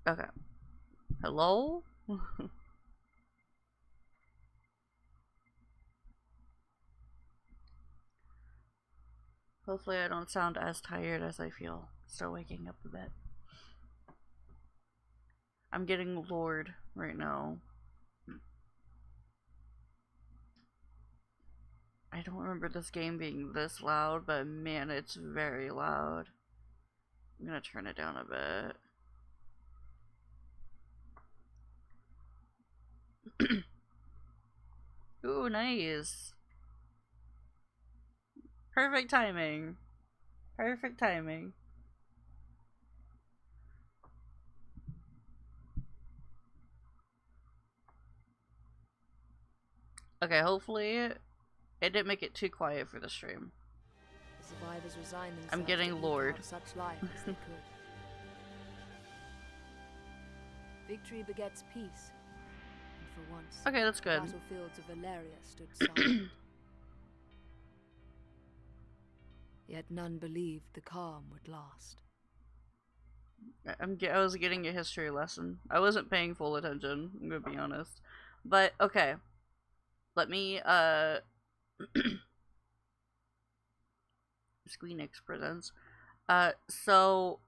Okay. Hello? Hopefully I don't sound as tired as I feel. Still waking up a bit. I'm getting lured right now. I don't remember this game being this loud, but man, it's very loud. I'm gonna turn it down a bit. Ooh, nice. Perfect timing. Perfect timing. Okay, hopefully it didn't make it too quiet for the stream. The survivors resign themselves I'm getting lured. such life as they could. Victory begets peace. And for once, Okay, that's good. the battlefields of Valeria stood silent. Yet none believed the calm would last. I was getting a history lesson. I wasn't paying full attention, I'm gonna be honest. But, okay. Let me, Squeenix presents. So,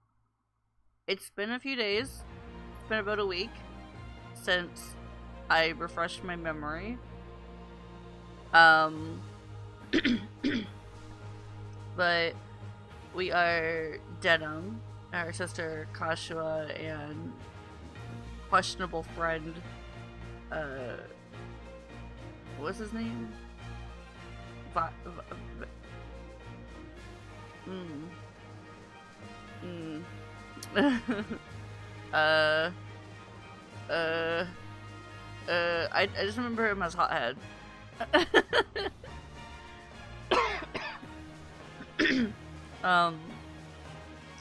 it's been a few days. It's been about a week since I refreshed my memory. But we are Denim, our sister Kashua, and questionable friend, what's his name? I just remember him as Hothead.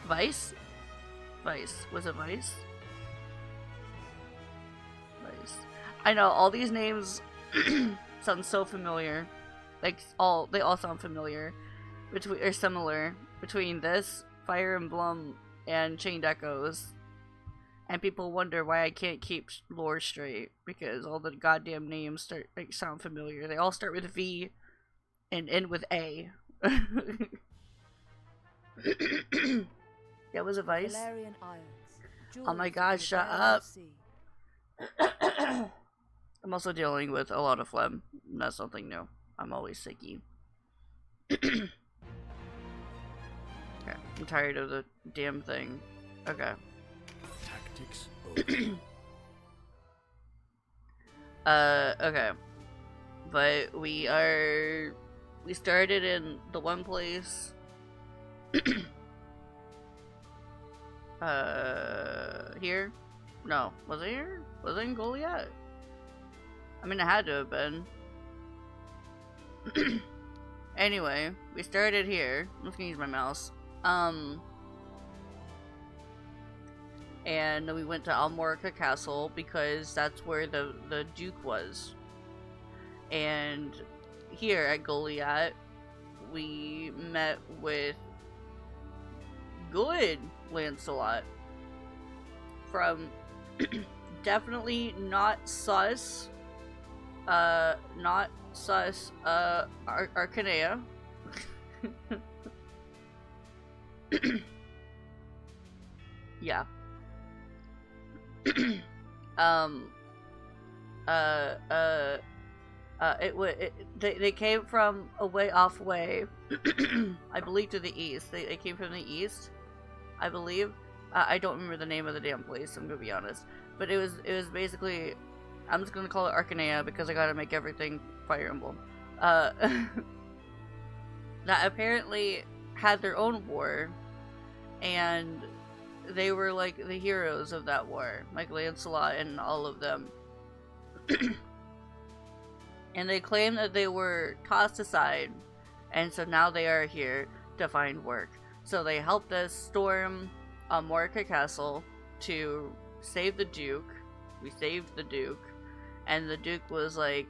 Vice? Vice. Was it Vice? Vice. I know, all these names sound so familiar. Like, they all sound familiar. Or similar. Between this, Fire Emblem, and Chained Echoes. And people wonder why I can't keep lore straight. Because all the goddamn names sound familiar. They all start with V and end with A. That was a Vice? Oh my god, shut up. I'm also dealing with a lot of phlegm. That's something new. I'm always sicky. Okay, I'm tired of the damn thing. Okay. Tactics. Okay. But we started in the one place. Here? No. Was it here? Was it in Goliath? I mean, it had to have been. Anyway, we started here. I'm just gonna use my mouse. And we went to Almorica Castle because that's where the Duke was. And here at Goliath, we met with good Lancelot from definitely not sus Arcanea. Yeah. They came from a way off way. I believe to the east. They came from the east, I believe. I don't remember the name of the damn place, I'm gonna be honest. But it was basically, I'm just gonna call it Arcanea because I gotta make everything Fire Emblem. That apparently had their own war, and they were like the heroes of that war, like Lancelot and all of them. And they claim that they were tossed aside, and so now they are here to find work. So they helped us storm Morica Castle to save the Duke. We saved the Duke, and the Duke was like,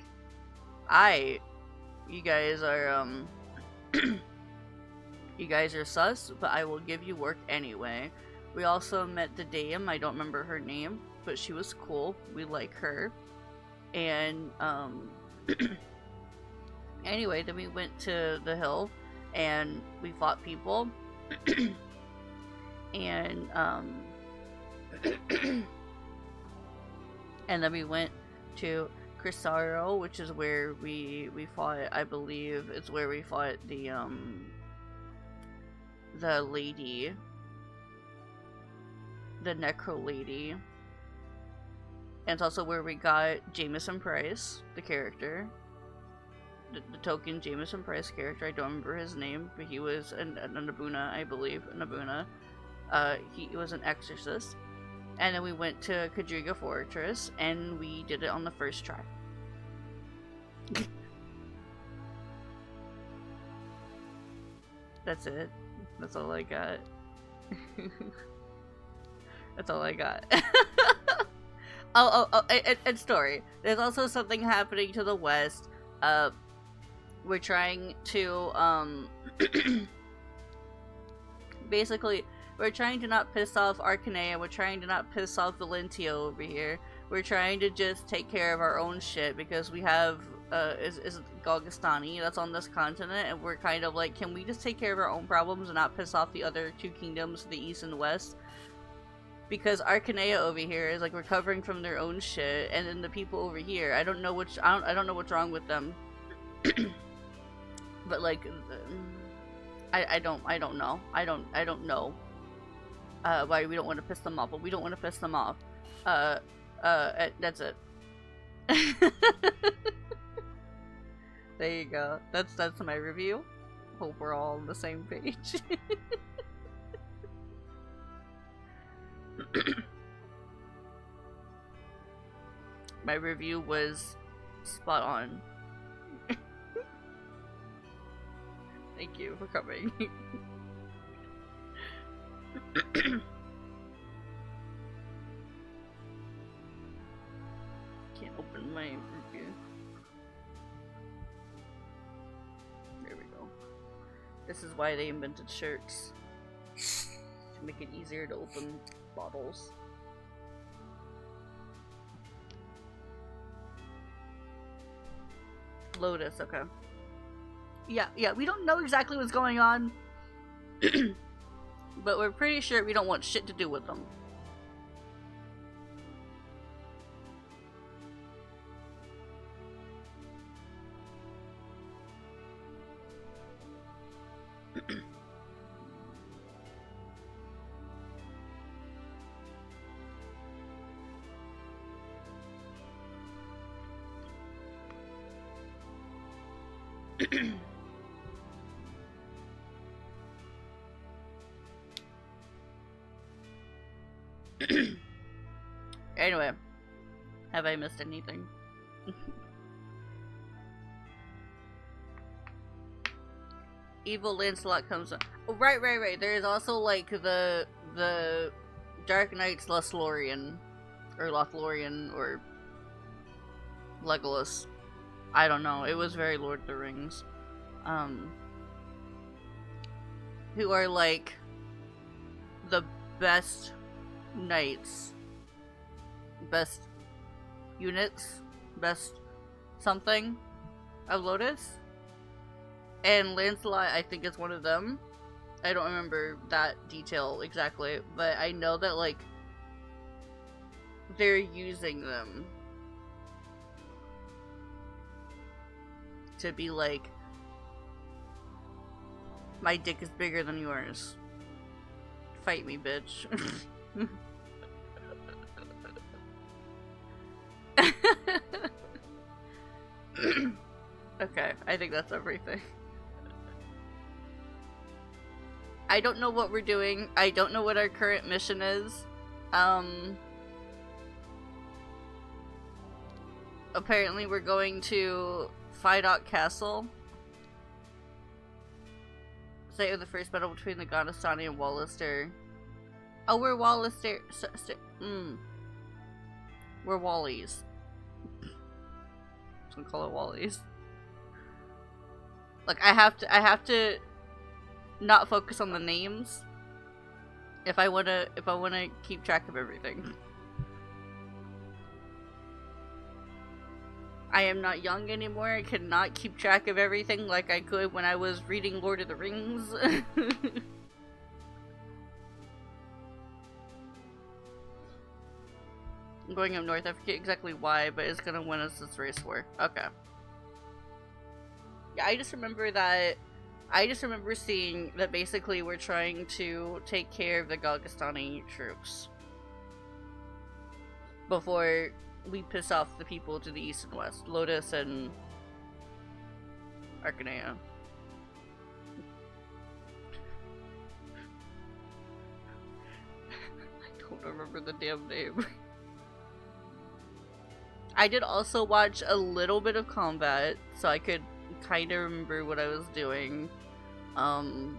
you guys are you guys are sus, but I will give you work anyway. We also met the dame. I don't remember her name, but she was cool. We like her. And anyway, then we went to the hill and we fought people. And and then we went to Crisaro, which is where we fought, I believe it's where we fought the lady, the Necro lady. And it's also where we got Jameson Price, the character. The token Jameson Price character. I don't remember his name, but he was a Nabuna, I believe. Nabuna. He was an exorcist. And then we went to Kadriga Fortress, and we did it on the first try. That's it. That's all I got. That's all I got. And story. There's also something happening to the west. We're trying to, basically, we're trying to not piss off Arcanea, we're trying to not piss off Valentio over here. We're trying to just take care of our own shit, because we have, is Golgostani that's on this continent, and we're kind of like, can we just take care of our own problems and not piss off the other two kingdoms, the east and the west? Because Arcanea over here is like recovering from their own shit, and then the people over here, I don't know what's wrong with them. But like, I don't know why we don't want to piss them off, but we don't want to piss them off. That's it. There you go. That's my review. Hope we're all on the same page. My review was spot on. Thank you for coming. Can't open my review. There we go. This is why they invented shirts. To make it easier to open bottles. Lotus, okay. Yeah, we don't know exactly what's going on. But we're pretty sure we don't want shit to do with them. Anyway, have I missed anything? Evil Lancelot comes on. Oh, right. There is also like the Dark Knight's Lothlorien, or Legolas. I don't know. It was very Lord of the Rings. Who are like the best knights, best units, best something of Lotus. And Lancelot, I think, is one of them. I don't remember that detail exactly, but I know that like they're using them to be like, my dick is bigger than yours. Fight me, bitch. Okay, I think that's everything. I don't know what we're doing. I don't know what our current mission is. Apparently we're going to Fidok Castle. Site of the first battle between the Gondostani and Wallister. Oh, we're Wallister. We're Wallies. I'm gonna call it Wallies. Like, I have to not focus on the names If I wanna keep track of everything. I am not young anymore. I cannot keep track of everything like I could when I was reading Lord of the Rings. I'm going up north. I forget exactly why, but it's gonna win us this race war. Okay. Yeah, I just remember seeing that basically we're trying to take care of the Galgastani troops before we piss off the people to the east and west. Lotus and Arcanea. I don't remember the damn name. I did also watch a little bit of combat, so I could kind of remember what I was doing. Oh,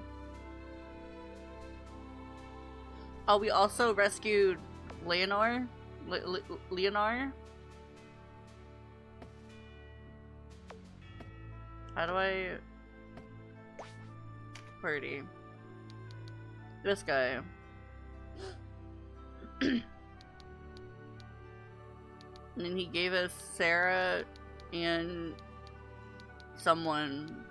we also rescued Leonor? Leonor? How do I... Party. This guy. And then he gave us Sarah and someone.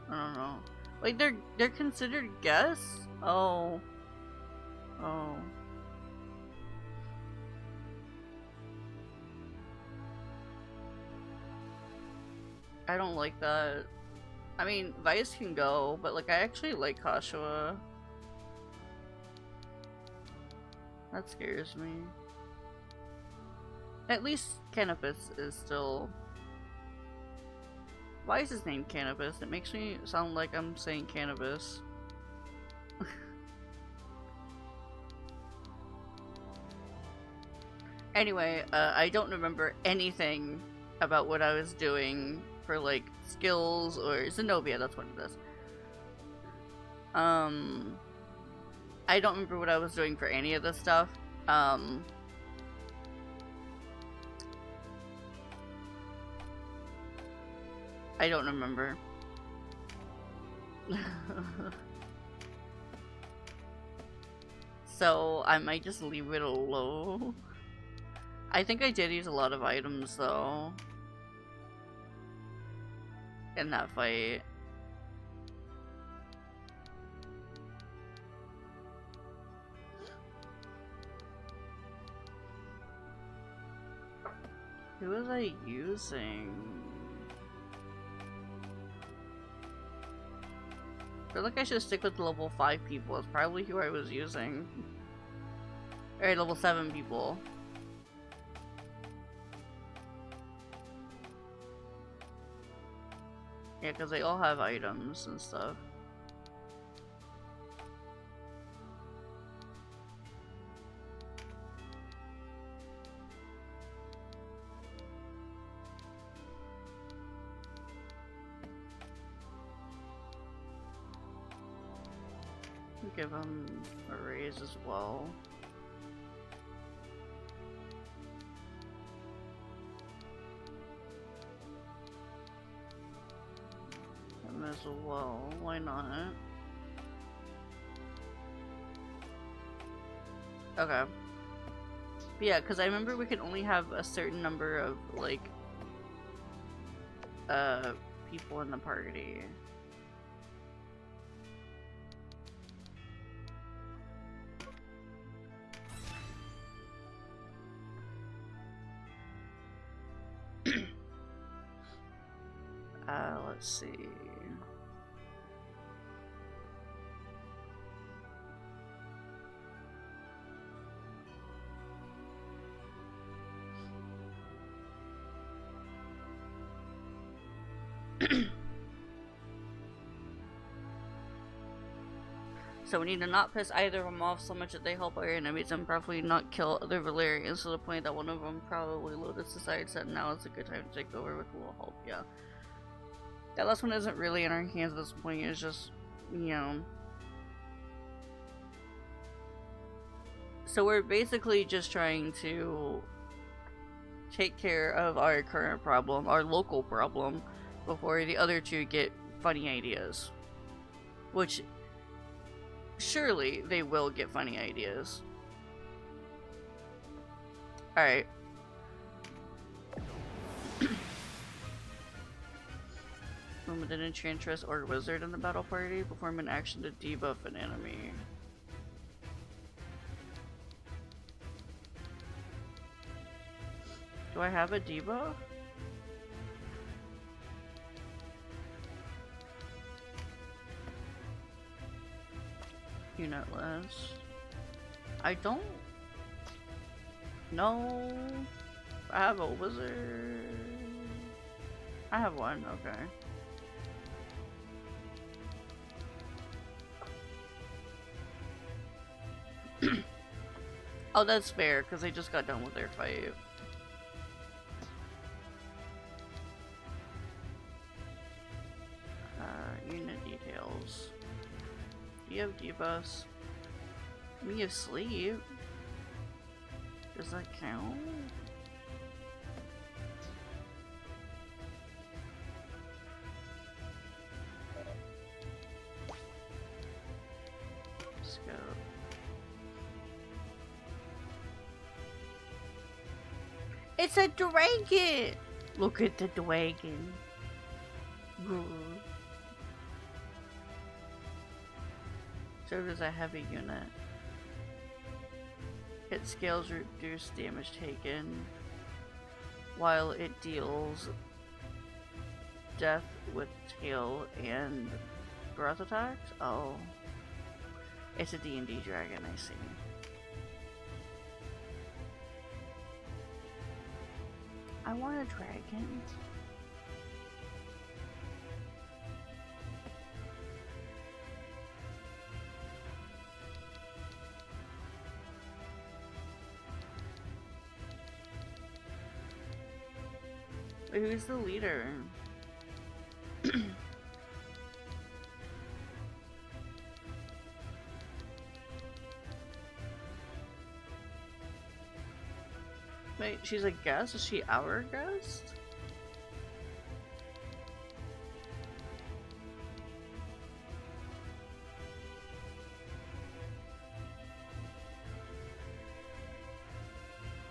I don't know. Like they're considered guests? Oh. Oh. I don't like that. I mean, Vice can go, but like I actually like Kashua. That scares me. At least Canopus is still... Why is his name Canopus? It makes me sound like I'm saying cannabis. Anyway, I don't remember anything about what I was doing for like skills or Zenobia, that's what it is. I don't remember what I was doing for any of this stuff. I don't remember. So I might just leave it alone. I think I did use a lot of items though in that fight. Who was I using? I feel like I should stick with level 5 people. It's probably who I was using. Alright, level 7 people. Yeah, because they all have items and stuff. Give him a raise as well. Him as well, why not? Okay. But yeah, because I remember we could only have a certain number of, like, people in the party. Let's see. So we need to not piss either of them off so much that they help our enemies and probably not kill other Valerians to the point that one of them probably Lotus decides that now is a good time to take over with a little help, yeah. That last one isn't really in our hands at this point, it's just, you know. So we're basically just trying to take care of our current problem, our local problem, before the other two get funny ideas. Which surely they will get funny ideas. Alright. Limited enchantress or wizard in the battle party. Perform an action to debuff an enemy. Do I have a debuff? Unitless. I don't know. I have a wizard. I have one, okay. Oh, that's fair, because they just got done with their fight. Unit details. Do you have debuffs? Me asleep? Does that count? Let's go. It's a dragon! Look at the dragon. Serves as a heavy unit. Hit scales reduce damage taken, while it deals death with tail and growth attacks. Oh, it's a D&D dragon. I see. I want a dragon. Who's the leader? Wait, she's a guest? Is she our guest?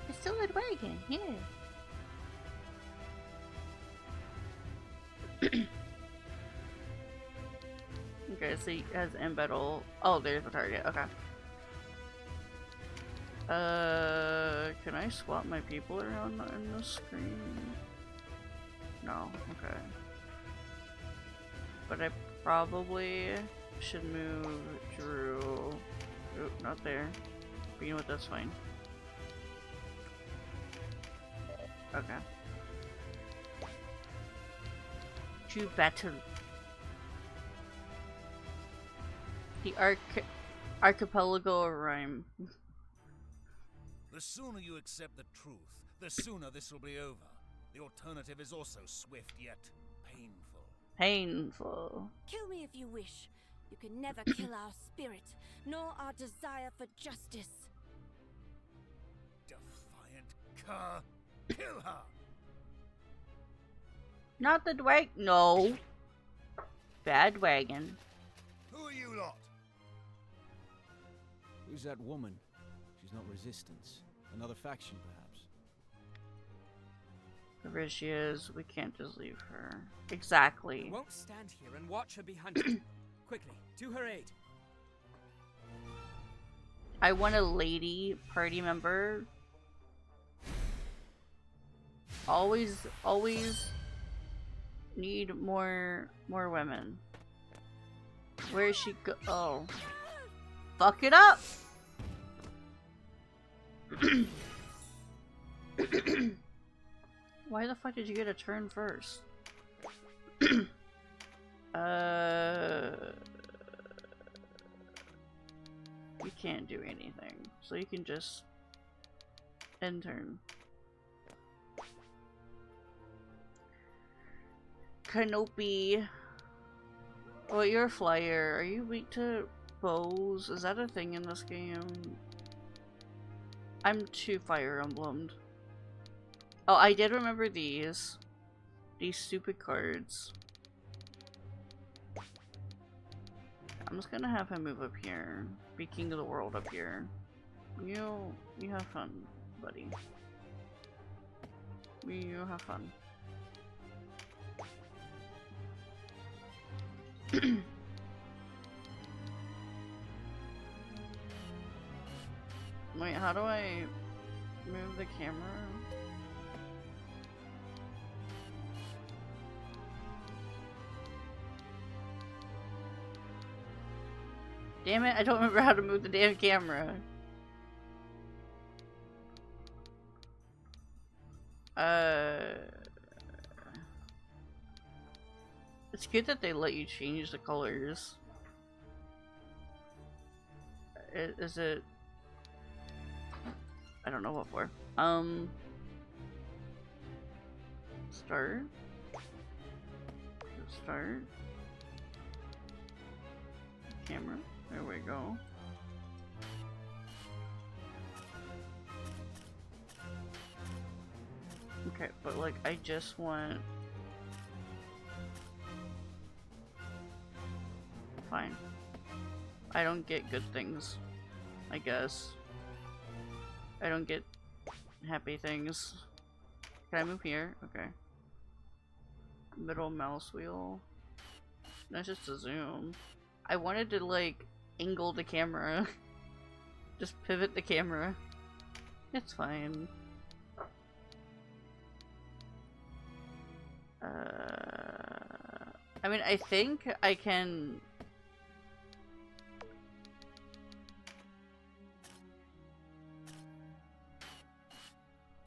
It's still a dragon, yeah. Okay, so he has embattle. Oh, there's the target. Okay. Can I swap my people around in the screen? No. Okay. But I probably should move Drew. Oop, not there. But you know what? That's fine. Okay. To battle. The archipelago of rhyme. The sooner you accept the truth, the sooner this will be over. The alternative is also swift yet painful. Painful. Kill me if you wish. You can never kill our spirit, nor our desire for justice. Defiant cur! Kill her! Not the dragon. No. Bad wagon. Who are you lot? Who's that woman? She's not resistance. Another faction, perhaps. Whoever she is, we can't just leave her. Exactly. We won't stand here and watch her be hunted. Quickly, to her aid. I want a lady party member. Always need more women. Where is she go? Oh. Fuck it up! Why the fuck did you get a turn first? You can't do anything, so you can just end turn. Canopy. Oh, you're a flyer. Are you weak to bows? Is that a thing in this game? I'm too Fire Emblemed. Oh, I did remember these. These stupid cards. I'm just gonna have him move up here. Be king of the world up here. You have fun, buddy. You have fun. Wait, how do I move the camera? Damn it, I don't remember how to move the damn camera. It's good that they let you change the colors. Is it? I don't know what for. Start. Start. Camera. There we go. Okay, but like I just want... Fine. I don't get good things, I guess. I don't get happy things. Can I move here? Okay. Middle mouse wheel. That's just a zoom. I wanted to like angle the camera. Just pivot the camera. It's fine. I mean, I think I can...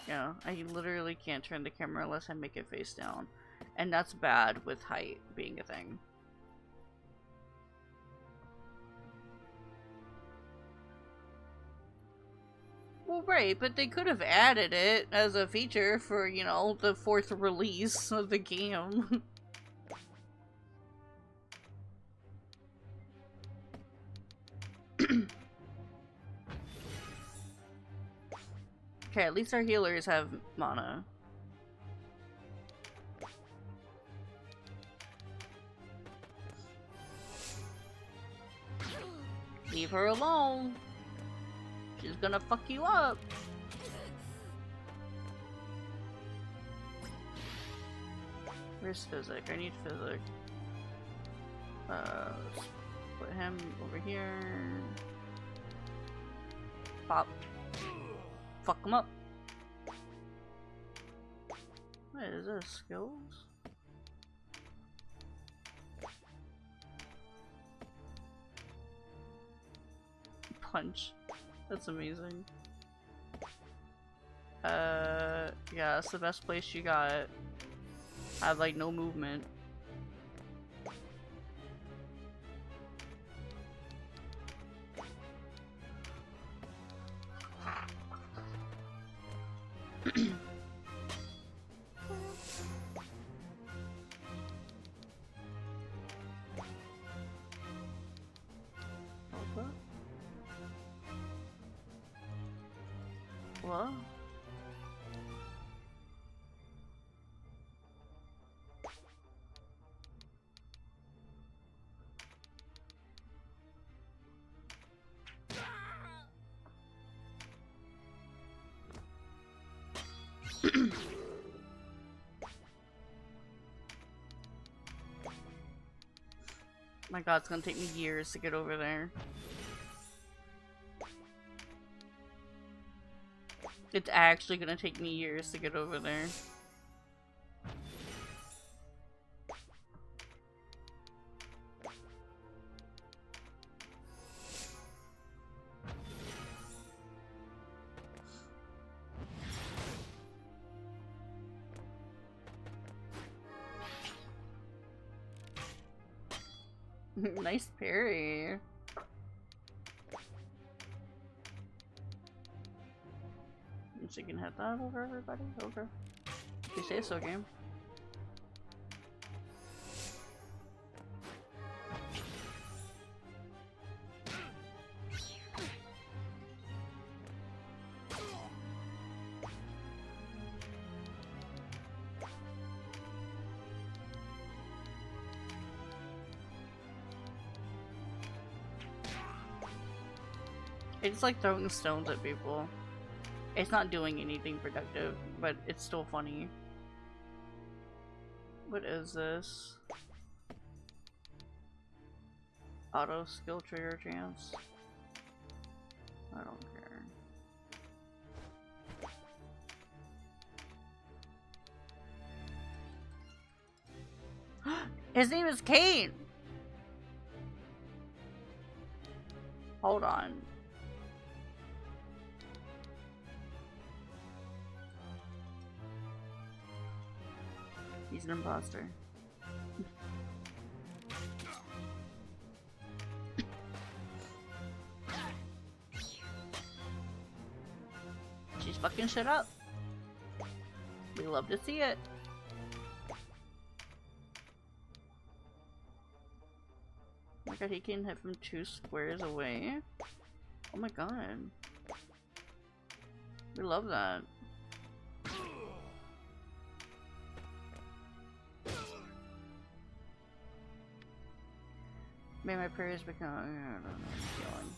Yeah, I literally can't turn the camera unless I make it face down. And that's bad with height being a thing. Well, right, but they could have added it as a feature for, you know, the 4th release of the game. Okay, at least our healers have mana. Leave her alone. She's gonna fuck you up. Where's Physic? I need Physic. Let's put him over here. Pop. Fuck him up. What is this? Skills? Punch. That's amazing. Yeah, that's the best place you got. I have like no movement. What? My god, it's gonna take me years to get over there. It's actually gonna take me years to get over there. Nice parry. So you can hit that over everybody? Okay. If you say so, game. It's like throwing stones at people. It's not doing anything productive, but it's still funny. What is this? Auto skill trigger chance? I don't care. His name is Kane! Hold on. He's an imposter. She's fucking shit up. We love to see it. Oh my god, he can hit from 2 squares away. Oh my god. We love that. May my prayers become. I don't know. I'm feeling.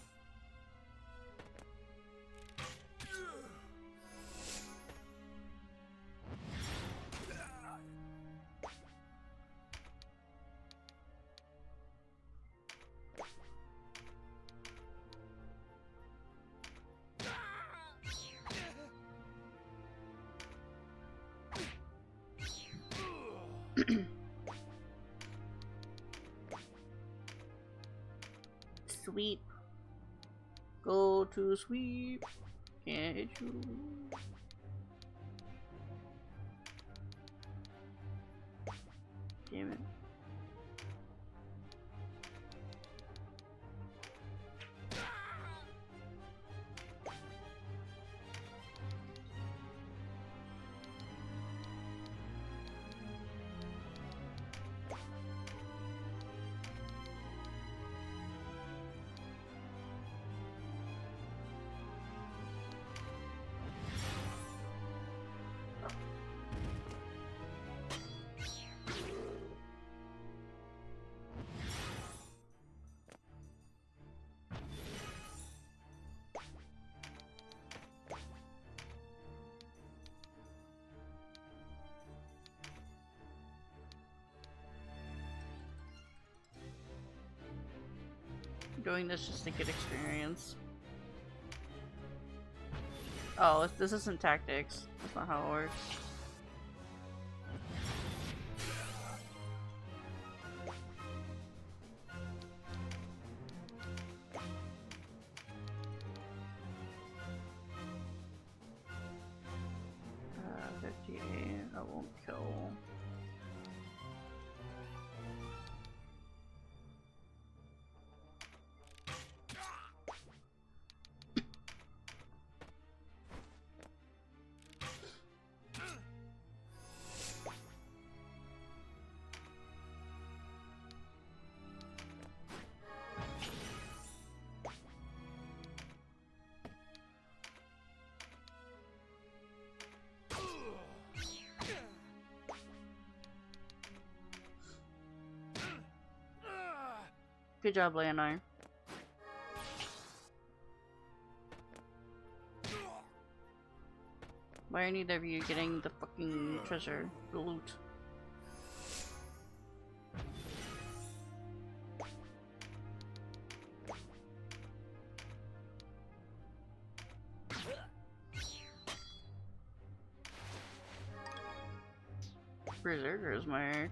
Sweep. Go to sweep. Can't hit you. Damn it. Doing this just to get experience. Oh, this isn't tactics. That's not how it works. Uh, 58. I won't kill. Good job, Leonard. Why are neither of you getting the fucking treasure? The loot? Berserker's mark.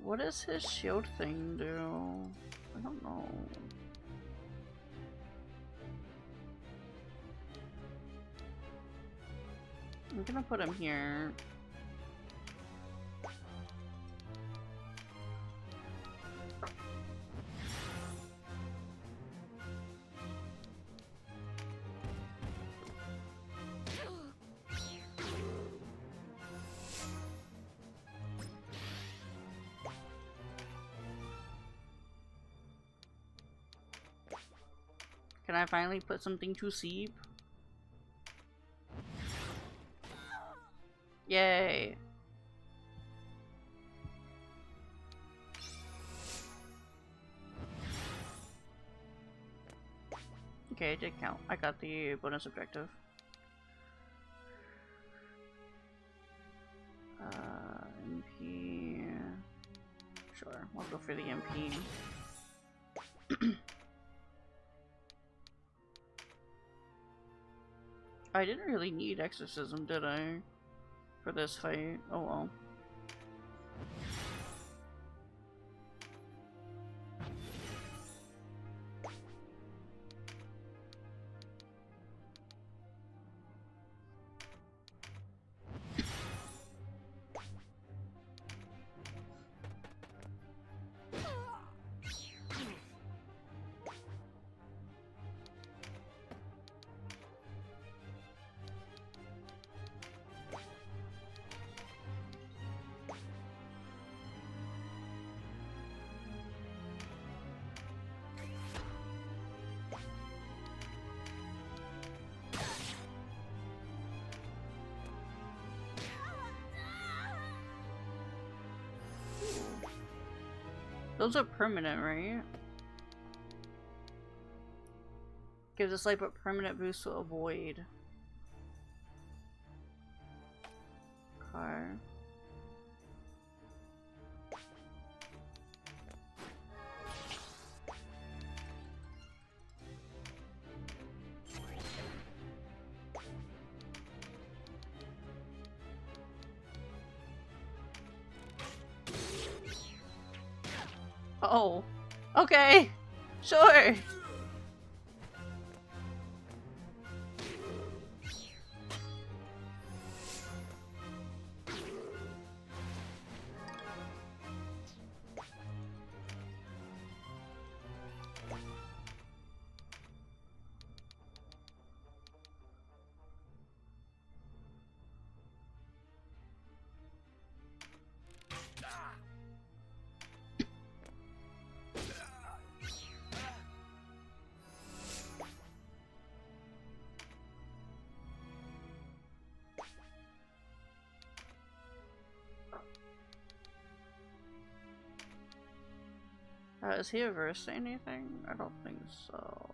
What does his shield thing do? I don't know. I'm gonna put him here. Can I finally put something to sleep? Yay. Okay, it did count. I got the bonus objective. MP. Sure, we'll go for the MP. I didn't really need exorcism, did I? For this fight? Oh well. Those are permanent, right? Gives us like a permanent boost to avoid. Car. Oh, okay, sure. Is he averse to anything? I don't think so.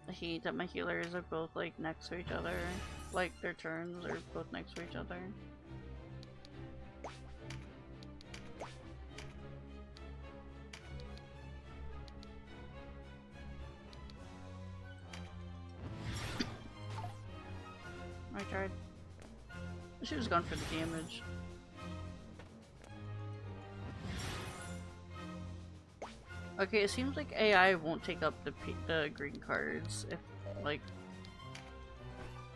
I hate that my healers are both like next to each other. Like their turns are both next to each other. I tried. I should have gone for the damage. Okay, it seems like AI won't take up the green cards if, like,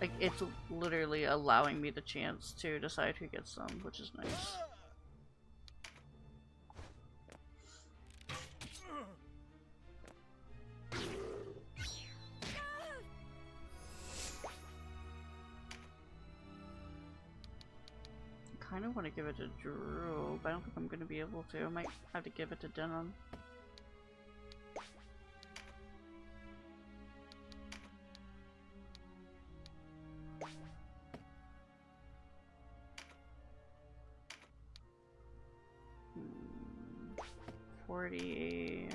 Like, it's literally allowing me the chance to decide who gets them, which is nice. I kind of want to give it to Drew, but I don't think I'm going to be able to. I might have to give it to Denon. Hmm. 40.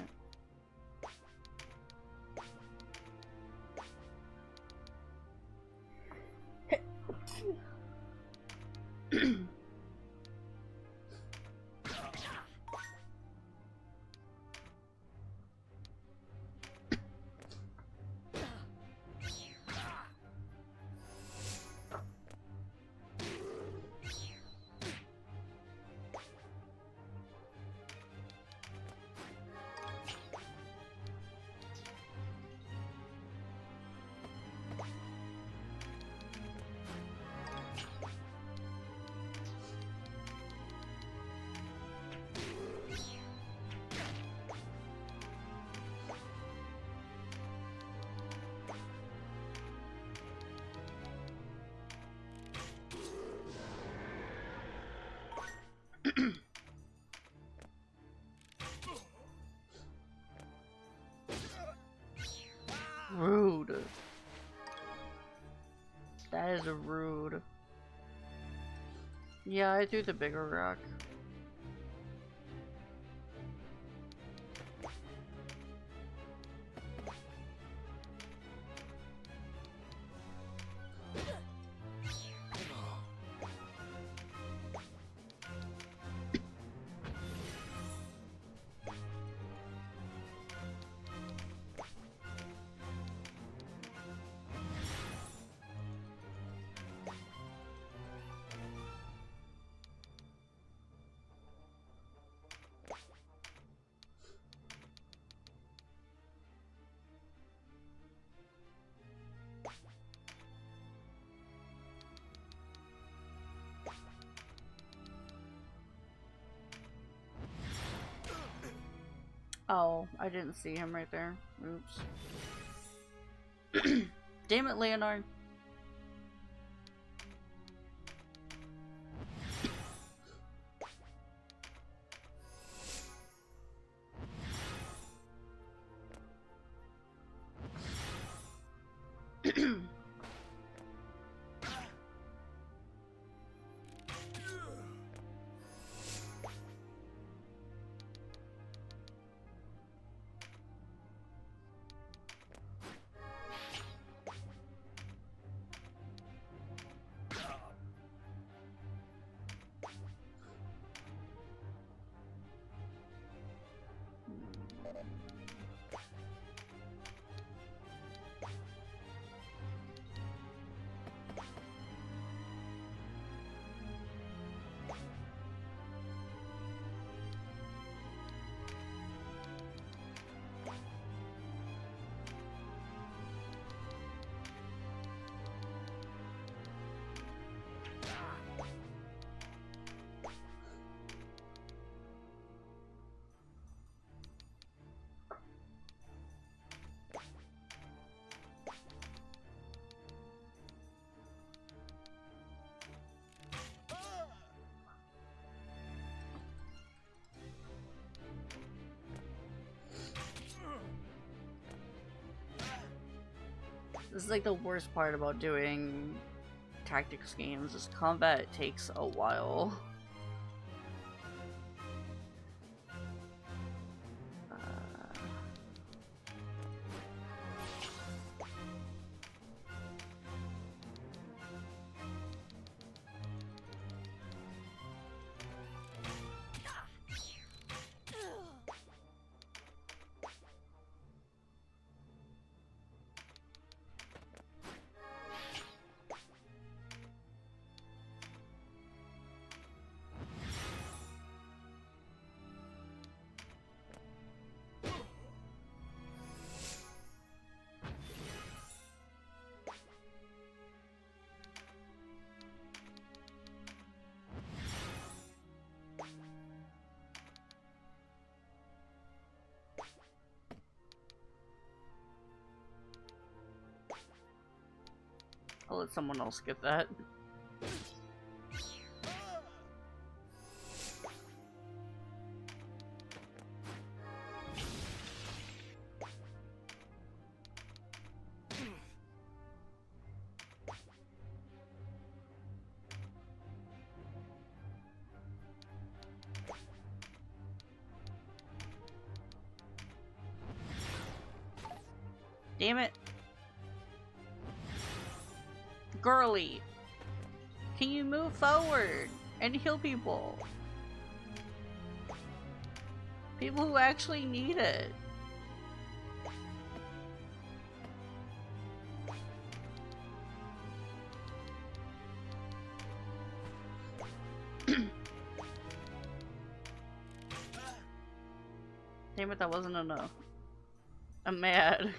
Rude. That is rude. Yeah, I do the bigger rock. Oh, I didn't see him right there. Oops. Damn it, Leonard. This is like the worst part about doing tactics games, is combat takes a while. I'll let someone else get that. Damn it. Girly, can you move forward and heal people? People who actually need it. Damn it, that wasn't enough. I'm mad.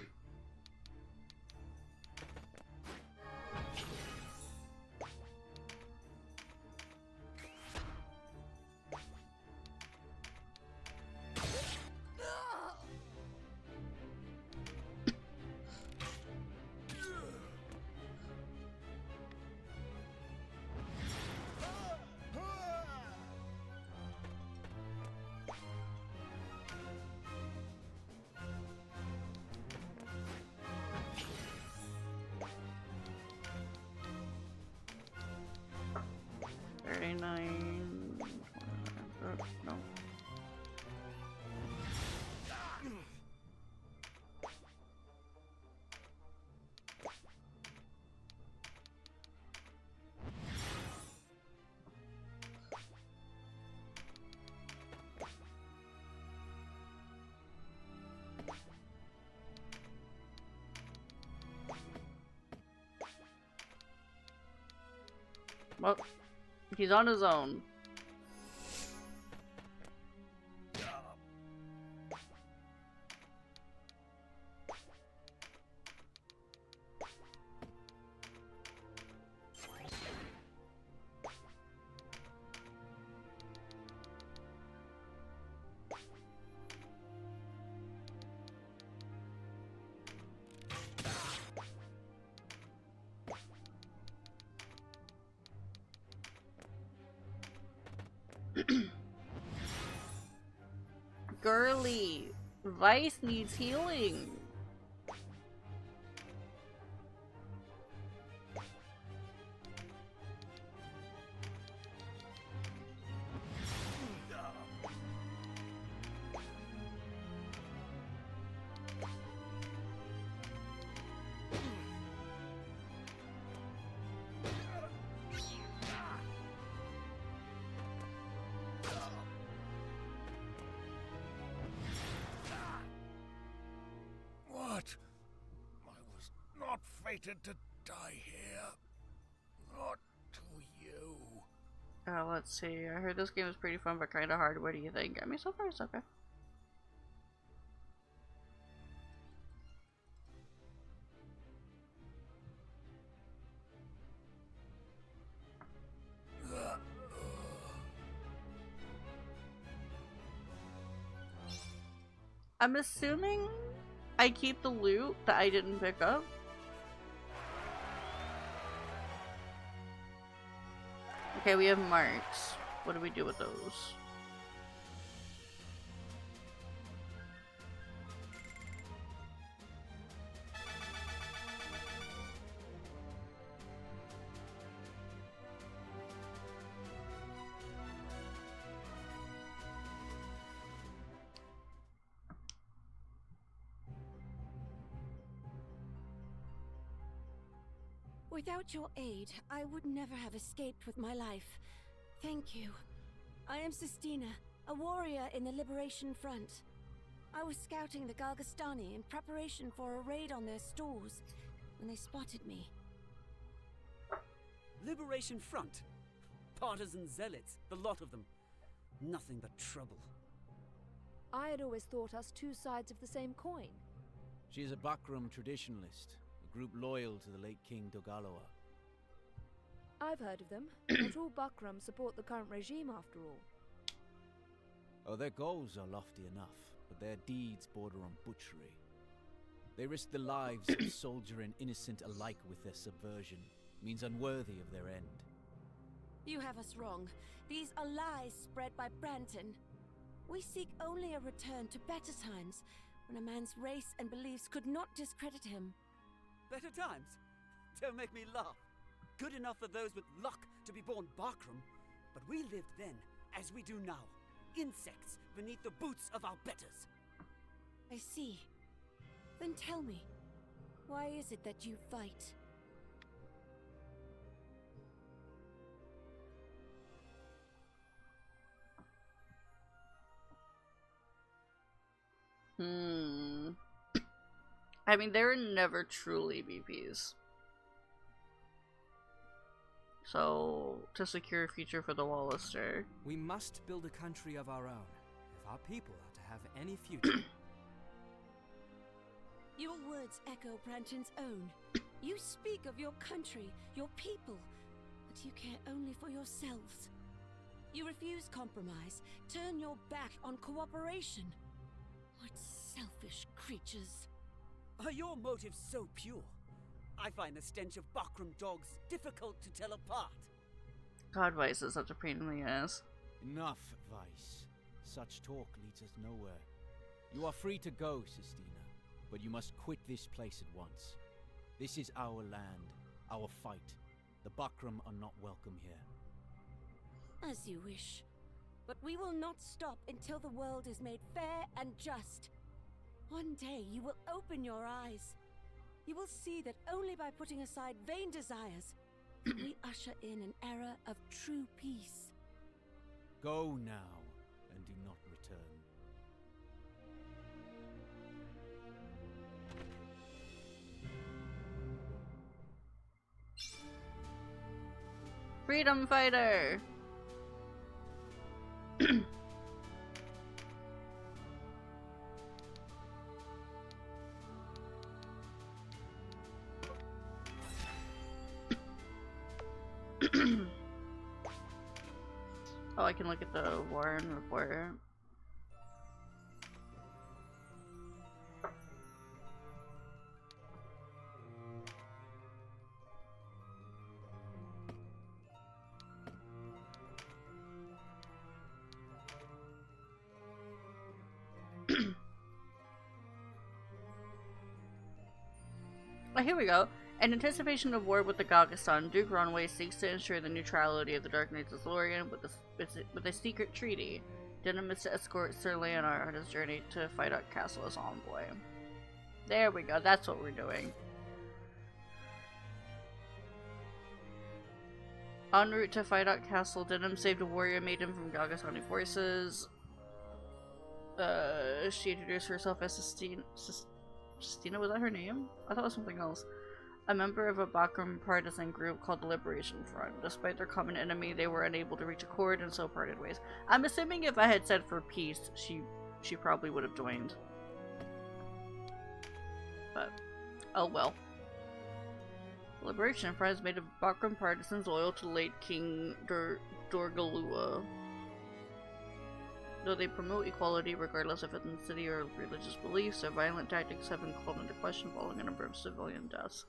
No. Well, he's on his own. Girly, Vice needs healing. Fated to die here. Not to you. Let's see. I heard this game is pretty fun, but kind of hard. What do you think? I mean, so far it's okay. I'm assuming I keep the loot that I didn't pick up. Okay, we have marks. What do we do with those? Without your aid, I would never have escaped with my life. Thank you. I am Sistina, a warrior in the Liberation Front. I was scouting the Galgastani in preparation for a raid on their stores when they spotted me. Liberation Front? Partisan zealots, the lot of them. Nothing but trouble. I had always thought us two sides of the same coin. She is a Bakram traditionalist, a group loyal to the late King Dogaloa. I've heard of them. Not all Bakram support the current regime after all. Oh, their goals are lofty enough, but their deeds border on butchery. They risk the lives of soldier and innocent alike with their subversion. means unworthy of their end. You have us wrong. These are lies spread by Branton. We seek only a return to better times, when a man's race and beliefs could not discredit him. Better times? Don't make me laugh. Good enough for those with luck to be born Barkram, but we lived then, as we do now. Insects beneath the boots of our betters. I see. Then tell me, why is it that you fight? I mean, there will never truly be peace. So, to secure a future for the Wallister. We must build a country of our own, if our people are to have any future. Your words echo Branton's own. You speak of your country, your people, but you care only for yourselves. You refuse compromise, turn your back on cooperation. What selfish creatures. Are your motives so pure? I find the stench of Bakram dogs difficult to tell apart. God, Vice is such a pain in the ass. Enough, Vice. Such talk leads us nowhere. You are free to go, Sistina, but you must quit this place at once. This is our land, our fight. The Bakram are not welcome here. As you wish. But we will not stop until the world is made fair and just. One day you will open your eyes. You will see that only by putting aside vain desires can we usher in an era of true peace. Go now, and do not return. Freedom fighter! Oh, I can look at the Warren report. Oh, here we go. In anticipation of war with the Gagastan, Duke Ronway seeks to ensure the neutrality of the Dark Knights of Lorien with a secret treaty. Denim is to escort Sir Leonar on his journey to Phydock Castle as envoy. There we go, that's what we're doing. En route to Phydock Castle, Denim saved a warrior maiden from Gagastani forces. She introduced herself as Sistina, was that her name? I thought it was something else. A member of a Bakram partisan group called the Liberation Front. Despite their common enemy, they were unable to reach accord and so parted ways. I'm assuming if I had said for peace, she probably would have joined. But, oh well. The Liberation Front is made of Bakram partisans loyal to late King Dorgalua. Though they promote equality regardless of ethnicity or religious beliefs, their violent tactics have been called into question following a number of civilian deaths.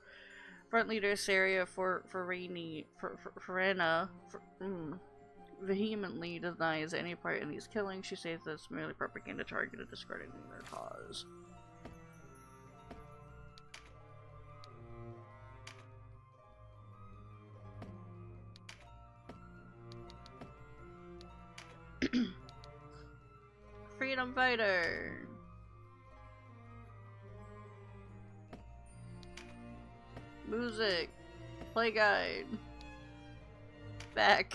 Front leader Saria Farena vehemently denies any part in these killings. She says that it's merely propaganda targeted discrediting their cause. Freedom fighter. Music. Play guide. Back.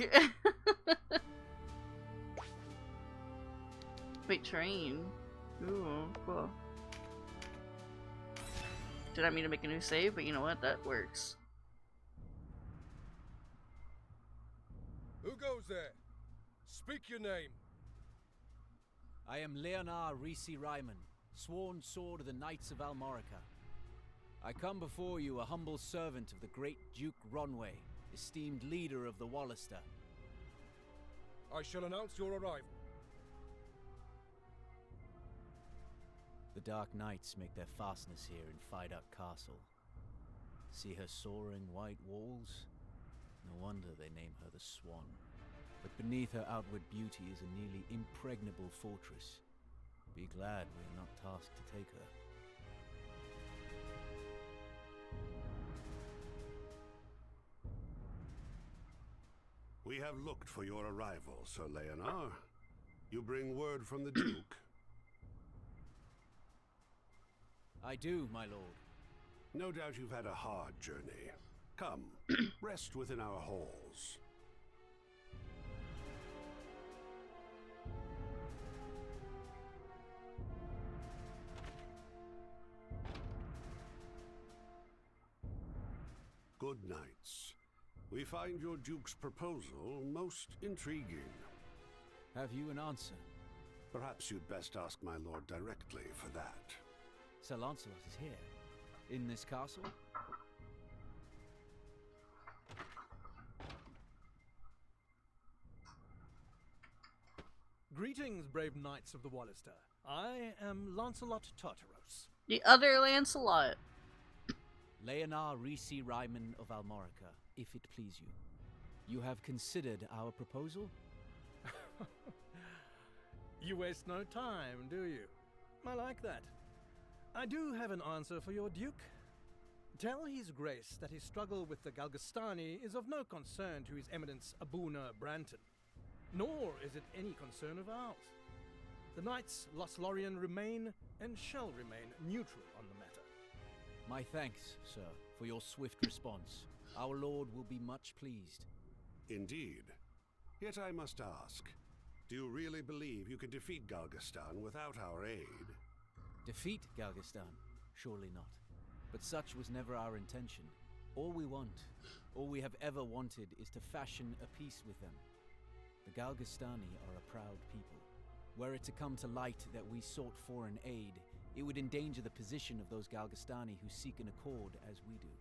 Wait, train. Ooh, cool. Did I mean to make a new save? But you know what? That works. Who goes there? Speak your name. I am Leonar Risi Ryman, sworn sword of the Knights of Almorica. I come before you a humble servant of the great Duke Ronway, esteemed leader of the Wallister. I shall announce your arrival. The Dark Knights make their fastness here in Phydock Castle. See her soaring white walls? No wonder they name her the Swan. But beneath her outward beauty is a nearly impregnable fortress. Be glad we are not tasked to take her. We have looked for your arrival, Sir Leonard. You bring word from the Duke. I do, my lord. No doubt you've had a hard journey. Come, rest within our halls. Good nights. We find your Duke's proposal most intriguing. Have you an answer? Perhaps you'd best ask my lord directly for that. Sir Lancelot is here. In this castle? Greetings, brave knights of the Wallister. I am Lancelot Tartaros. The other Lancelot. Leonard Risi Ryman of Almorica, if it please you. You have considered our proposal? You waste no time, do you? I like that. I do have an answer for your Duke. Tell His Grace that his struggle with the Galgastani is of no concern to His Eminence Abuna Branton, nor is it any concern of ours. The Knights Lothlorien remain and shall remain neutral on the matter. My thanks, sir, for your swift response. Our lord will be much pleased. Indeed. Yet I must ask, do you really believe you can defeat Galgastan without our aid? Defeat Galgastan? Surely not. But such was never our intention. All we want, all we have ever wanted, is to fashion a peace with them. The Galgastani are a proud people. Were it to come to light that we sought foreign aid, it would endanger the position of those Galgastani who seek an accord as we do.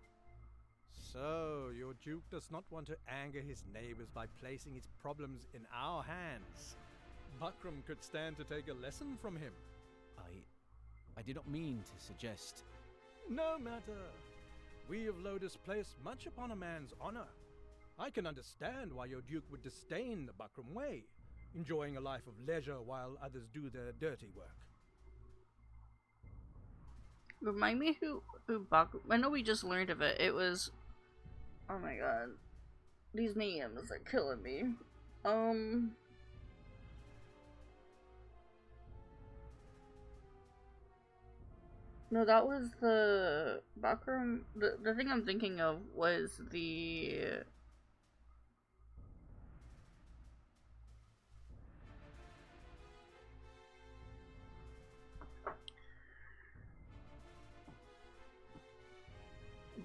So, your Duke does not want to anger his neighbors by placing his problems in our hands. Buckram could stand to take a lesson from him. I did not mean to suggest... No matter. We of Lodus place much upon a man's honor. I can understand why your Duke would disdain the Buckram way, enjoying a life of leisure while others do their dirty work. Remind me who Buckram... I know we just learned of it. It was... Oh my god. These names are killing me. No, that was the Buckram. The thing I'm thinking of was the...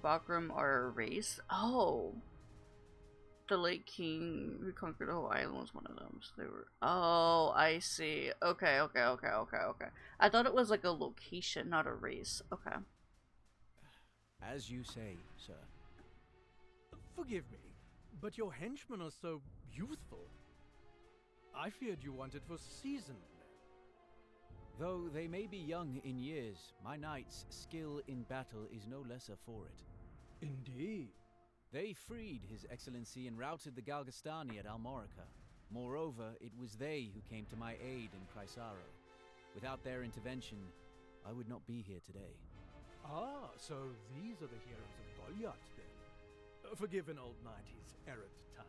Buckram are a race? Oh! The Lake King who conquered the whole island was one of them. So they were... Oh, I see. Okay. I thought it was like a location, not a race. Okay. As you say, sir. Forgive me, but your henchmen are so youthful. I feared you wanted for seasoned men. Though they may be young in years, my knight's skill in battle is no lesser for it. Indeed. They freed His Excellency and routed the Galgastani at Almorica. Moreover, it was they who came to my aid in Chrysaro. Without their intervention, I would not be here today. Ah, so these are the heroes of Goliath, then. Forgive an old knight his errant tongue.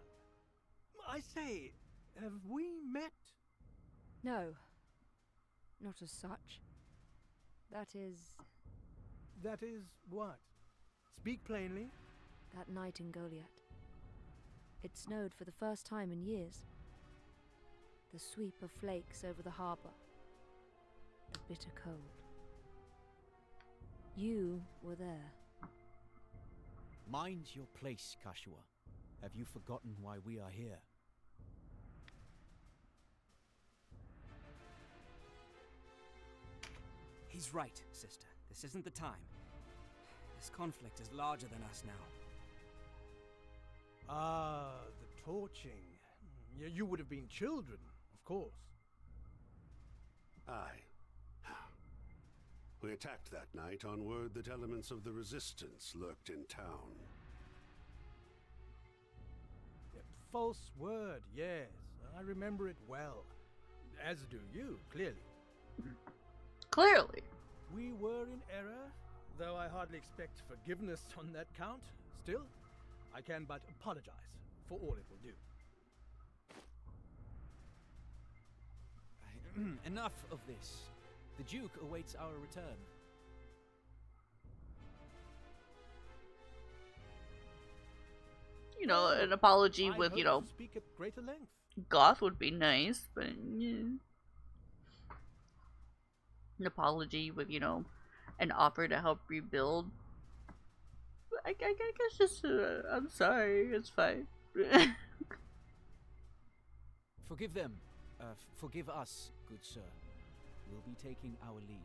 I say, have we met? No. Not as such. That is... That is what? Speak plainly. That night in Goliath. It snowed for the first time in years. The sweep of flakes over the harbour. A bitter cold. You were there. Mind your place, Kashua. Have you forgotten why we are here? He's right, sister. This isn't the time. This conflict is larger than us now. Ah, the torching. You would have been children, of course. Aye. We attacked that night on word that elements of the Resistance lurked in town. False word, yes. I remember it well. As do you, clearly. Clearly. We were in error, though I hardly expect forgiveness on that count. Still, I can but apologize for all it will do. Enough of this. The Duke awaits our return. You know, an apology I with, hope you know, to speak at greater length. goth would be nice, but yeah. An apology with, you know, an offer to help rebuild. I guess just, I'm sorry, it's fine. Forgive them. Forgive us, good sir. We'll be taking our leave.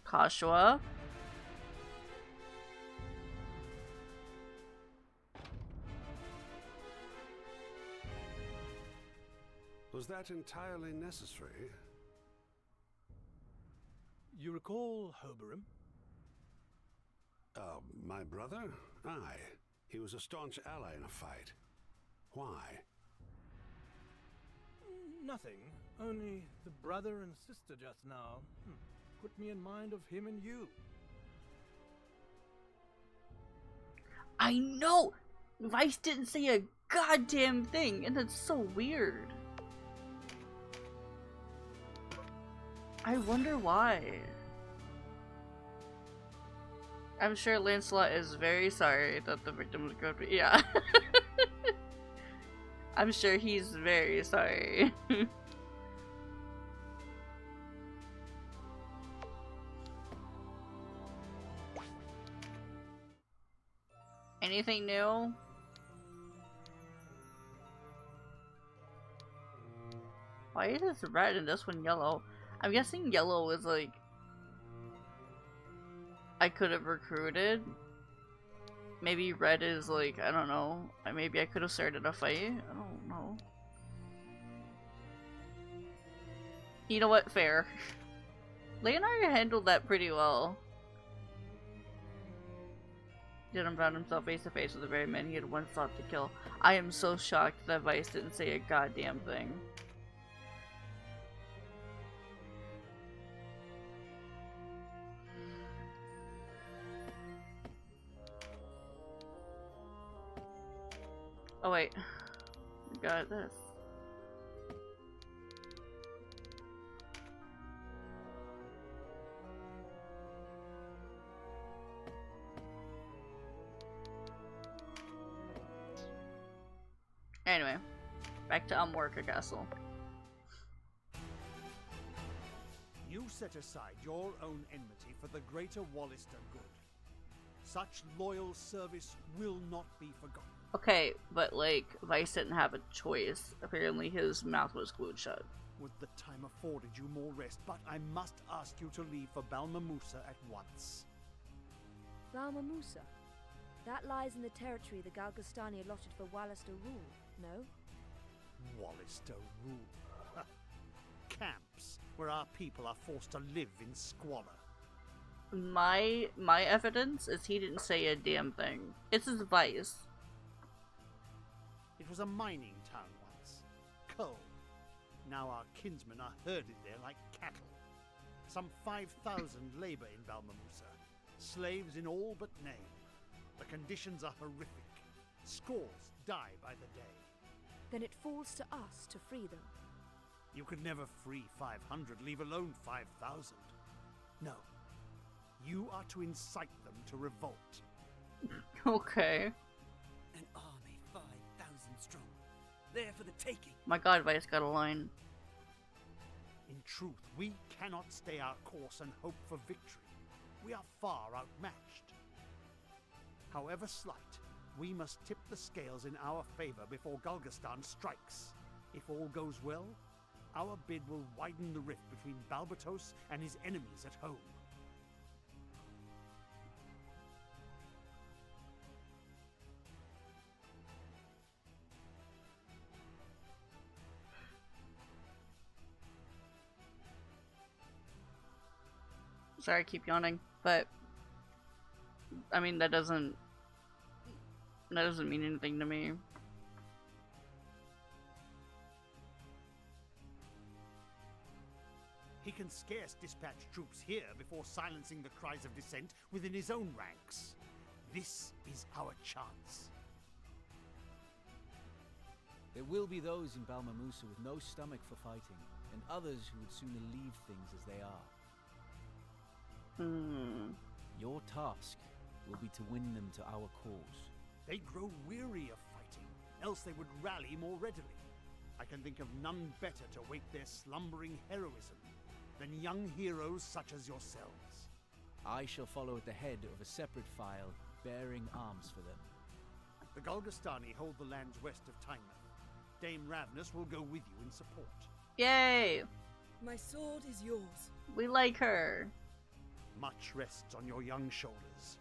Kashua. Was that entirely necessary? You recall Hoberim? My brother? Aye. He was a staunch ally in a fight. Why? Nothing. Only the brother and sister just now. Put me in mind of him and you. I know! Vice didn't say a goddamn thing, and that's so weird. I wonder why. I'm sure Lancelot is very sorry that the victim was going to be. Yeah. I'm sure he's very sorry. Anything new? Why is this red and this one yellow? I'm guessing yellow is like I could have recruited. Maybe red is like, I don't know. Maybe I could have started a fight. I don't know. You know what? Fair. Leonardo handled that pretty well. Dylan found himself face to face with the very man he had once sought to kill. I am so shocked that Vice didn't say a goddamn thing. Oh wait, I got this. Anyway, back to Umworka Castle. You set aside your own enmity for the greater Wallister good. Such loyal service will not be forgotten. Okay, but like, Vice didn't have a choice. Apparently his mouth was glued shut. Would the time afforded you more rest, but I must ask you to leave for Balmamusa at once. Balmamusa? That lies in the territory the Galgastani allotted for Wallister rule, no? Wallister rule? Camps, where our people are forced to live in squalor. My evidence is he didn't say a damn thing. It's his Vice. It was a mining town once. Coal. Now our kinsmen are herded there like cattle. Some 5,000 labor in Balmamusa. Slaves in all but name. The conditions are horrific. Scores die by the day. Then it falls to us to free them. You could never free 500, leave alone 5,000. No. You are to incite them to revolt. Okay. An army 5,000 strong. There for the taking. My god, Vice got a line. In truth, we cannot stay our course and hope for victory. We are far outmatched. However slight, we must tip the scales in our favor before Galgastan strikes. If all goes well, our bid will widen the rift between Balbatos and his enemies at home. Sorry, I keep yawning, but I mean that doesn't mean anything to me. He can scarce dispatch troops here before silencing the cries of dissent within his own ranks. This is our chance. There will be those in Balmamusa with no stomach for fighting, and others who would sooner leave things as they are. Your task will be to win them to our cause. They grow weary of fighting, else they would rally more readily. I can think of none better to wake their slumbering heroism than young heroes such as yourselves. I shall follow at the head of a separate file, bearing arms for them. The Galgastani hold the lands west of Tynemouth. Dame Ravnus will go with you in support. Yay! My sword is yours. We like her. Much rests on your young shoulders.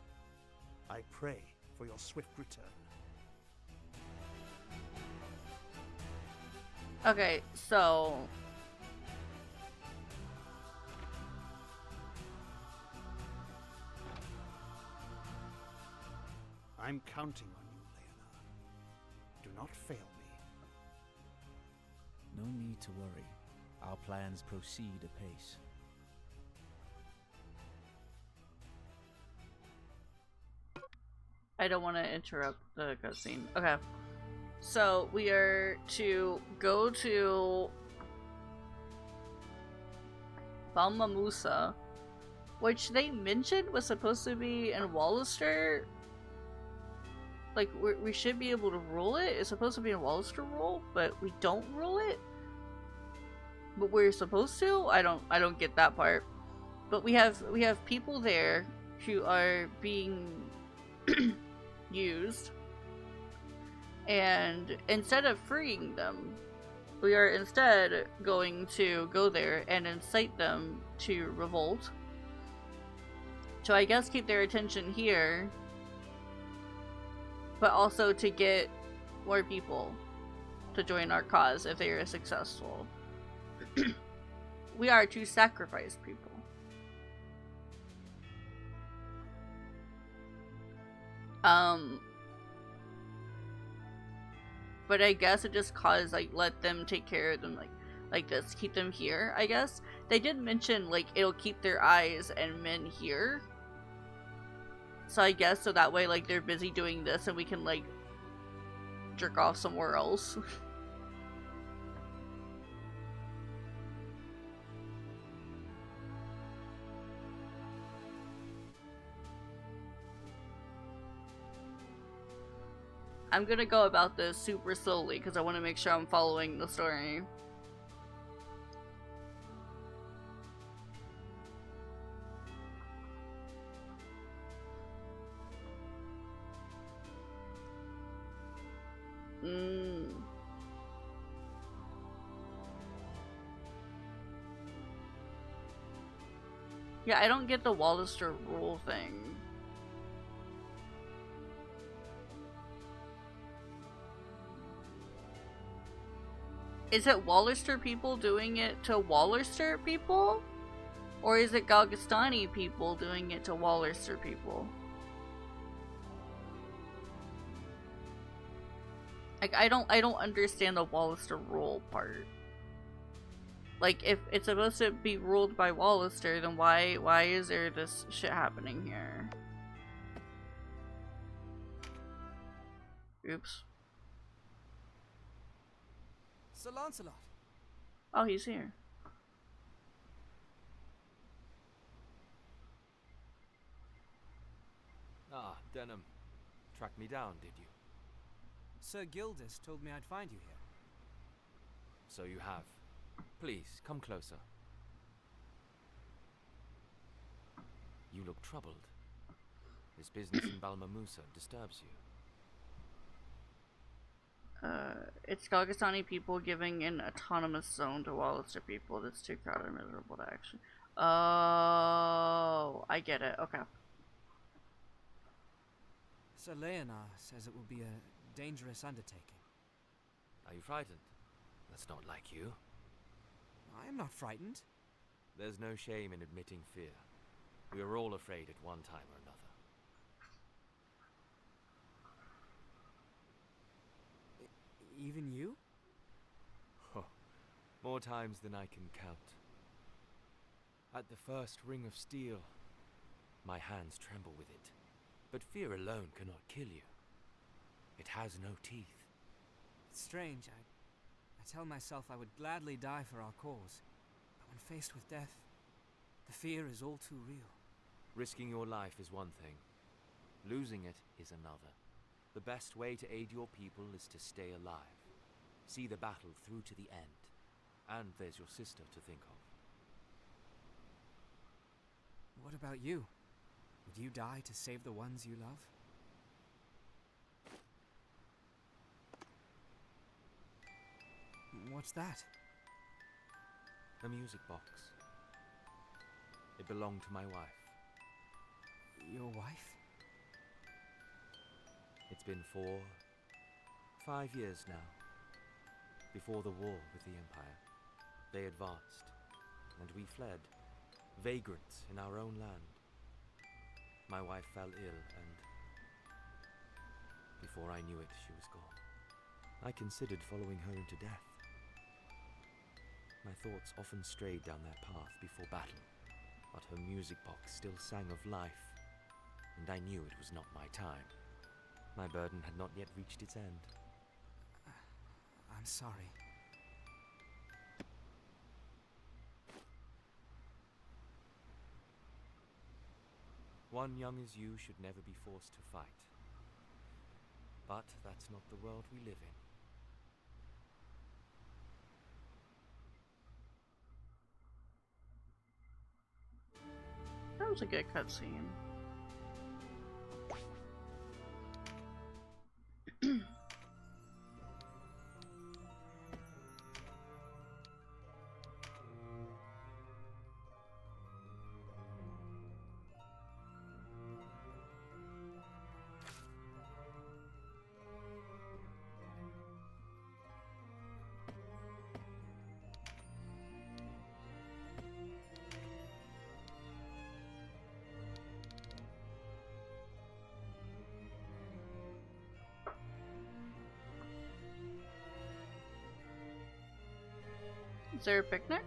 I pray for your swift return. Okay, so I'm counting on you, Leonard. Do not fail me. No need to worry. Our plans proceed apace. I don't want to interrupt the cutscene. Okay. So we are to go to Balmamusa, which they mentioned was supposed to be in Wallister. Like, we should be able to rule it. It's supposed to be in Wallister rule, but we don't rule it. But we're supposed to? I don't get that part. But we have people there who are being used. And instead of freeing them, we are instead going to go there and incite them to revolt. So I guess keep their attention here, but also to get more people to join our cause if they are successful. We are to sacrifice people. But I guess it just caused, like, let them take care of them like this, keep them here, I guess. They did mention, like, it'll keep their eyes and men here. So I guess so that way, like, they're busy doing this and we can, like, jerk off somewhere else. I'm gonna go about this super slowly because I want to make sure I'm following the story. Yeah, I don't get the Wallister rule thing. Is it Wallister people doing it to Wallister people? Or is it Galgastani people doing it to Wallister people? Like, I don't understand the Wallister rule part. Like, if it's supposed to be ruled by Wallister, then why is there this shit happening here? Oops. Sir Lancelot. Oh, he's here. Ah, Denham. Tracked me down, did you? Sir Gildas told me I'd find you here. So you have. Please, come closer. You look troubled. This business in Balmamusa disturbs you. It's Galgastani people giving an autonomous zone to Wallister people that's too crowded and miserable to action. Oh, I get it. Okay. Sir Leonard says it will be a dangerous undertaking. Are you frightened? That's not like you. I am not frightened. There's no shame in admitting fear. We are all afraid at one time or another. Even you? Oh, more times than I can count. At the first ring of steel, my hands tremble with it. But fear alone cannot kill you. It has no teeth. It's strange. I tell myself I would gladly die for our cause. But when faced with death, the fear is all too real. Risking your life is one thing. Losing it is another. The best way to aid your people is to stay alive. See the battle through to the end. And there's your sister to think of. What about you? Would you die to save the ones you love? What's that? A music box. It belonged to my wife. Your wife? It's been 5 years now. Before the war with the Empire, they advanced, and we fled, vagrants in our own land. My wife fell ill, and before I knew it, she was gone. I considered following her into death. My thoughts often strayed down that path before battle, but her music box still sang of life, and I knew it was not my time. My burden had not yet reached its end. I'm sorry. One young as you should never be forced to fight. But that's not the world we live in. That was a good cutscene. Is there a picnic?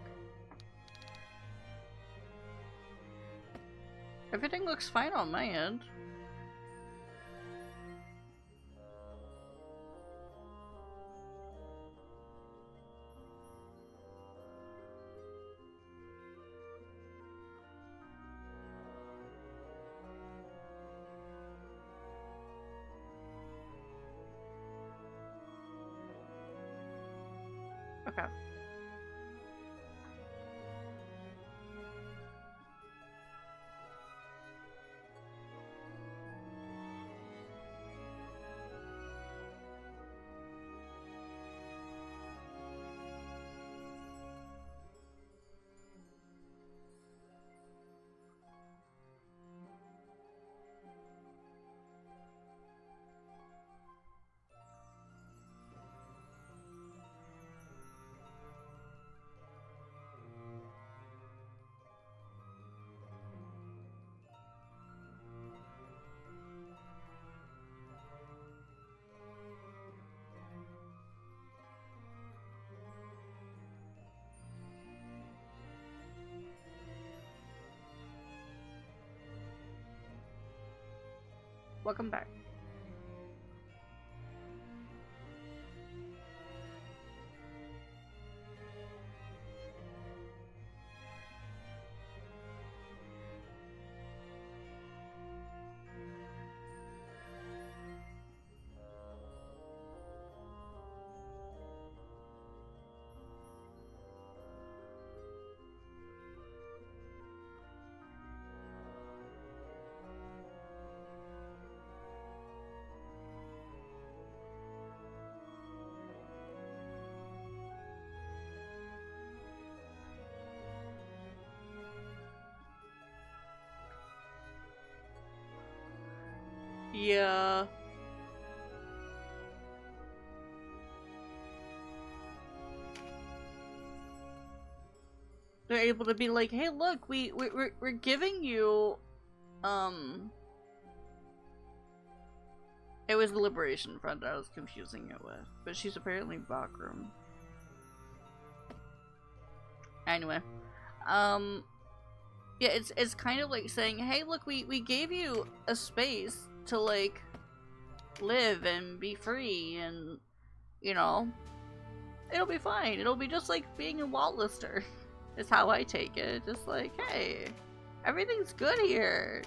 Everything looks fine on my end. Okay. Welcome back. Yeah. they're able to be like, hey, look, we're giving you, it was the Liberation Front I was confusing it with, but she's apparently Bakram. Anyway, yeah, it's kind of like saying, hey, look, we gave you a space to, like, live and be free, and, you know, it'll be fine. It'll be just like being in Wallister, is how I take it. Just like, hey, everything's good here.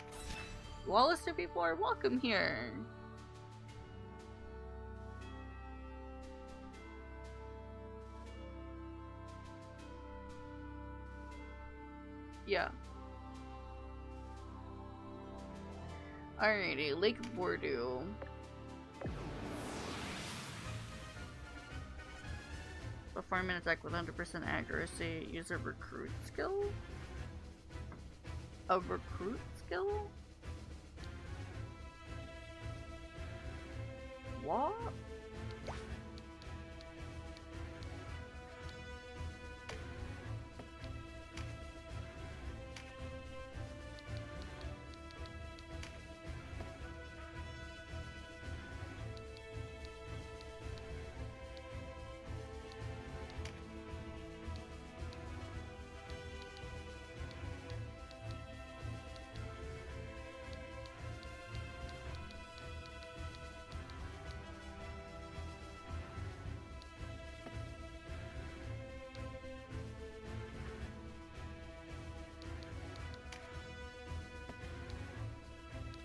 Wallister people are welcome here. Yeah. Alrighty, Lake Bordeaux. Perform an attack with 100% accuracy. Use a recruit skill? A recruit skill? What?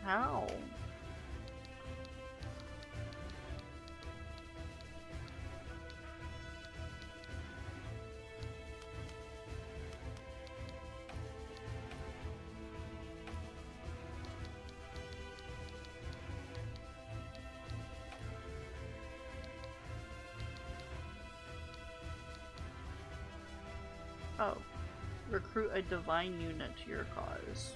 How? Oh. Recruit a divine unit to your cause.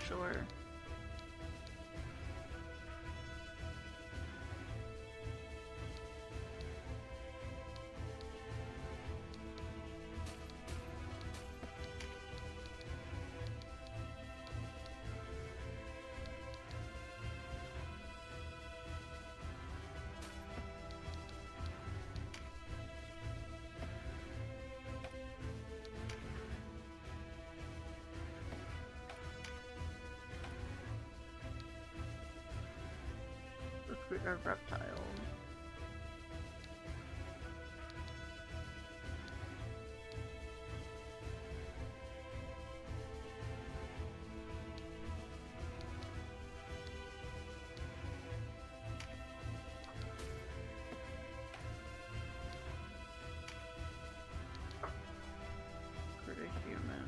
Sure. Recruit a reptile. Recruit a human.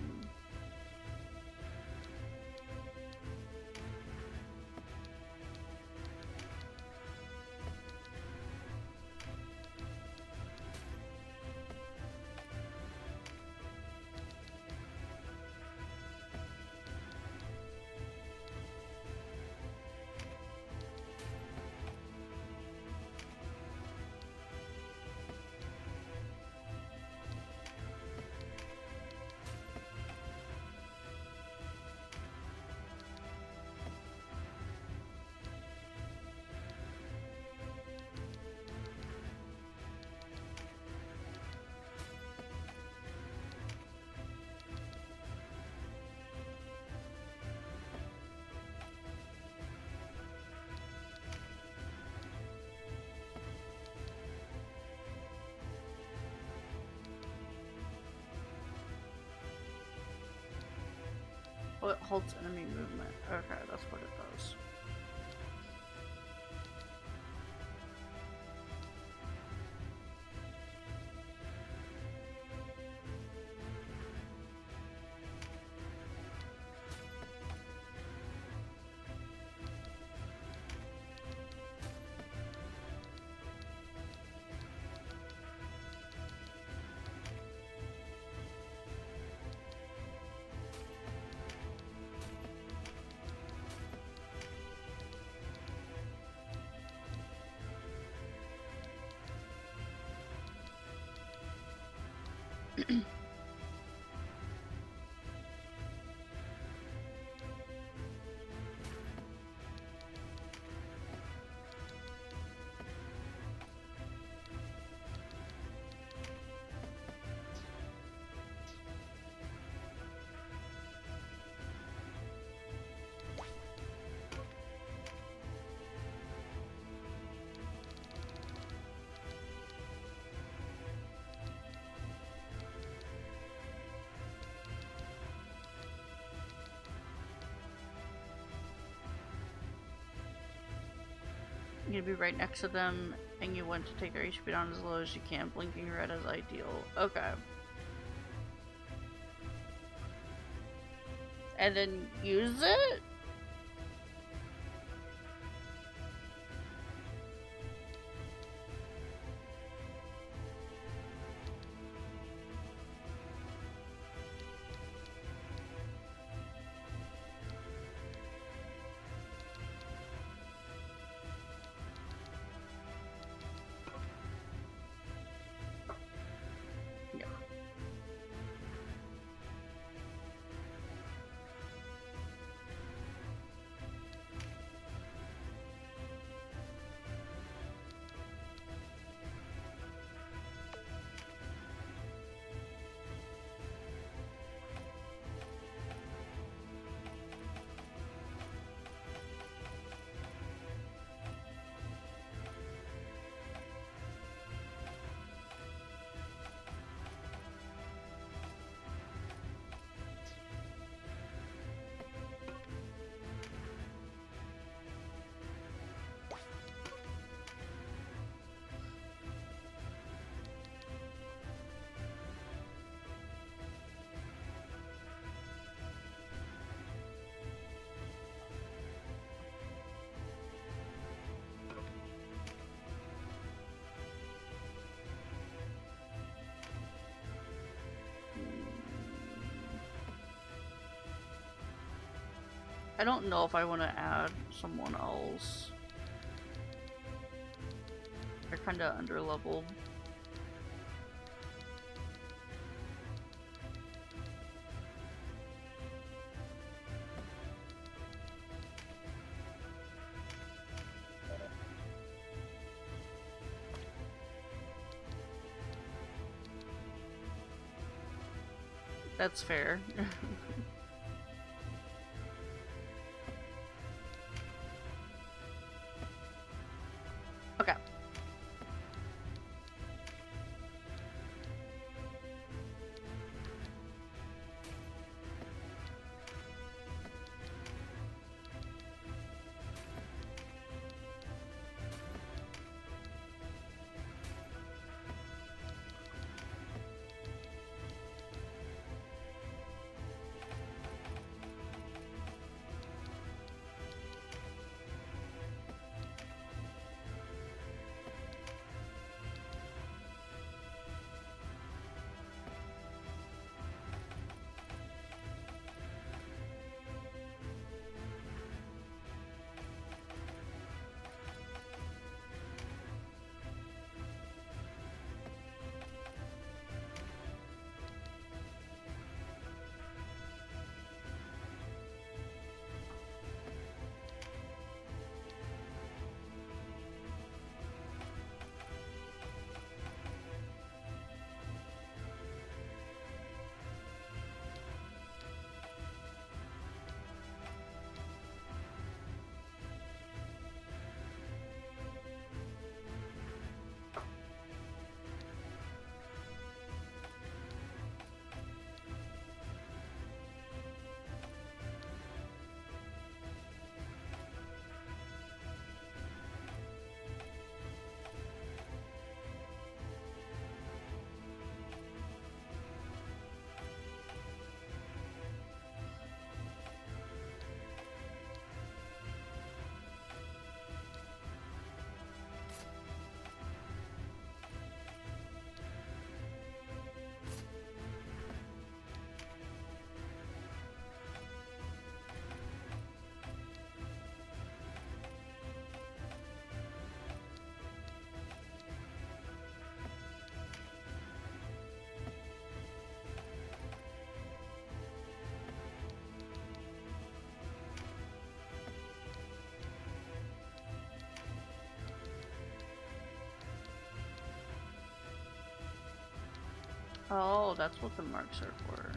Oh, it halts enemy movement. Okay, that's what it does. You'd be right next to them, and you want to take their HP down as low as you can. Blinking red is ideal. Okay. And then use it? I don't know if I want to add someone else. They're kind of underleveled. That's fair. Okay. Oh, that's what the marks are for.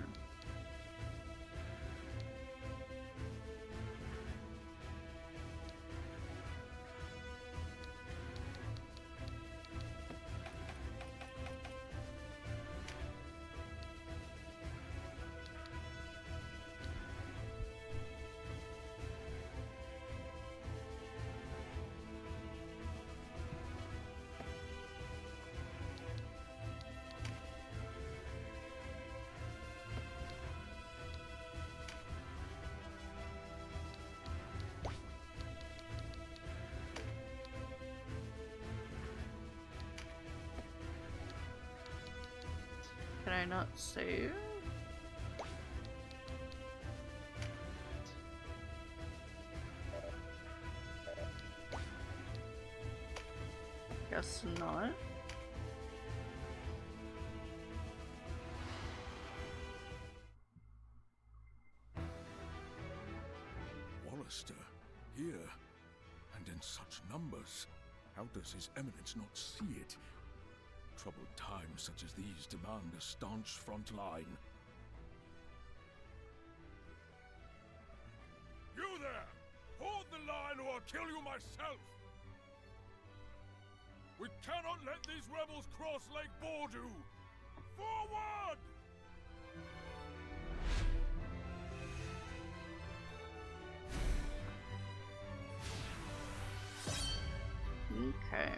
Can I not save? Guess not. Wallister, here, and in such numbers. How does His Eminence not see it? Troubled times such as these demand a staunch front line. You there! Hold the line or I'll kill you myself! We cannot let these rebels cross Lake Bordu! Forward! Okay.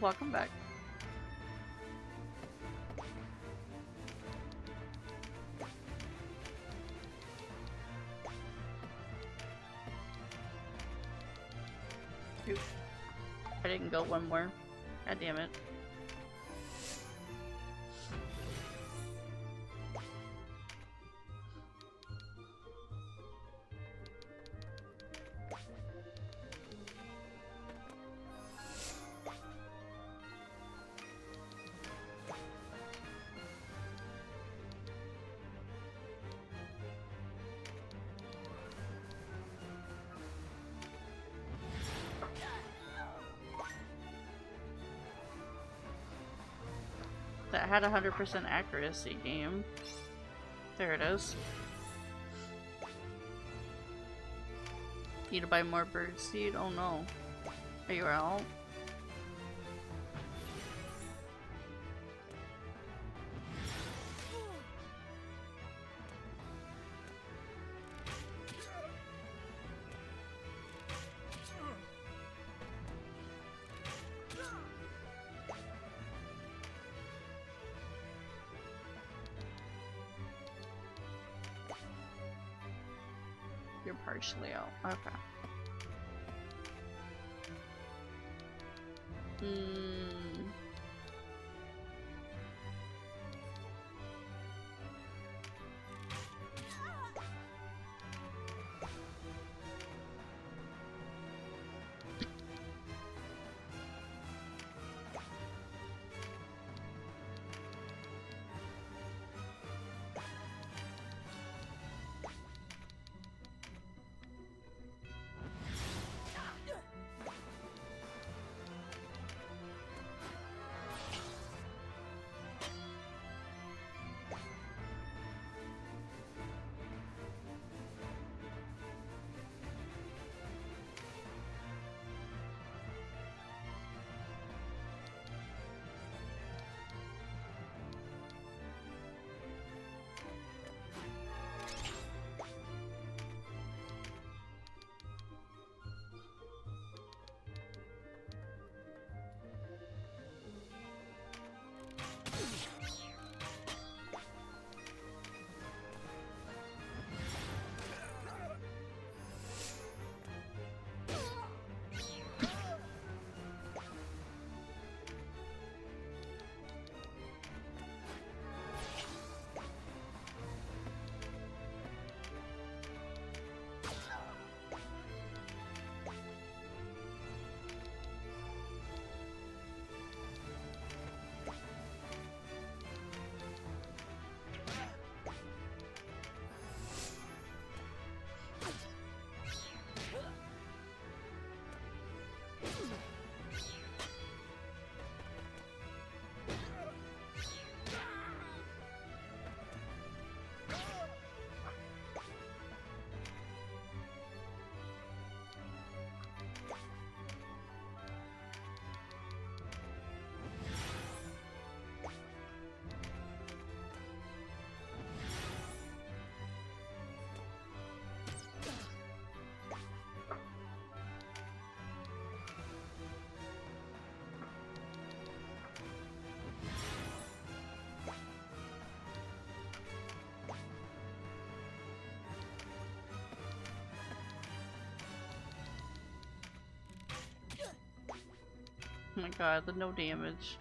Welcome back. Oof. I didn't go one more. God damn it. that had 100% accuracy game. There it is. Need to buy more bird seed? Oh no. Are you out? You're partially out. Okay. Oh my god, the no damage.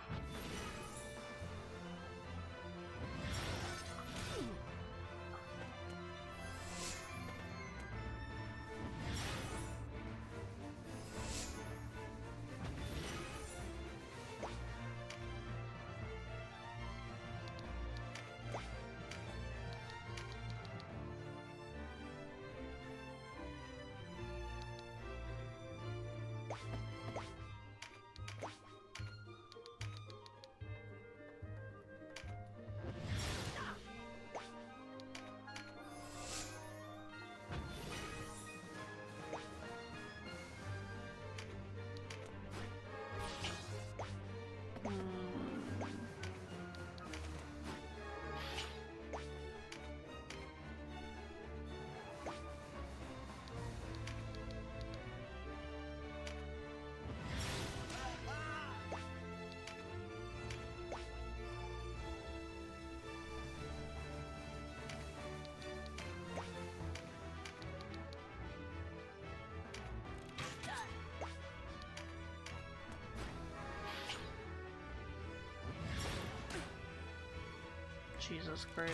Jesus Christ.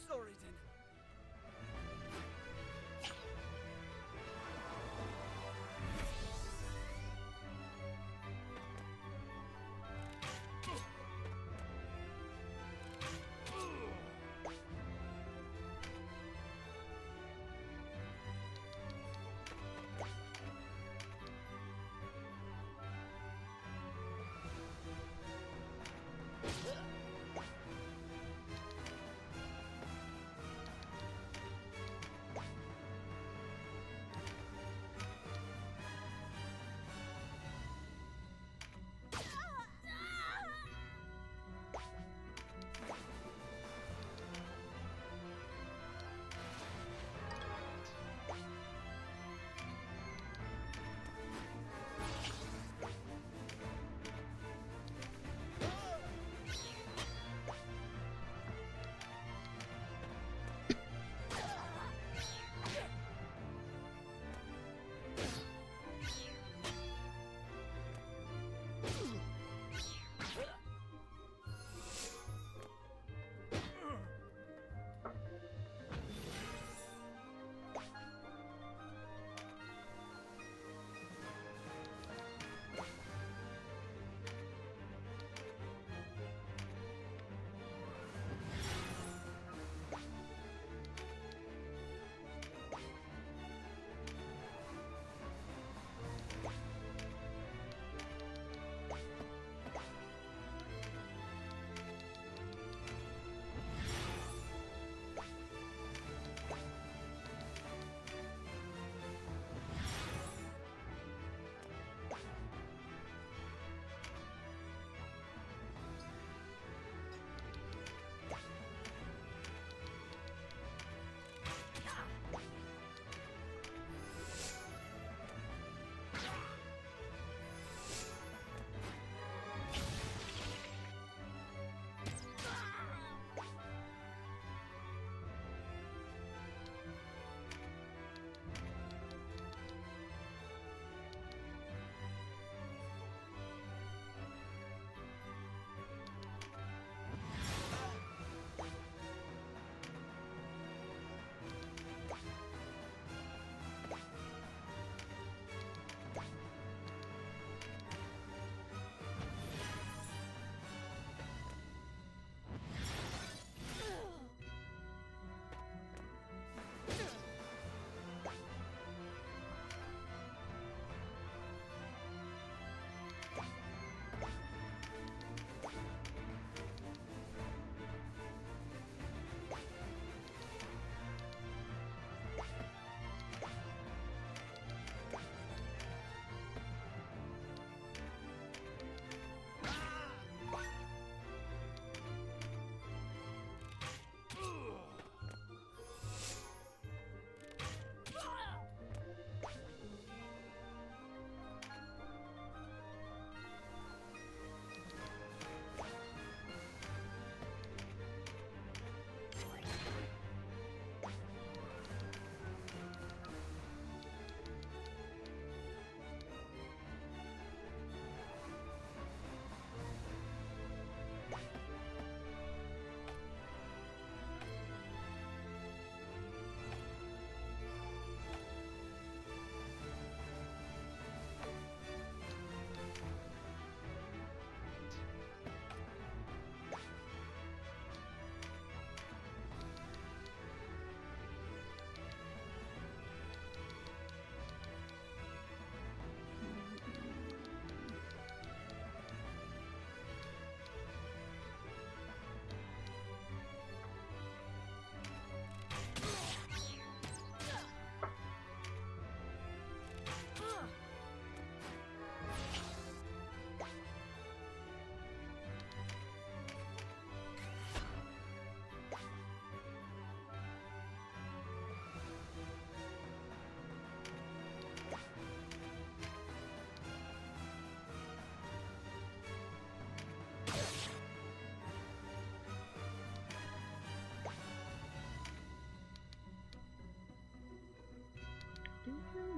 Sorry then.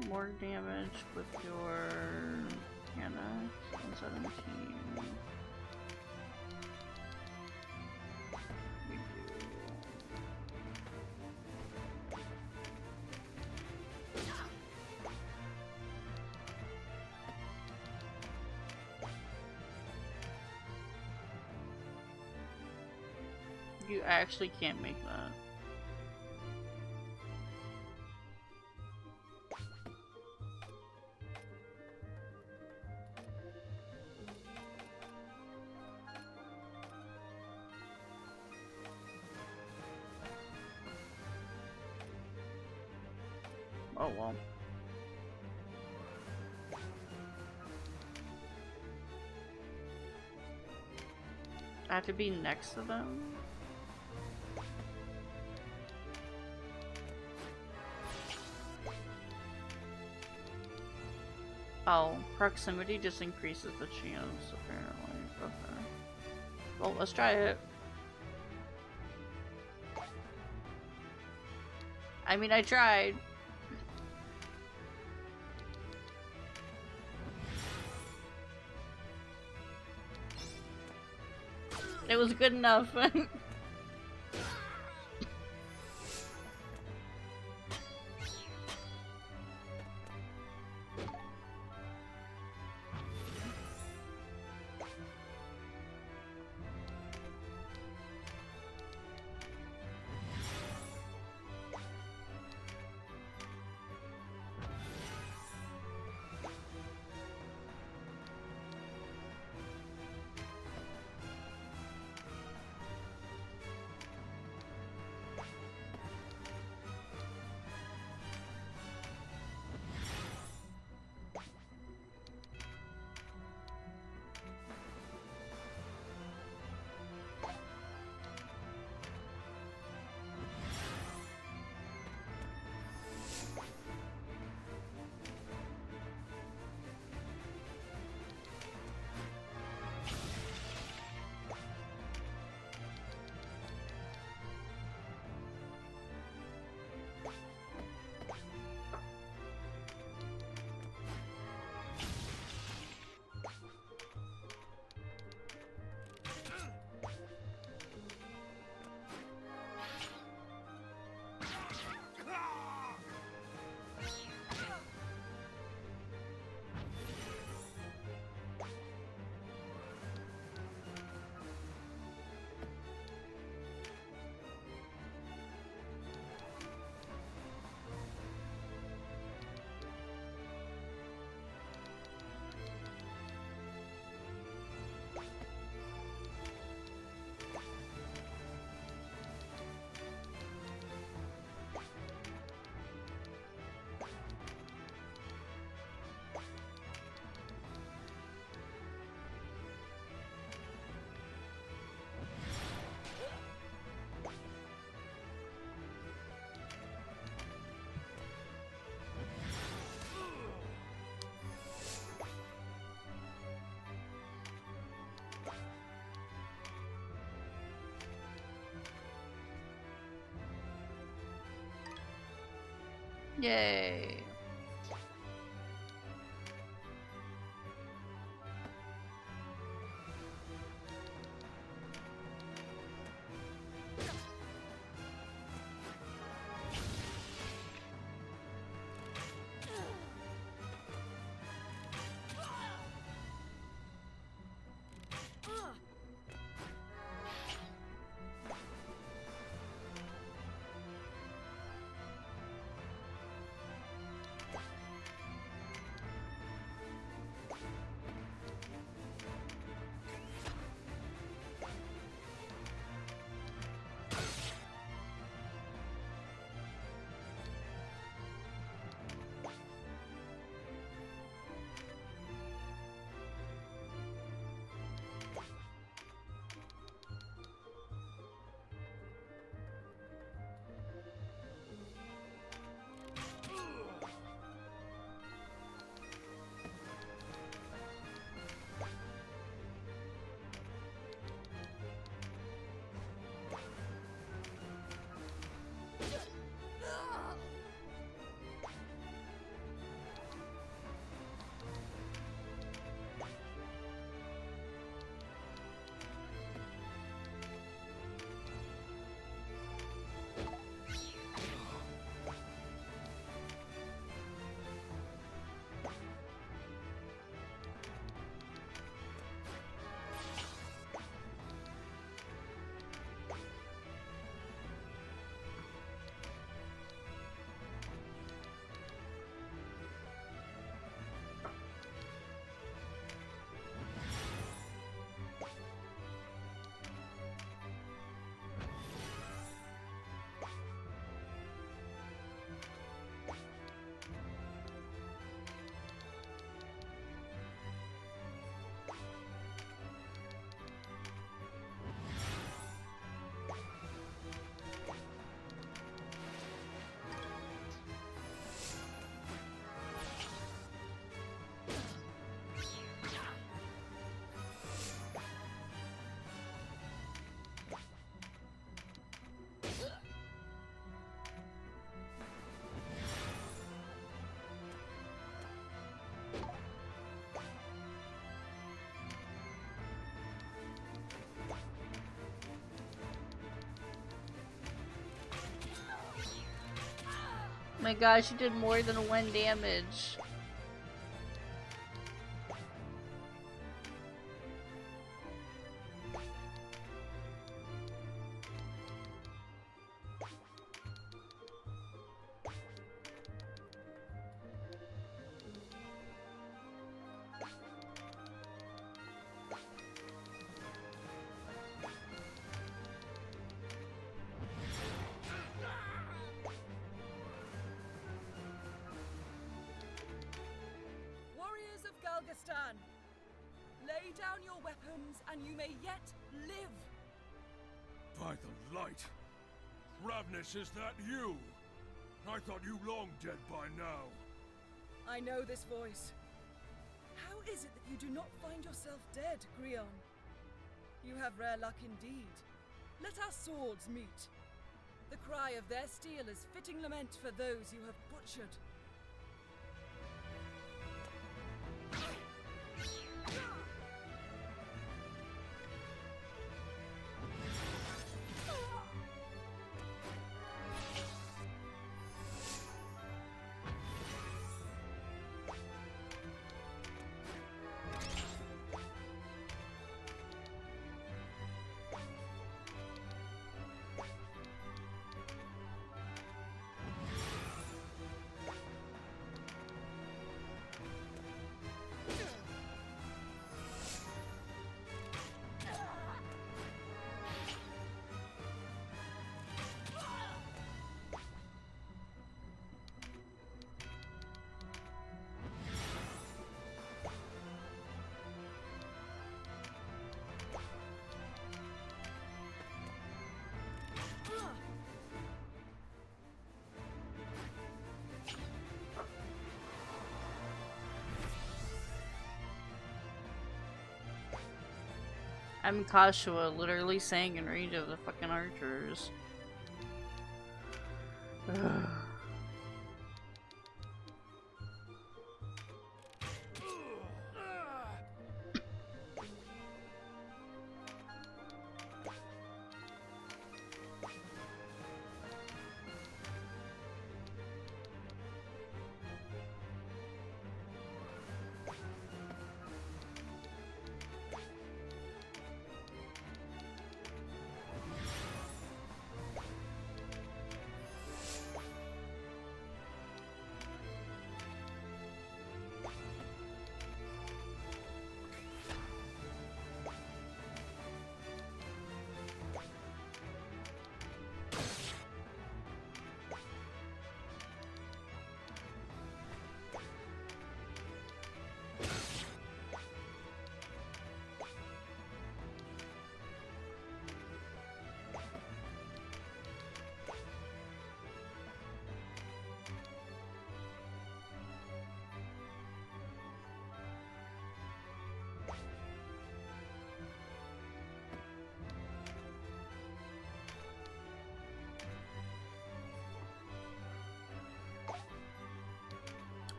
more damage with your Hannah. 17. We do. You actually can't make that. Oh well. I have to be next to them? Oh, proximity just increases the chance, apparently. Okay. Well, let's try it. I mean, I tried. It was good enough. Yay. my gosh, she did more than 1 damage. Warriors of Galgastan, lay down your weapons and you may yet live. By the light! Ravnus, is that you? I thought you long dead by now. I know this voice. How is it that you do not find yourself dead, Grion? You have rare luck indeed. Let our swords meet. The cry of their steel is fitting lament for those you have butchered. I'm Kashua, literally staying in range of the fucking archers.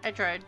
I tried.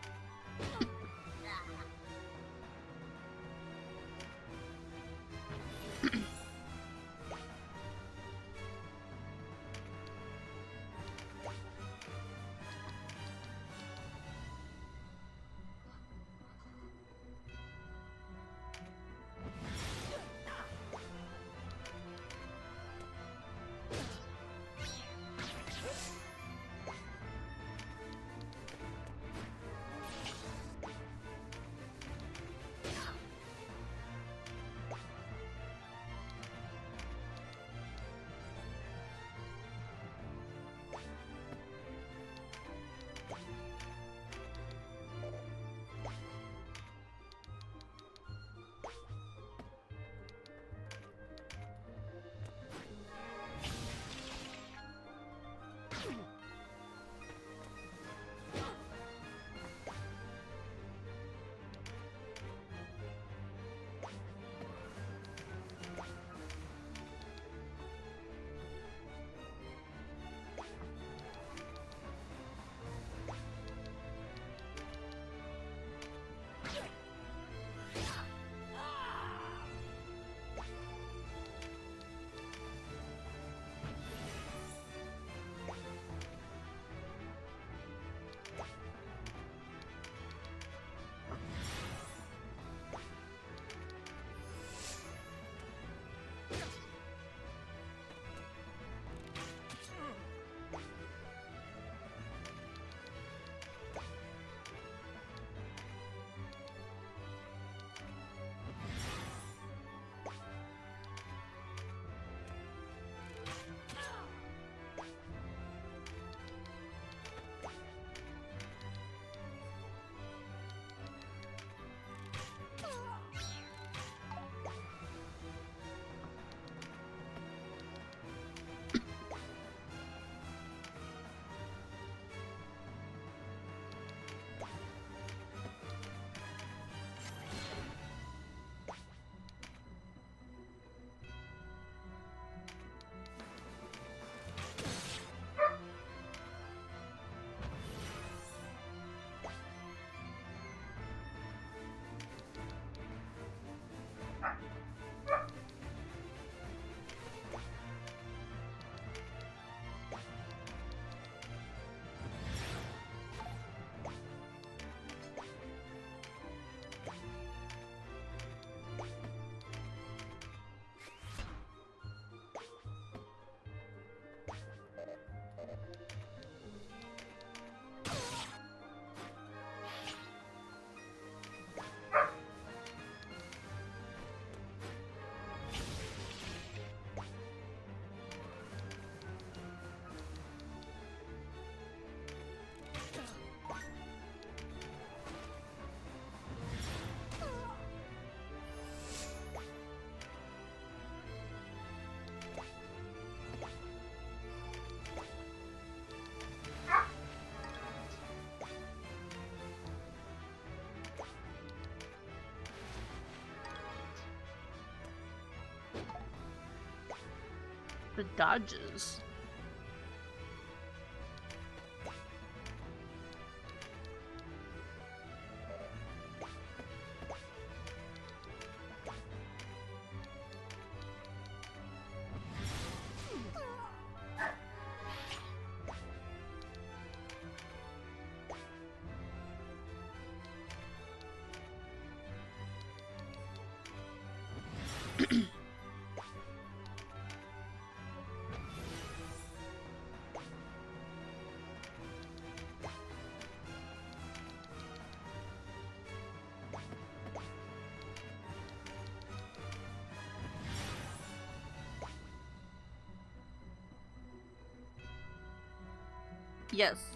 rapid dodges.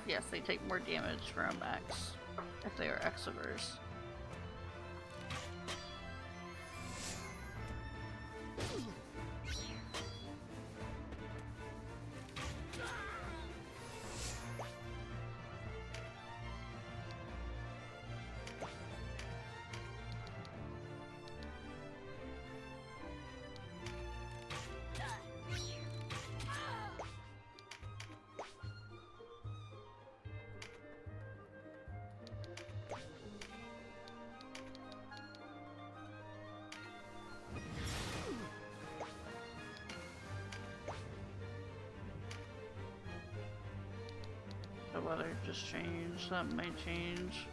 Yes, they take more damage from X if they are X-averse. The weather just changed. That might change.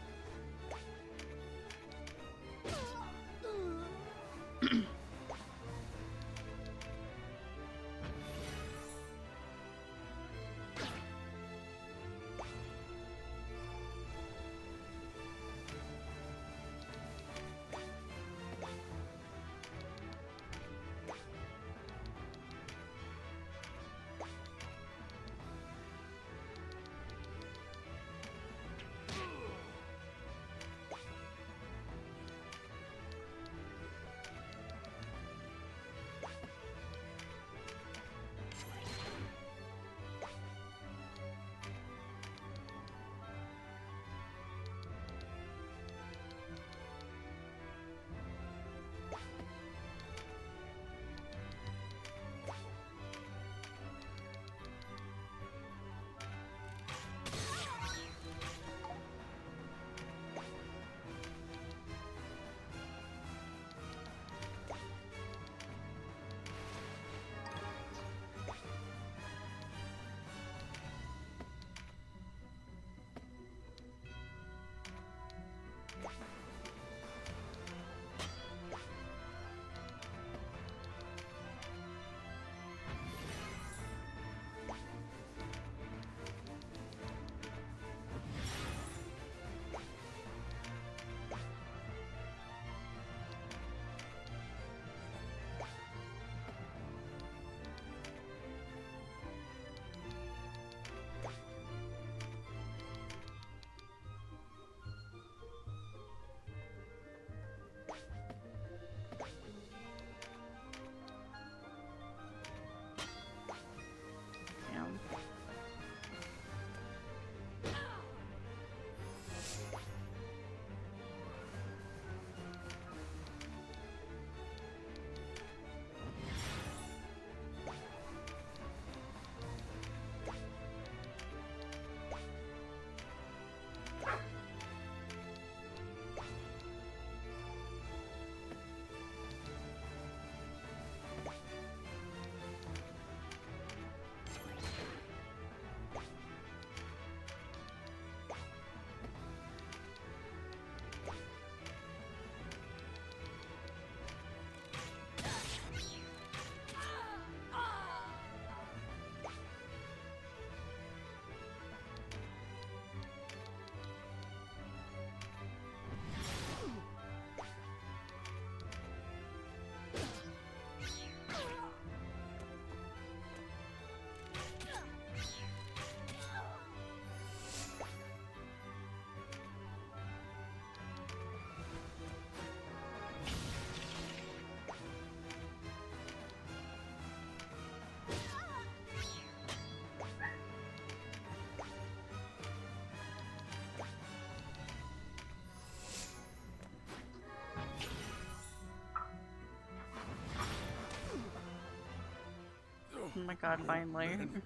my god, finally. Men.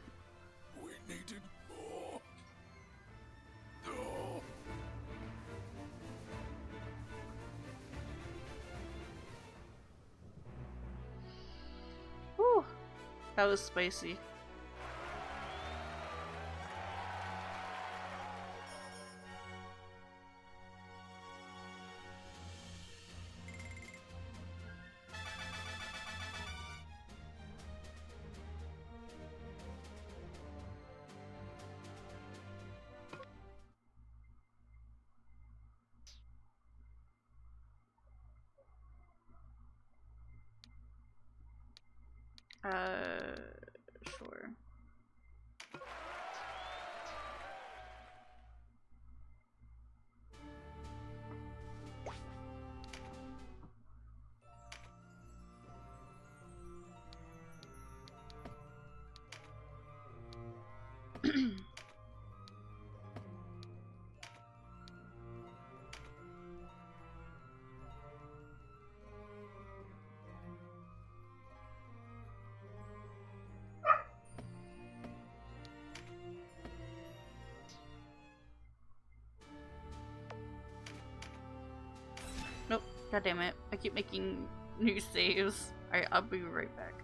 We needed more. Oh. Whew. That was spicy. Sure. Nope. God damn it. I keep making new saves. Alright, I'll be right back.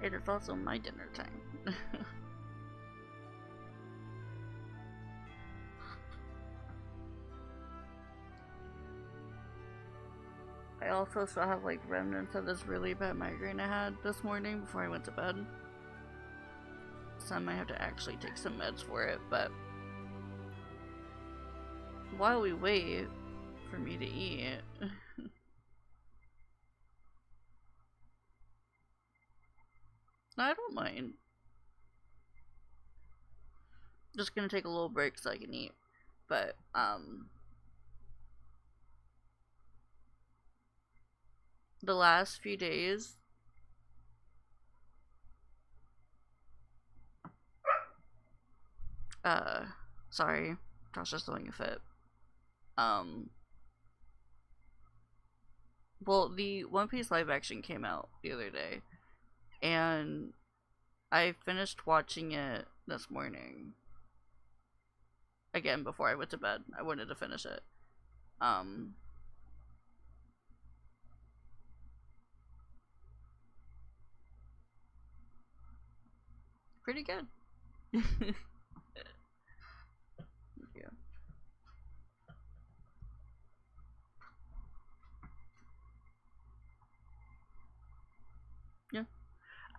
It is also my dinner time. I also still have like remnants of this really bad migraine I had this morning before I went to bed. So I might have to actually take some meds for it, but while we wait for me to eat, I don't mind. Just gonna take a little break so I can eat, but the last few days sorry, Josh is throwing a fit. Well, the One Piece live action came out the other day, and I finished watching it this morning. Again, before I went to bed, I wanted to finish it. Pretty good. Thank you. Yeah.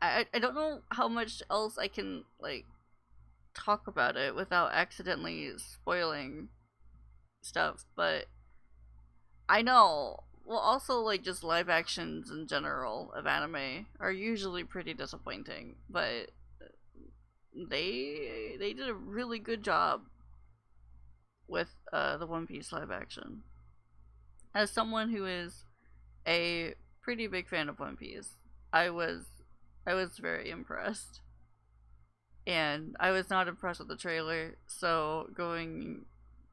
I don't know how much else I can, like, talk about it without accidentally spoiling stuff, but I know. Well, also, like, just live actions in general of anime are usually pretty disappointing, but they did a really good job with the One Piece live action. As someone who is a pretty big fan of One Piece, I was very impressed. And I was not impressed with the trailer, so going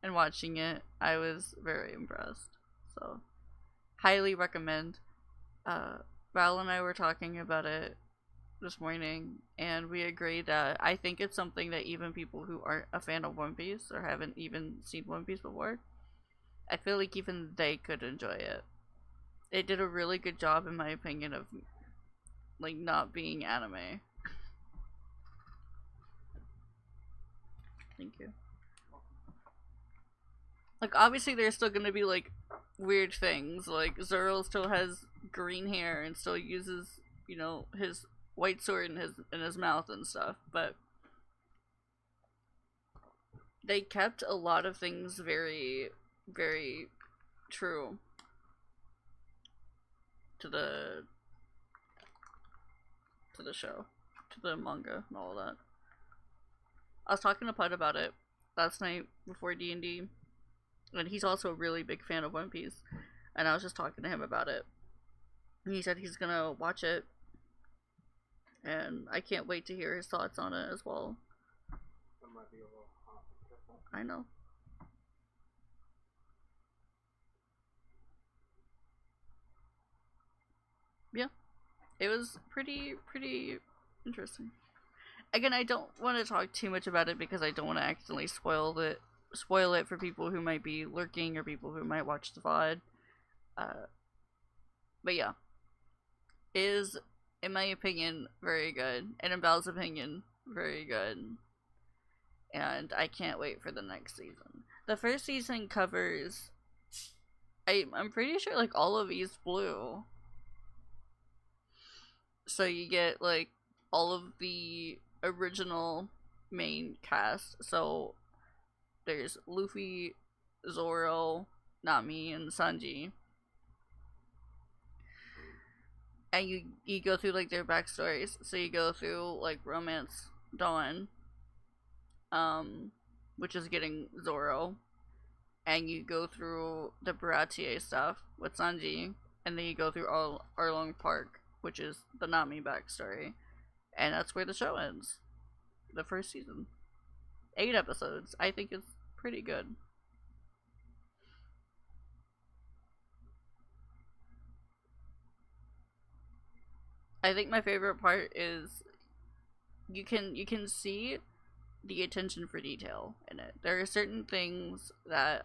and watching it, I was very impressed. So, highly recommend. Val and I were talking about it this morning, and we agreed that I think it's something that even people who aren't a fan of One Piece or haven't even seen One Piece before, I feel like even they could enjoy it. It did a really good job, in my opinion, of like not being anime. Thank you. Like, obviously there's still gonna be like weird things, like Zoro still has green hair and still uses, you know, his white sword in his mouth and stuff, but they kept a lot of things very, very true to the show, to the manga and all of that. I was talking to Pud about it last night before D&D, and he's also a really big fan of One Piece, and I was just talking to him about it, and he said he's gonna watch it, and I can't wait to hear his thoughts on it as well. I know. Yeah, it was pretty interesting. Again, I don't want to talk too much about it because I don't want to accidentally spoil it for people who might be lurking or people who might watch the VOD. But yeah, it is, in my opinion, very good, and in Val's opinion, very good. And I can't wait for the next season. The first season covers, I'm pretty sure, like, all of East Blue. So you get, like, all of the original main cast. So there's Luffy, Zoro, Nami, and Sanji. And you go through, like, their backstories. So you go through, like, Romance Dawn, which is getting Zoro. And you go through the Baratier stuff with Sanji. And then you go through Arlong Park, which is the Nami backstory. And that's where the show ends. The first season. 8 episodes. I think it's pretty good. I think my favorite part is you can see the attention for detail in it. There are certain things that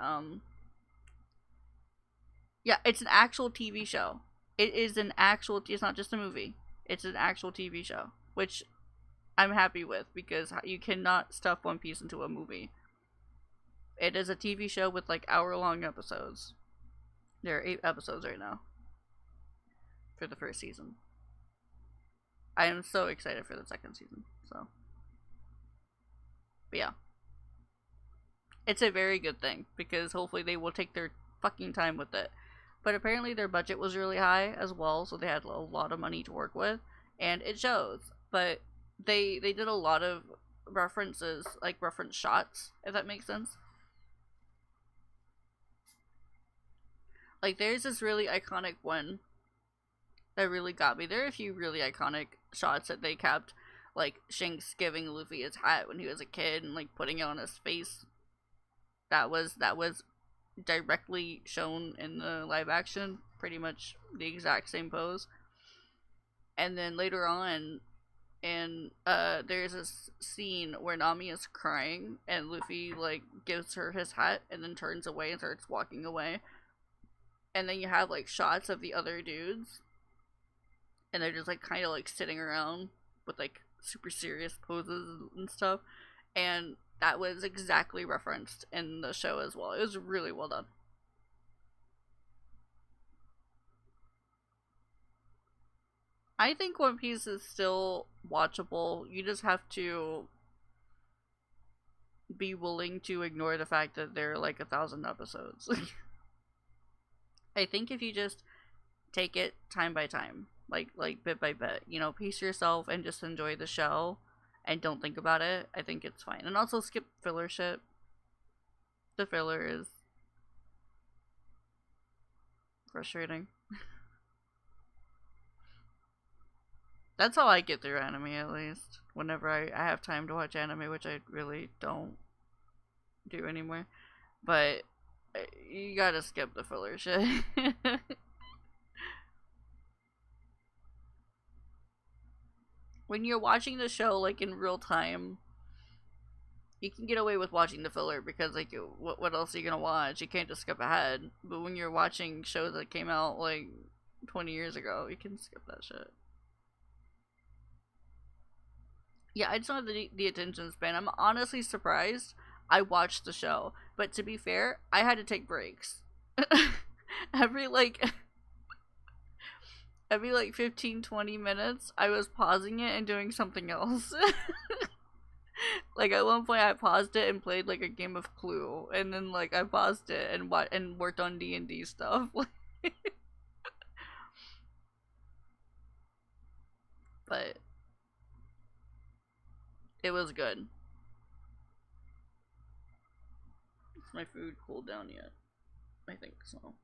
yeah, it's an actual TV show. It is an actual, it's not just a movie. It's an actual TV show. which I'm happy with, because you cannot stuff One Piece into a movie. It is a TV show with like hour-long episodes. There are 8 episodes right now for the first season. I am so excited for the second season, so. But yeah. It's a very good thing, because hopefully they will take their fucking time with it. But apparently their budget was really high as well, so they had a lot of money to work with, and it shows. But they did a lot of references, like reference shots, if that makes sense. Like there's this really iconic one that really got me. There are a few really iconic shots that they kept, like Shanks giving Luffy his hat when he was a kid and like putting it on his face. That was directly shown in the live action, pretty much the exact same pose. And then later on, and there's this scene where Nami is crying and Luffy like gives her his hat and then turns away and starts walking away. And then you have like shots of the other dudes, and they're just like kind of like sitting around with like super serious poses and stuff. And that was exactly referenced in the show as well. It was really well done. I think One Piece is still watchable. You just have to be willing to ignore the fact that there are like 1,000 episodes. I think if you just take it time by time, like bit by bit, you know, pace yourself and just enjoy the show and don't think about it, I think it's fine. And also skip filler shit. The filler is frustrating. That's how I get through anime, at least. Whenever I have time to watch anime, which I really don't do anymore. But you gotta skip the filler shit. When you're watching the show, like, in real time, you can get away with watching the filler, because, like, what else are you gonna watch? You can't just skip ahead. But when you're watching shows that came out, like, 20 years ago, you can skip that shit. Yeah, I just don't have the attention span. I'm honestly surprised I watched the show. But to be fair, I had to take breaks. every like 15, 20 minutes, I was pausing it and doing something else. Like at one point I paused it and played like a game of Clue, and then like I paused it and worked on D&D stuff. But it was good. Is my food cooled down yet? I think so.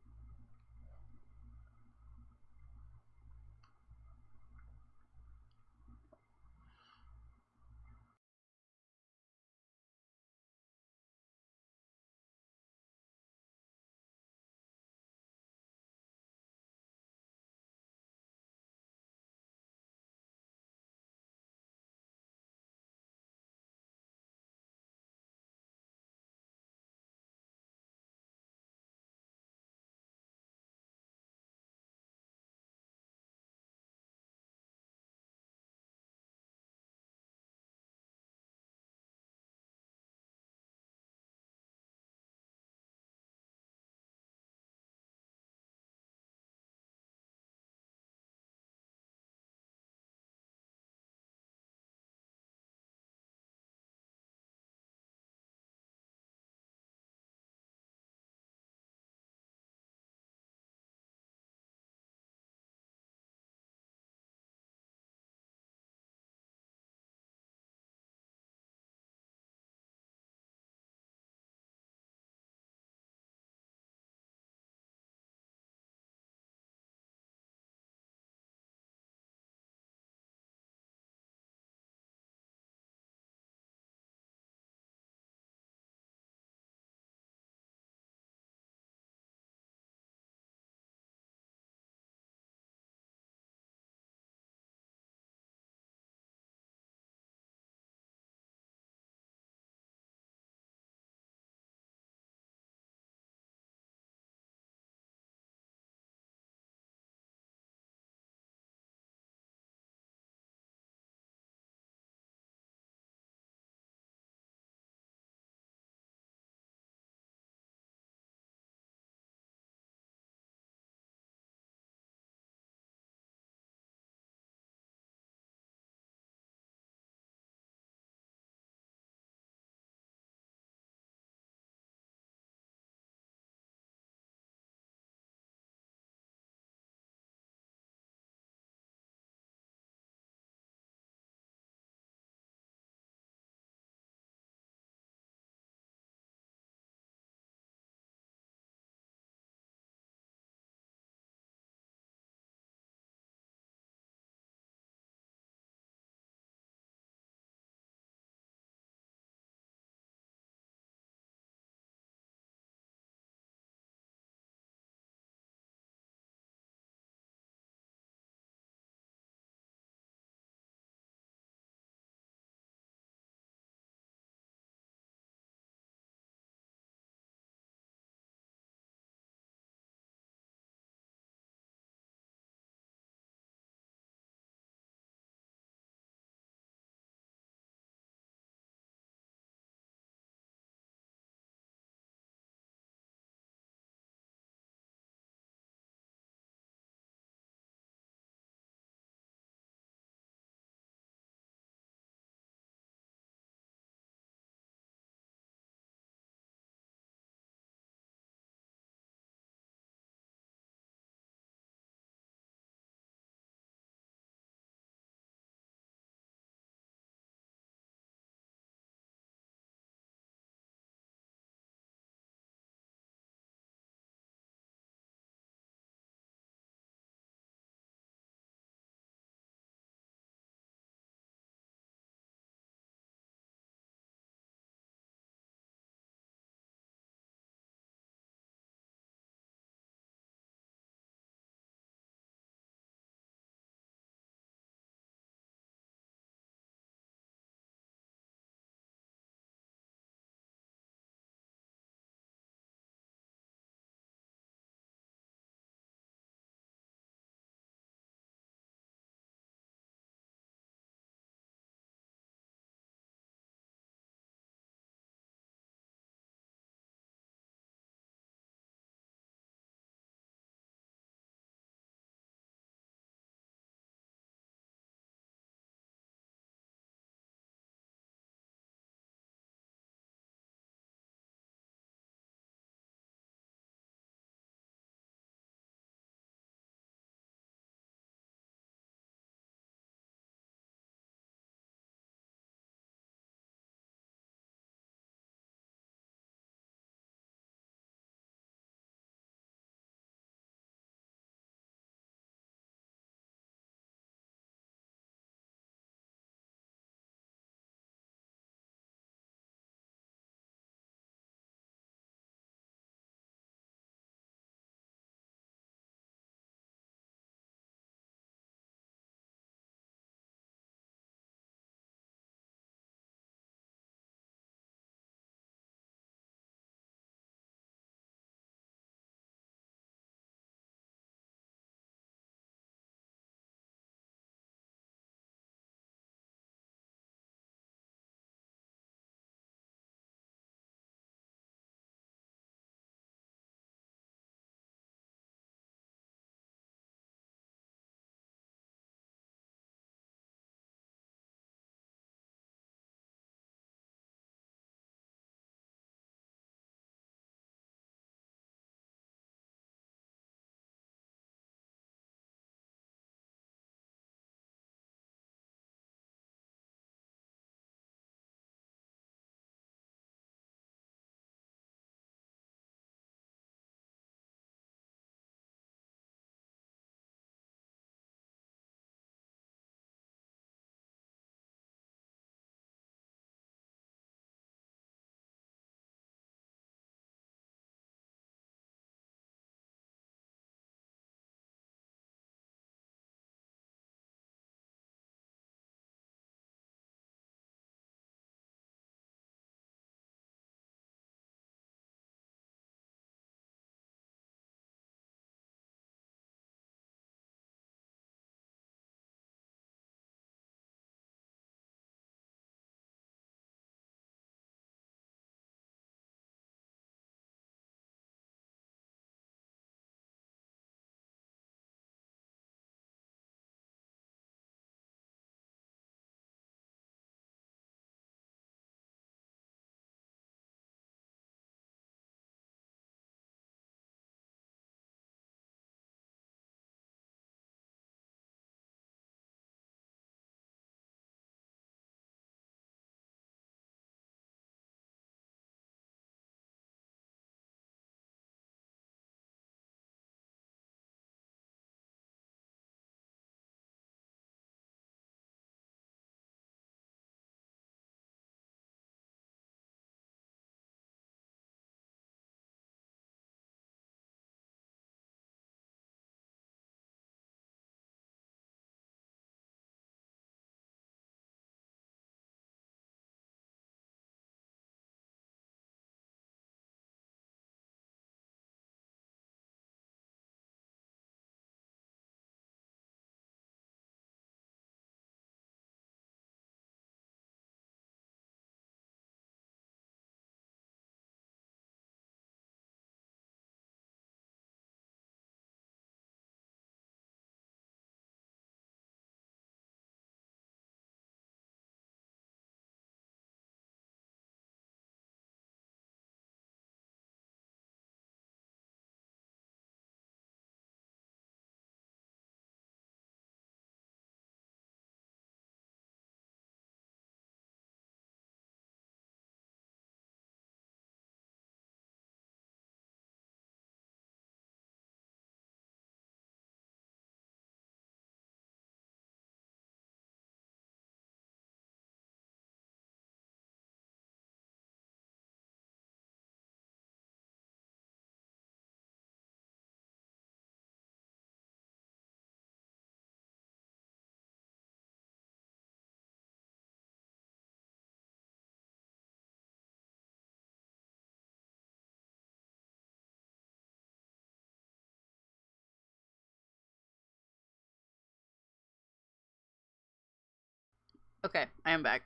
Okay, I am back.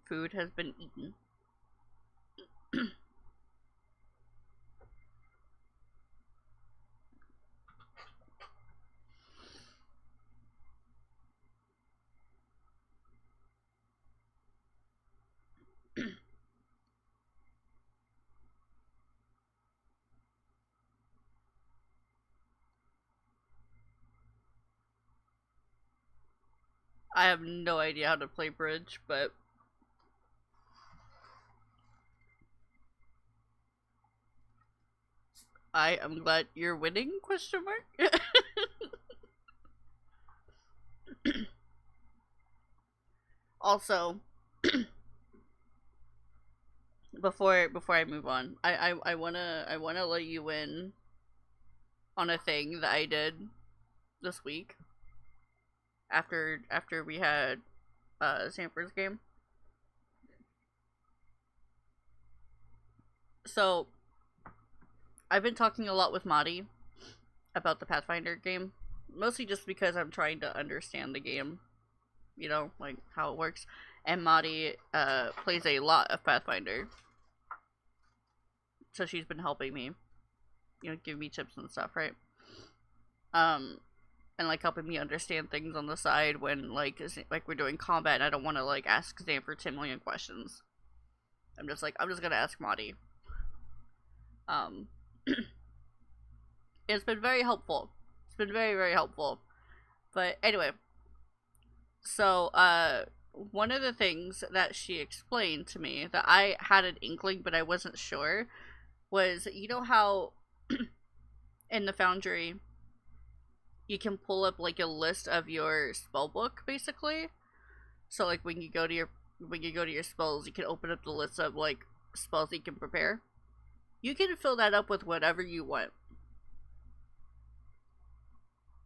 Food has been eaten. I have no idea how to play bridge, but I am glad you're winning, question mark? Also, before I move on, I wanna let you in on a thing that I did this week after we had Sanford's game. So I've been talking a lot with Madi about the Pathfinder game, mostly just because I'm trying to understand the game, you know, like how it works. And Madi plays a lot of Pathfinder, so she's been helping me, you know, give me tips and stuff, right? And like helping me understand things on the side when like we're doing combat and I don't want to like ask Zan for 10 million questions. I'm just gonna ask Madi. It's been very helpful. It's been very, very helpful. But anyway, so one of the things that she explained to me that I had an inkling but I wasn't sure was, you know how in the Foundry you can pull up like a list of your spell book, basically. So like when you go to your spells, you can open up the list of like spells that you can prepare. You can fill that up with whatever you want.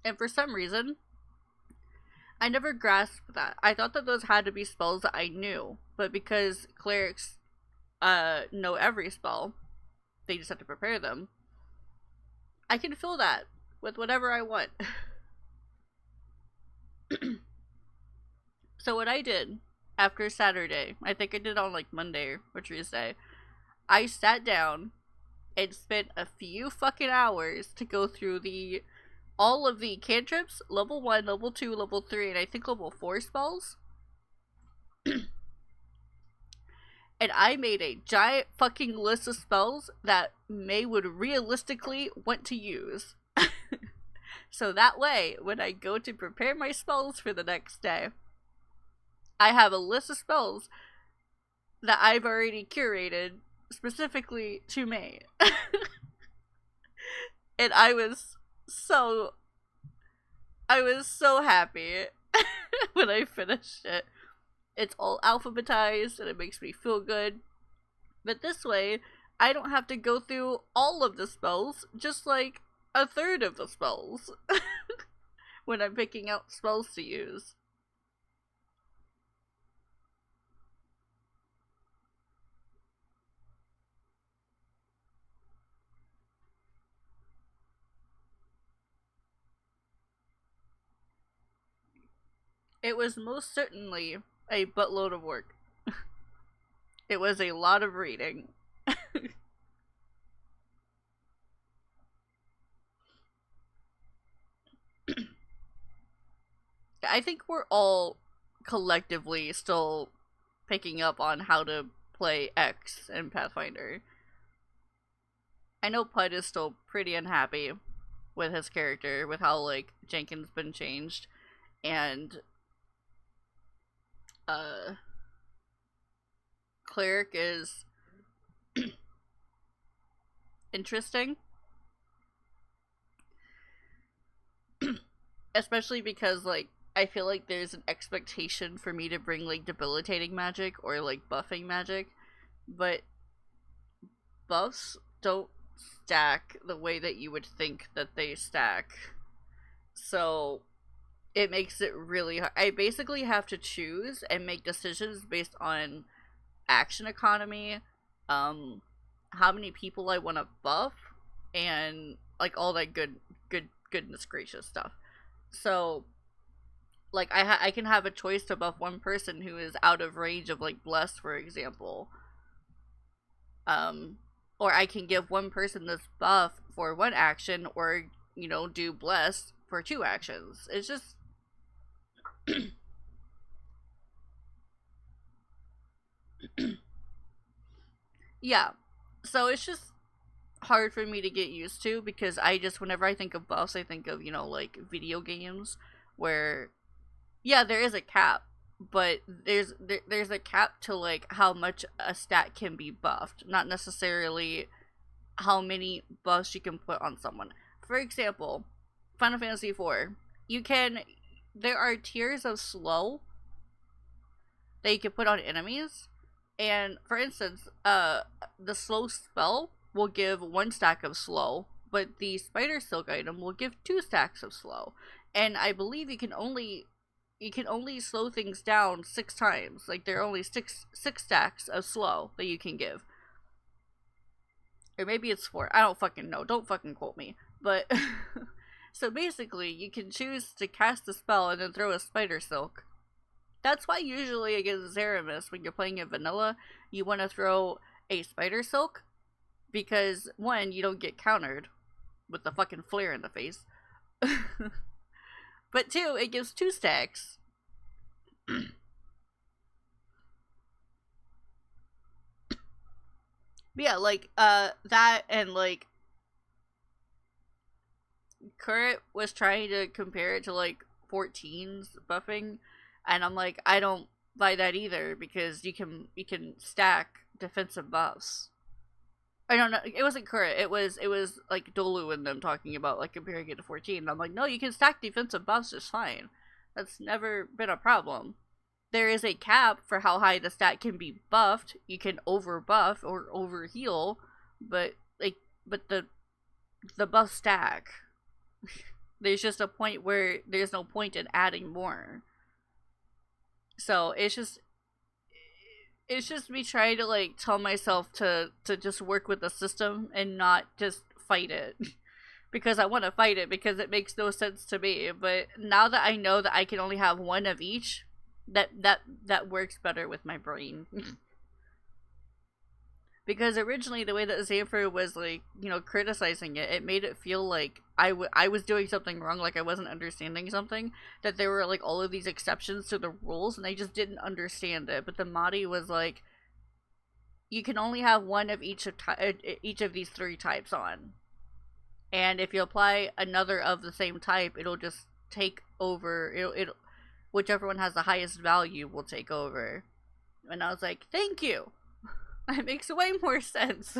And for some reason, I never grasped that. I thought that those had to be spells that I knew, but because clerics know every spell, they just have to prepare them. I can fill that with whatever I want. So what I did after Saturday, I think I did on like Monday or Tuesday, I sat down and spent a few fucking hours to go through all of the cantrips, level 1, level 2, level 3, and I think level 4 spells. And I made a giant fucking list of spells that May would realistically want to use. So that way, when I go to prepare my spells for the next day, I have a list of spells that I've already curated specifically to May. And I was so happy when I finished it. It's all alphabetized and it makes me feel good. But this way, I don't have to go through all of the spells, just like a third of the spells when I'm picking out spells to use. It was most certainly a buttload of work. It was a lot of reading. I think we're all collectively still picking up on how to play X in Pathfinder. I know Pud is still pretty unhappy with his character, with how like Jenkins been changed, and Cleric is interesting. Especially because like I feel like there's an expectation for me to bring like debilitating magic or like buffing magic, but buffs don't stack the way that you would think that they stack. So it makes it really hard. I basically have to choose and make decisions based on action economy, how many people I want to buff, and like all that goodness gracious stuff. So like I can have a choice to buff one person who is out of range of like bless, for example. Or I can give one person this buff for one action, or you know, do bless for 2 actions. It's just yeah. So it's just hard for me to get used to, because I just, whenever I think of buffs, I think of, you know, like video games where, yeah, there is a cap, but there's a cap to like how much a stat can be buffed, not necessarily how many buffs you can put on someone. For example, Final Fantasy IV, there are tiers of slow that you can put on enemies, and for instance, the slow spell will give 1 stack of slow, but the spider silk item will give 2 stacks of slow. And I believe you can only slow things down 6 times. Like, there are only six stacks of slow that you can give. Or maybe it's 4. I don't fucking know. Don't fucking quote me. But so basically, you can choose to cast a spell and then throw a spider silk. That's why usually against Zeramis, when you're playing in vanilla, you want to throw a spider silk, because 1, you don't get countered with the fucking flare in the face. But 2, it gives 2 stacks. Yeah, like, that, and like, Current was trying to compare it to like 14's buffing, and I'm like, I don't buy that either, because you can stack defensive buffs. I don't know, it wasn't Current, it was like Dolu and them talking about like comparing it to 14, and I'm like, no, you can stack defensive buffs just fine. That's never been a problem. There is a cap for how high the stat can be buffed. You can over buff or over heal, but the buff stack. There's just a point where there's no point in adding more. So it's just me trying to like tell myself to just work with the system and not just fight it. Because I want to fight it, because it makes no sense to me. But now that I know that I can only have 1 of each, that works better with my brain. Because originally the way that Xanfer was like, you know, criticizing it, it made it feel like I was doing something wrong, like I wasn't understanding something, that there were like all of these exceptions to the rules, and I just didn't understand it. But the Mahdi was like, you can only have 1 of each of these 3 types on, and if you apply another of the same type, it'll just take over. It'll whichever one has the highest value will take over. And I was like, thank you. That makes way more sense.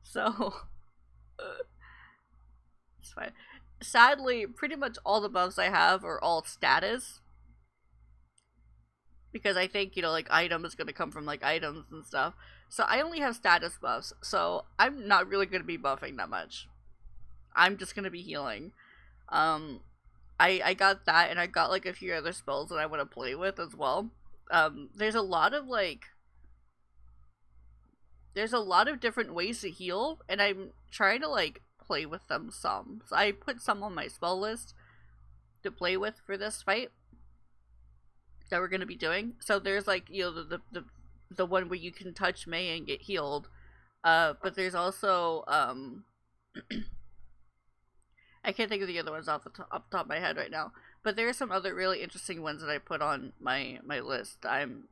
So it's fine. Sadly, pretty much all the buffs I have are all status, because I think, you know, like, item is gonna come from like items and stuff. So I only have status buffs, so I'm not really gonna be buffing that much. I'm just gonna be healing. I got that, and I got like a few other spells that I want to play with as well. There's a lot of different ways to heal, and I'm trying to like play with them some. So I put some on my spell list to play with for this fight that we're gonna be doing. So there's like, you know, the one where you can touch May and get healed. But there's also I can't think of the other ones off the top of my head right now. But there are some other really interesting ones that I put on my list. I'm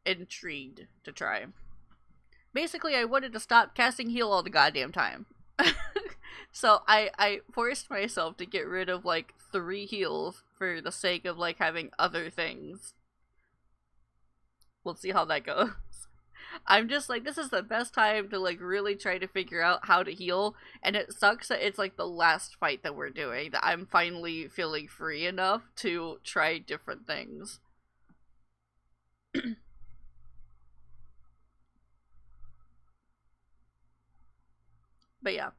intrigued to try. Basically, I wanted to stop casting heal all the goddamn time. So I forced myself to get rid of like 3 heals for the sake of like having other things. We'll see how that goes. I'm just like, this is the best time to like really try to figure out how to heal, and it sucks that it's like the last fight that we're doing, that I'm finally feeling free enough to try different things. But yeah.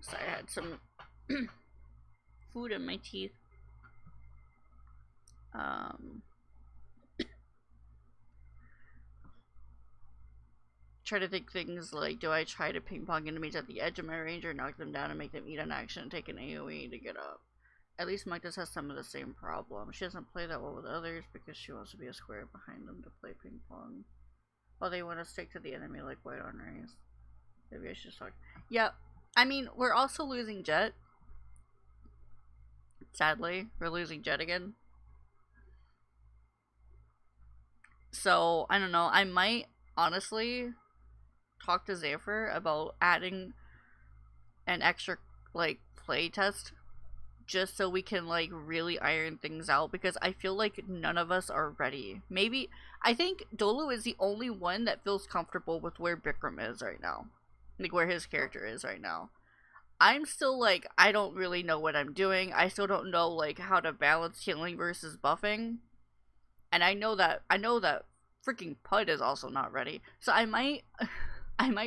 Sorry, I had some food in my teeth. Try to think things like, do I try to ping pong enemies at the edge of my range or knock them down and make them eat an action and take an AoE to get up? At least Magda's has some of the same problems. She doesn't play that well with others because she wants to be a square behind them to play ping pong. While they want to stick to the enemy like white on race. Maybe I should just talk. Yeah, I mean, we're also losing Jet. Sadly, we're losing Jet again. So, I don't know. I might, honestly, talk to Xanfer about adding an extra, like, play test. Just so we can, like, really iron things out. Because I feel like none of us are ready. Maybe, I think Dolu is the only one that feels comfortable with where Bikram is right now. Like, where his character is right now. I'm still, like, I don't really know what I'm doing. I still don't know, like, how to balance healing versus buffing. And I know that freaking Pud is also not ready. So I might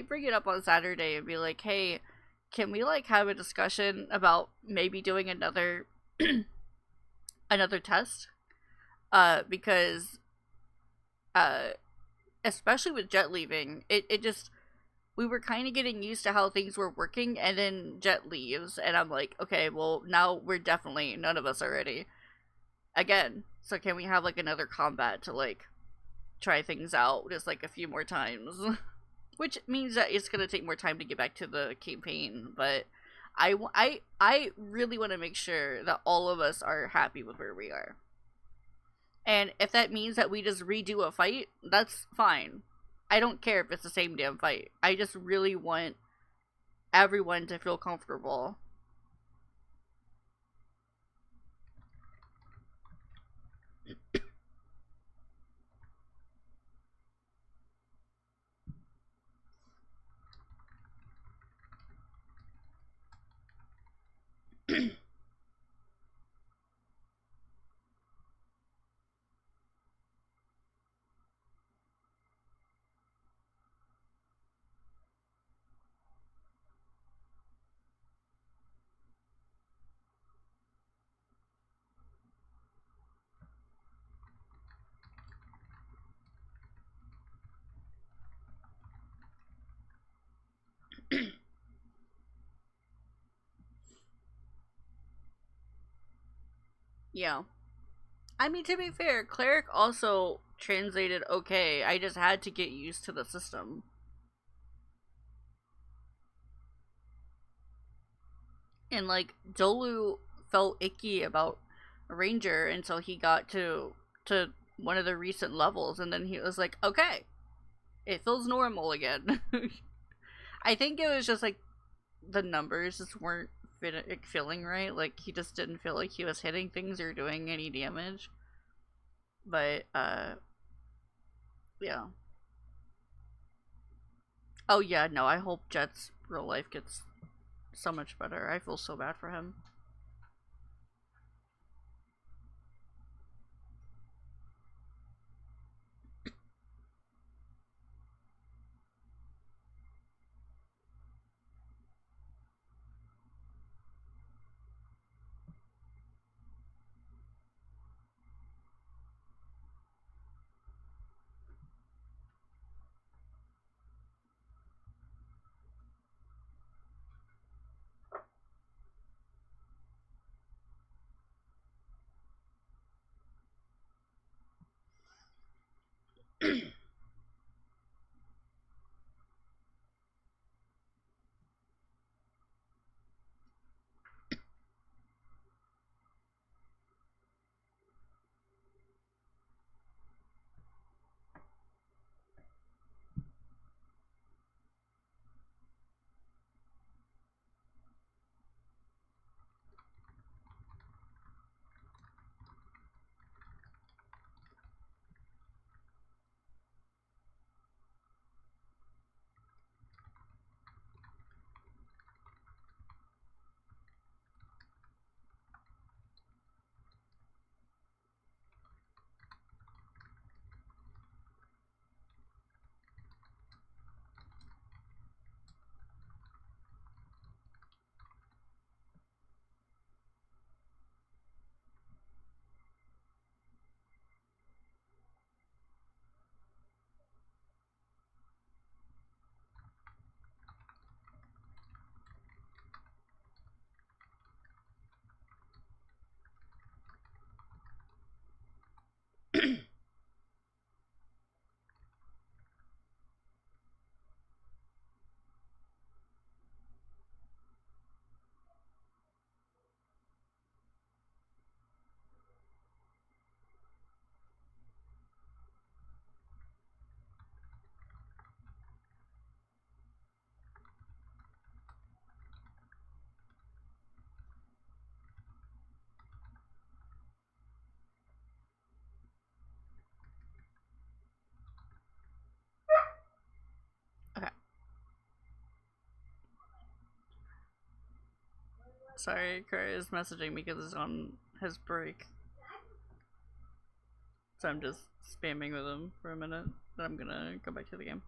bring it up on Saturday and be like, hey, can we, like, have a discussion about maybe doing another another test? Because especially with Jet leaving, it just, we were kind of getting used to how things were working, and then Jet leaves, and I'm like, okay, well, now we're definitely, none of us are ready. Again, so can we have, like, another combat to, like, try things out just, like, a few more times? Which means that it's gonna take more time to get back to the campaign, but I really want to make sure that all of us are happy with where we are. And if that means that we just redo a fight, that's fine. I don't care if it's the same damn fight. I just really want everyone to feel comfortable. Yeah. I mean, to be fair, Cleric also translated okay. I just had to get used to the system. And, like, Dolu felt icky about Ranger until he got to one of the recent levels, and then he was like, okay, it feels normal again. I think it was just, like, the numbers just weren't feeling right. Like, he just didn't feel like he was hitting things or doing any damage. But, yeah. Oh, yeah, no, I hope Jet's real life gets so much better. I feel so bad for him. Okay. Sorry, Kurt is messaging me because he's on his break. So I'm just spamming with him for a minute. Then I'm gonna go back to the game.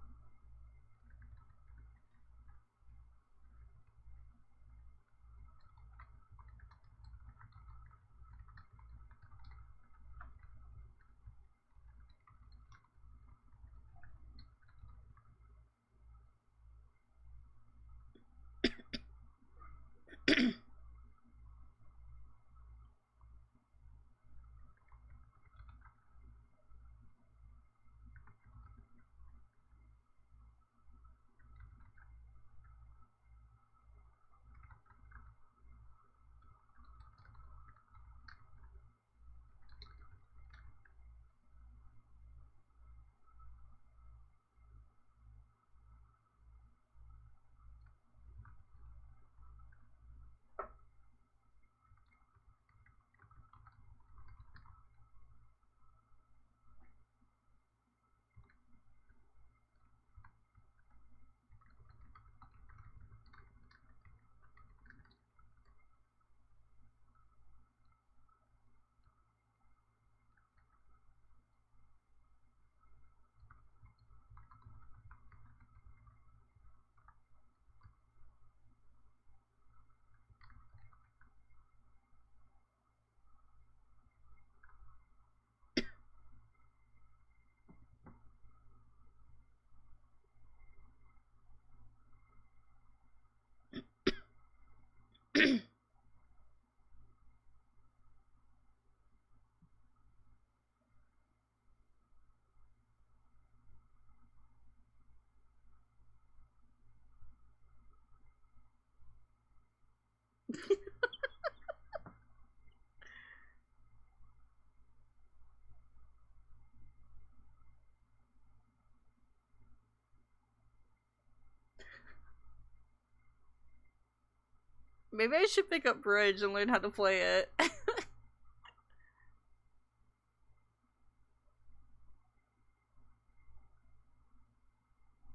Maybe I should pick up Bridge and learn how to play it.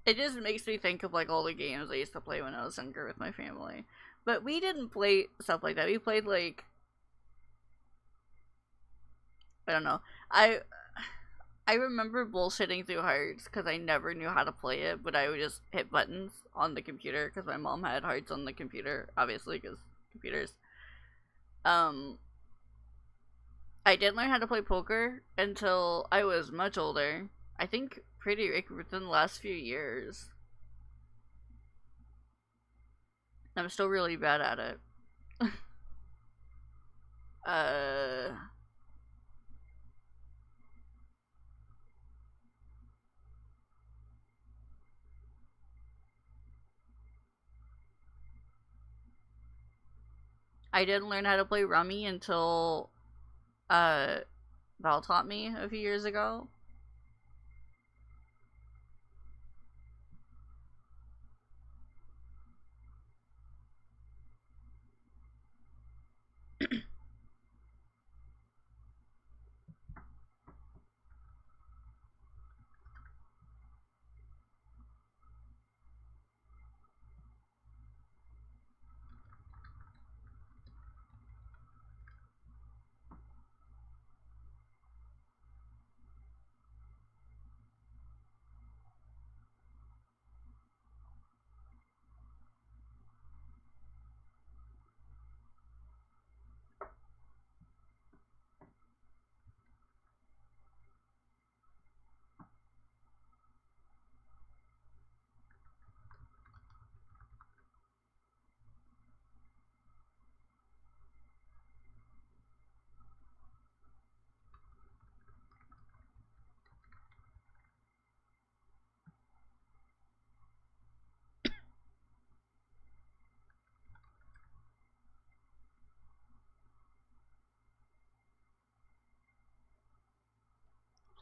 It just makes me think of like all the games I used to play when I was younger with my family. But we didn't play stuff like that. We played like, I don't know. I remember bullshitting through Hearts because I never knew how to play it, but I would just hit buttons on the computer because my mom had Hearts on the computer, obviously, because computers. I didn't learn how to play poker until I was much older. I think pretty within the last few years. I'm still really bad at it. I didn't learn how to play Rummy until Val taught me a few years ago.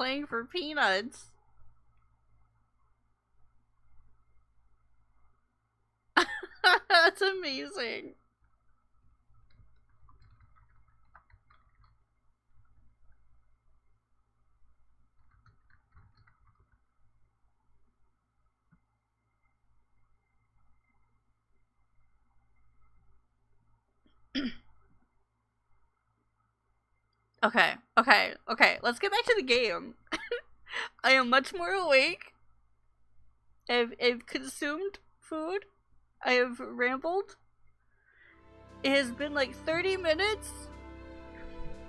playing for peanuts. That's amazing. Okay, let's get back to the game. I am much more awake. I've consumed food. I have rambled. It has been like 30 minutes.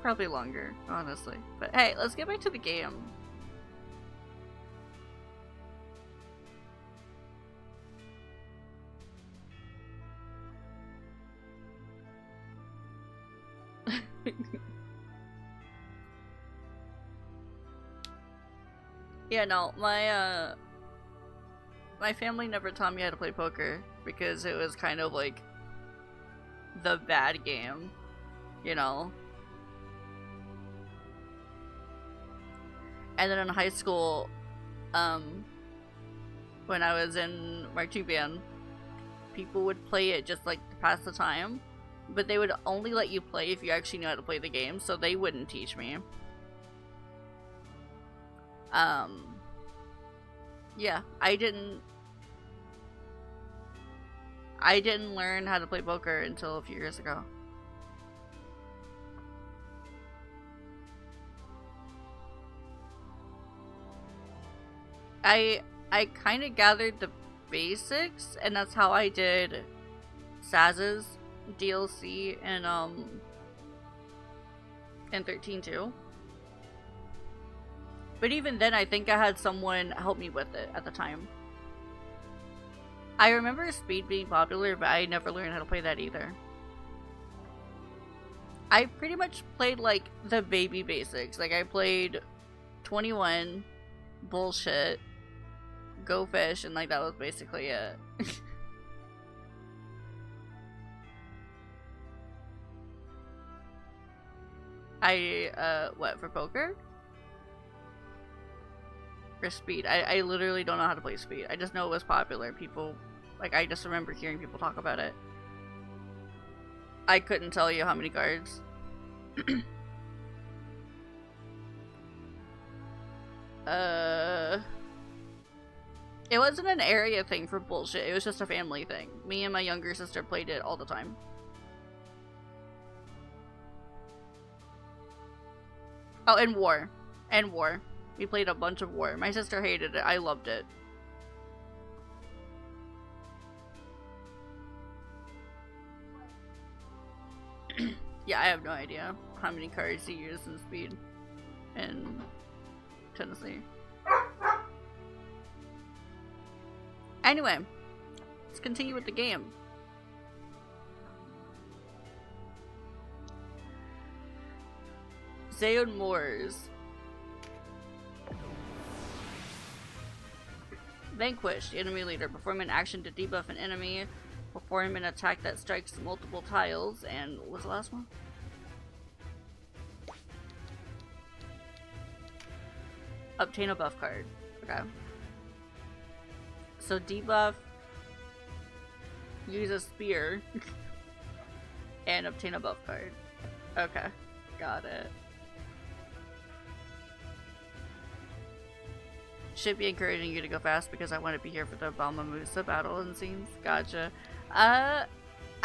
Probably longer, honestly. But hey, let's get back to the game. Yeah, no, my family never taught me how to play poker because it was kind of like the bad game, you know? And then in high school, when I was in marching band, people would play it just like to pass the time, but they would only let you play if you actually knew how to play the game, so they wouldn't teach me. Yeah, I didn't learn how to play poker until a few years ago. I kind of gathered the basics, and that's how I did Saz's DLC in 13.2. But even then, I think I had someone help me with it at the time. I remember Speed being popular, but I never learned how to play that either. I pretty much played like the baby basics. Like I played 21, Bullshit, Go Fish, and like that was basically it. What, for poker? For Speed. I literally don't know how to play Speed. I just know it was popular. People, like, I just remember hearing people talk about it. I couldn't tell you how many cards. It wasn't an area thing for Bullshit. It was just a family thing. Me and my younger sister played it all the time. Oh, and War. And War. We played a bunch of War. My sister hated it. I loved it. Yeah, I have no idea how many cards he used in Speed in Tennessee. Anyway, let's continue with the game. Zayon Moors. Vanquish the enemy leader. Perform an action to debuff an enemy. Perform an attack that strikes multiple tiles. And what was the last one? Obtain a buff card. Okay. So debuff, use a spear, and obtain a buff card. Okay. Got it. Should be encouraging you to go fast because I want to be here for the Balmamusa battle and scenes. Gotcha. I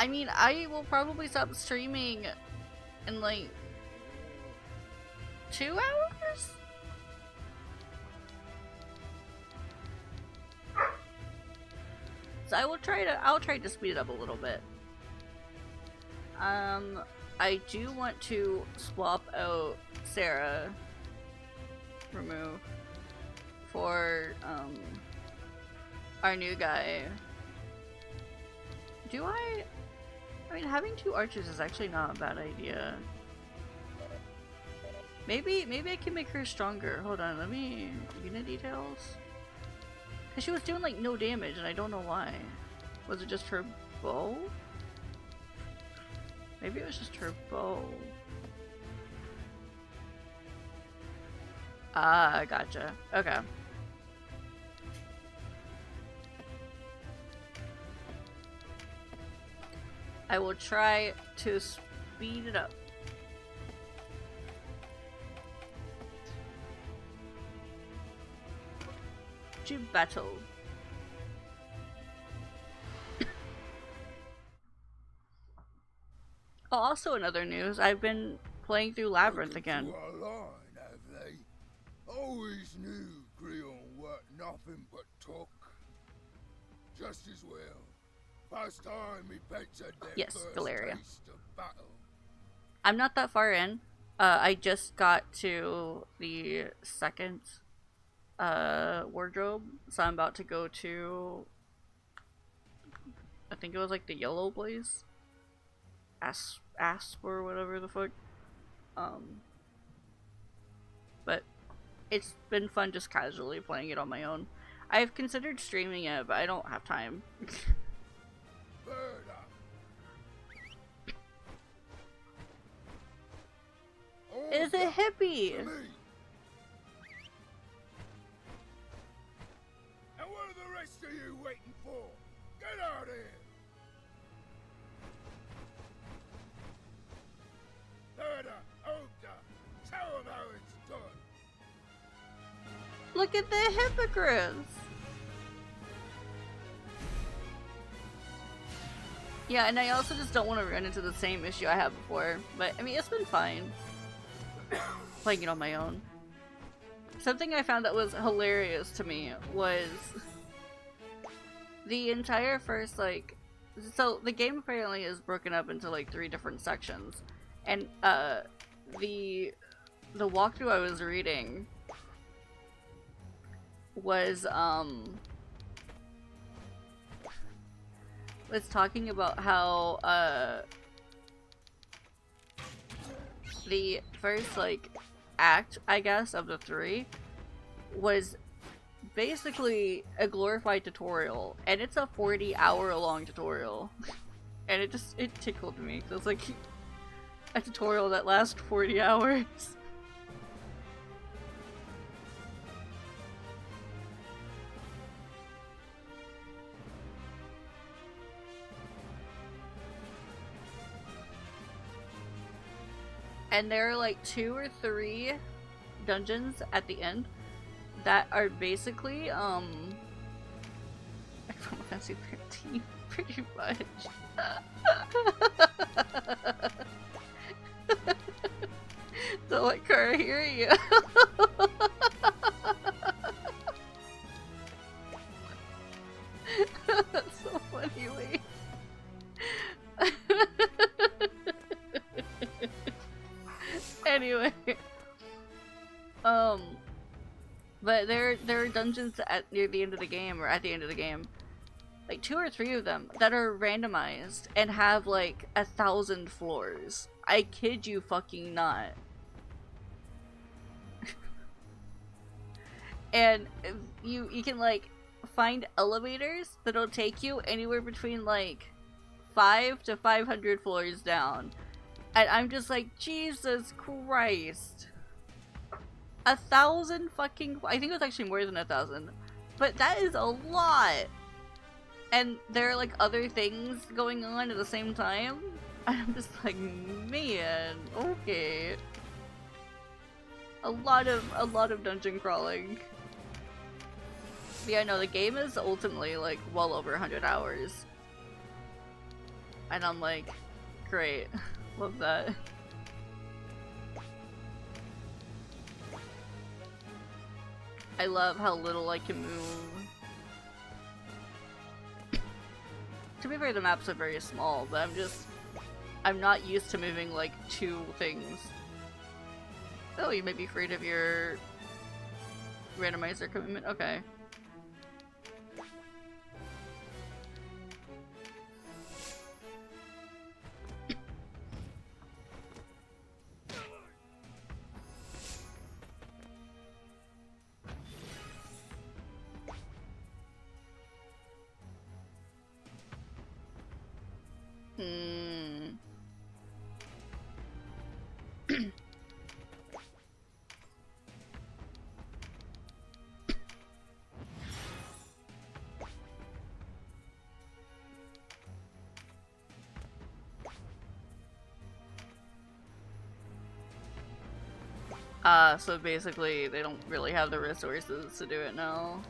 mean, I will probably stop streaming in like 2 hours? So I'll try to speed it up a little bit. I do want to swap out Sarah remove for our new guy. Do I mean, having 2 archers is actually not a bad idea. Maybe I can make her stronger. Hold on, let me unit details. Cause she was doing like no damage and I don't know why. Was it just her bow? Maybe it was just her bow. Ah, gotcha. Okay. I will try to speed it up. To battle. Oh, also in other news, I've been playing through Labyrinth again. To our line, have they? Always knew Grion weren't nothing but talk. Just as well. First time me pets had their Yes, first Galeria. taste of battle. I'm not that far in. I just got to the second wardrobe, so I'm about to go to, I think it was like the yellow place, Asp or whatever the fuck. But it's been fun just casually playing it on my own. I've considered streaming it, but I don't have time. Is a hippie. And what are the rest of you waiting for? Get out of here! Murder, Ogre, tell them how it's done. Look at the hypocrites. Yeah, and I also just don't want to run into the same issue I had before. But, I mean, it's been fine. Playing it on my own. Something I found that was hilarious to me was the entire first, like... So, the game apparently is broken up into, like, 3 different sections. And, the walkthrough I was reading was talking about how, the first, like, act, I guess, of the 3 was basically a glorified tutorial, and it's a 40-hour long tutorial. And it tickled me, because it's like a tutorial that lasts 40 hours. And there are like 2 or 3 dungeons at the end that are basically, Final Fantasy 13, pretty much. Don't let Kara hear you. That's so funny, wait. Anyway, but there are dungeons near the end of the game, or at the end of the game, like 2 or 3 of them that are randomized and have like 1,000 floors. I kid you fucking not. And you can like find elevators that'll take you anywhere between like 5 to 500 floors down. And I'm just like, Jesus Christ. 1,000 fucking... I think it was actually more than 1,000. But that is a lot. And there are like other things going on at the same time. And I'm just like, man, okay. A lot of dungeon crawling. But yeah, no, the game is ultimately like well over 100 hours. And I'm like, great. Love that. I love how little I can move. To be fair, the maps are very small, but I'm not used to moving like 2 things. Oh, you may be afraid of your randomizer commitment? Okay. So basically they don't really have the resources to do it now.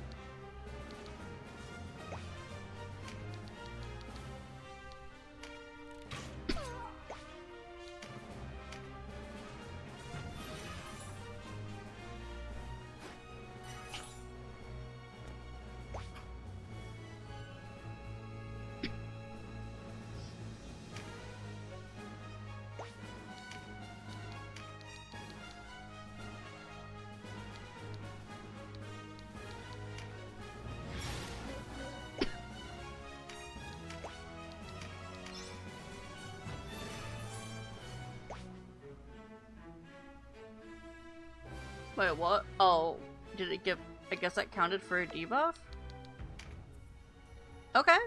Wait, what? Oh, did it give... I guess that counted for a debuff? Okay.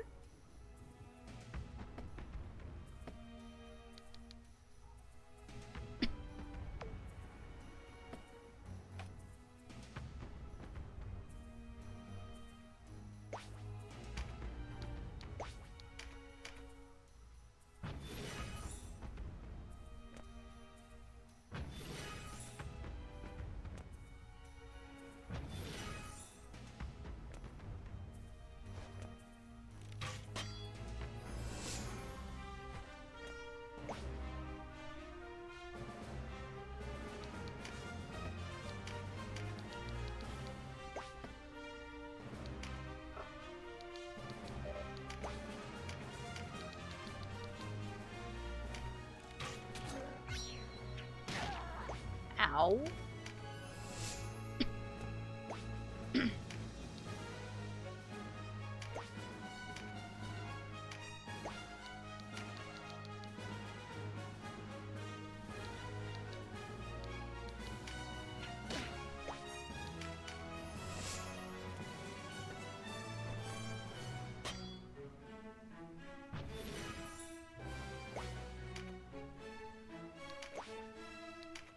Ow.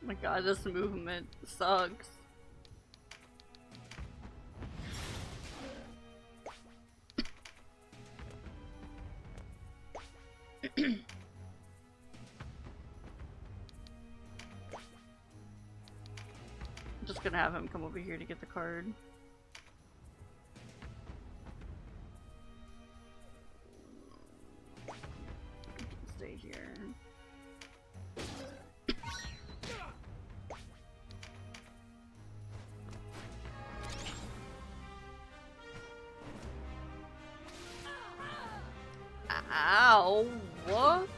Oh my god, this movement sucks. I'm just gonna have him come over here to get the card. Stay here. Ow, what?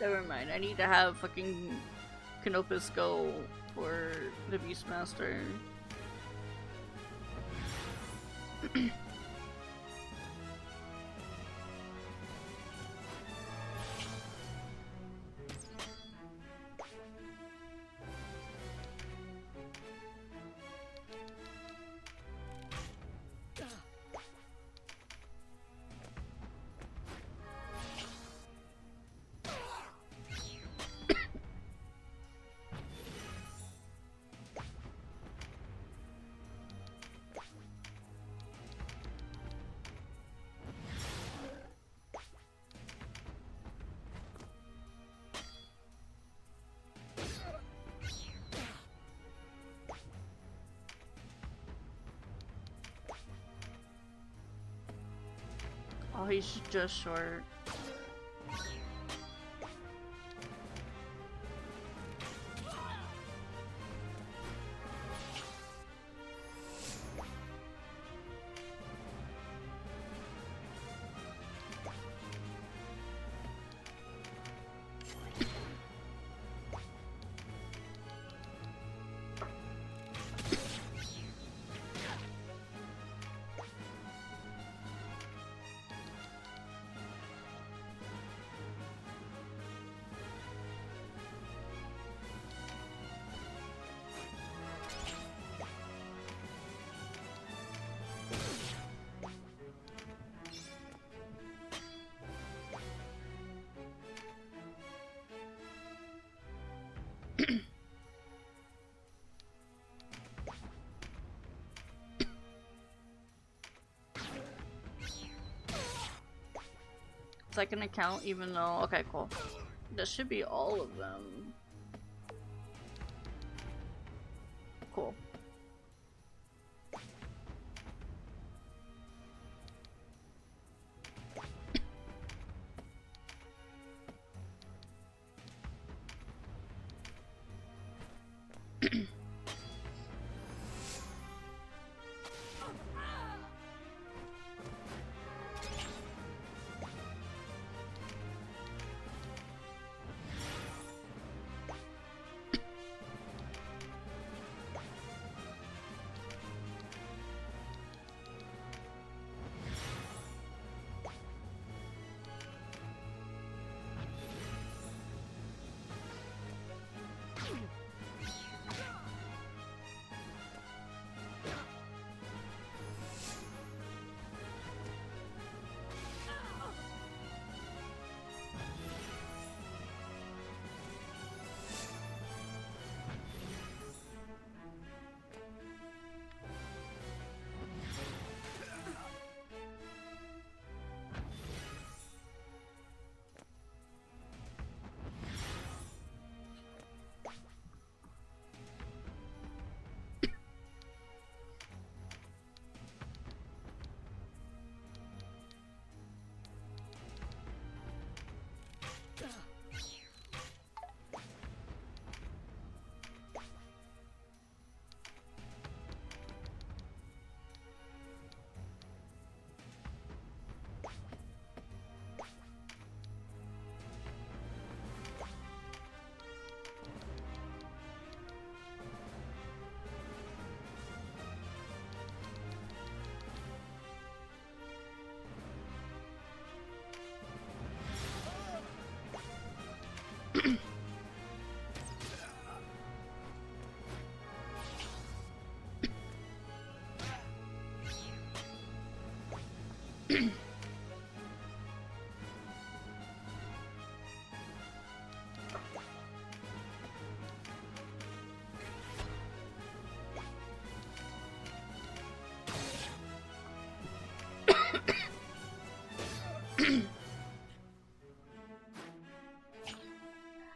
Never mind, I need to have fucking Canopus go for the Beastmaster. Oh, he's just short. second account, even though... Okay, cool. That should be all of them. Cool.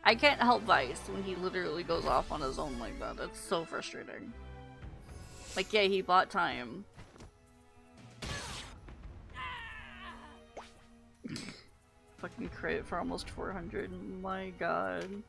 I can't help Vice when he literally goes off on his own like that. That's so frustrating. Like, yeah, he bought time. Fucking crit for almost 400. My god.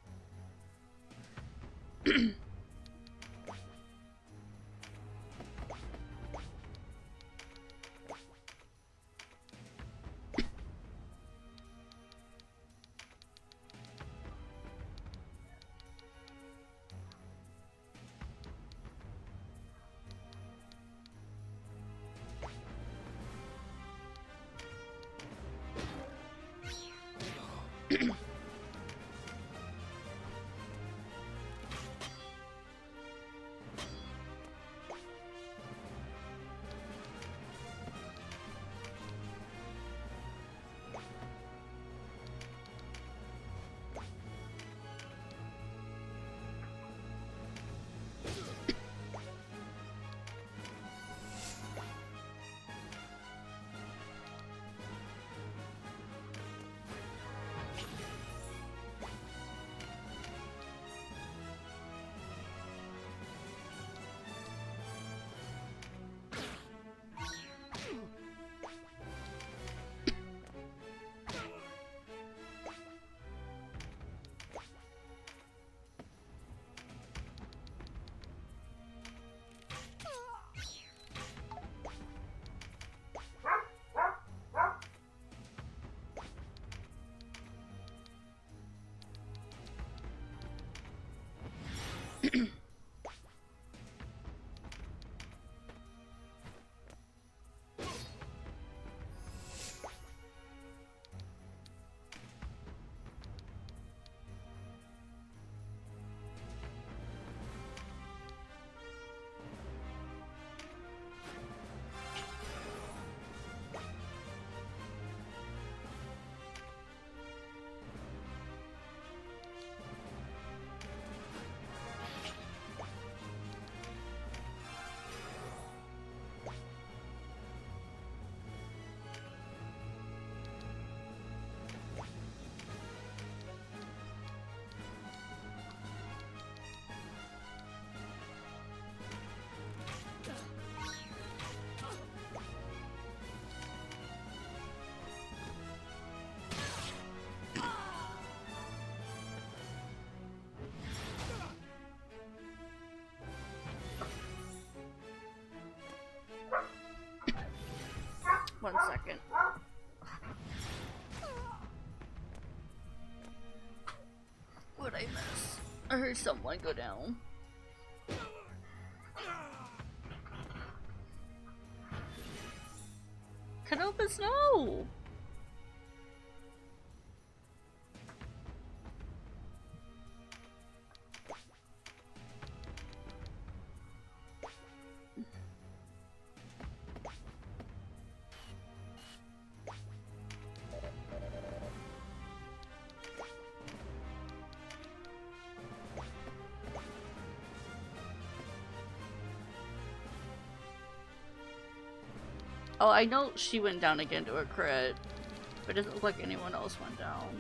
second. What'd I miss? I heard someone go down. Canopus, no! Oh, I know she went down again to a crit, but it doesn't look like anyone else went down.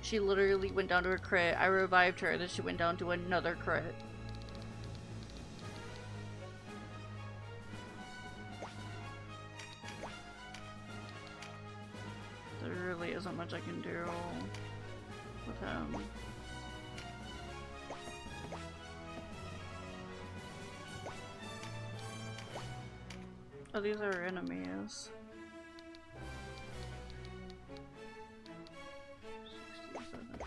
She literally went down to a crit, I revived her, then she went down to another crit. There really isn't much I can do with him. Oh, these are enemies. 67.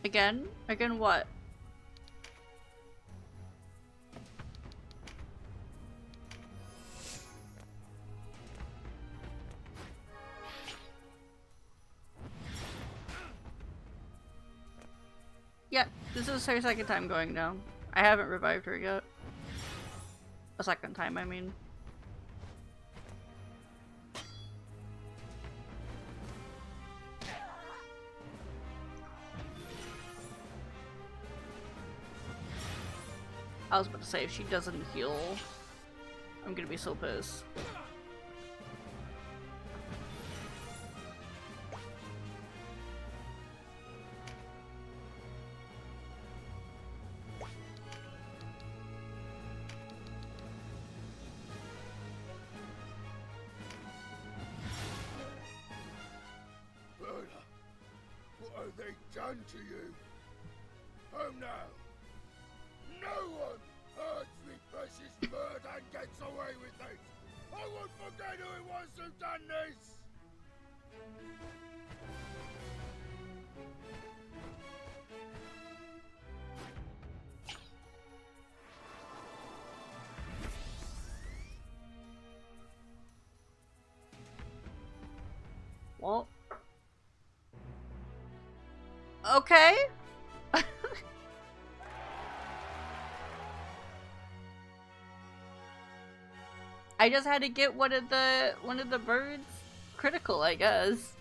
Again? Again what? Yeah, this is her second time going down. I haven't revived her yet. A second time, I mean. I was about to say, if she doesn't heal, I'm gonna be so pissed. have they done to you? Oh no! No one hurts me precious bird and gets away with it! I won't forget who it was who done this! Well, okay. I just had to get one of the birds critical, I guess.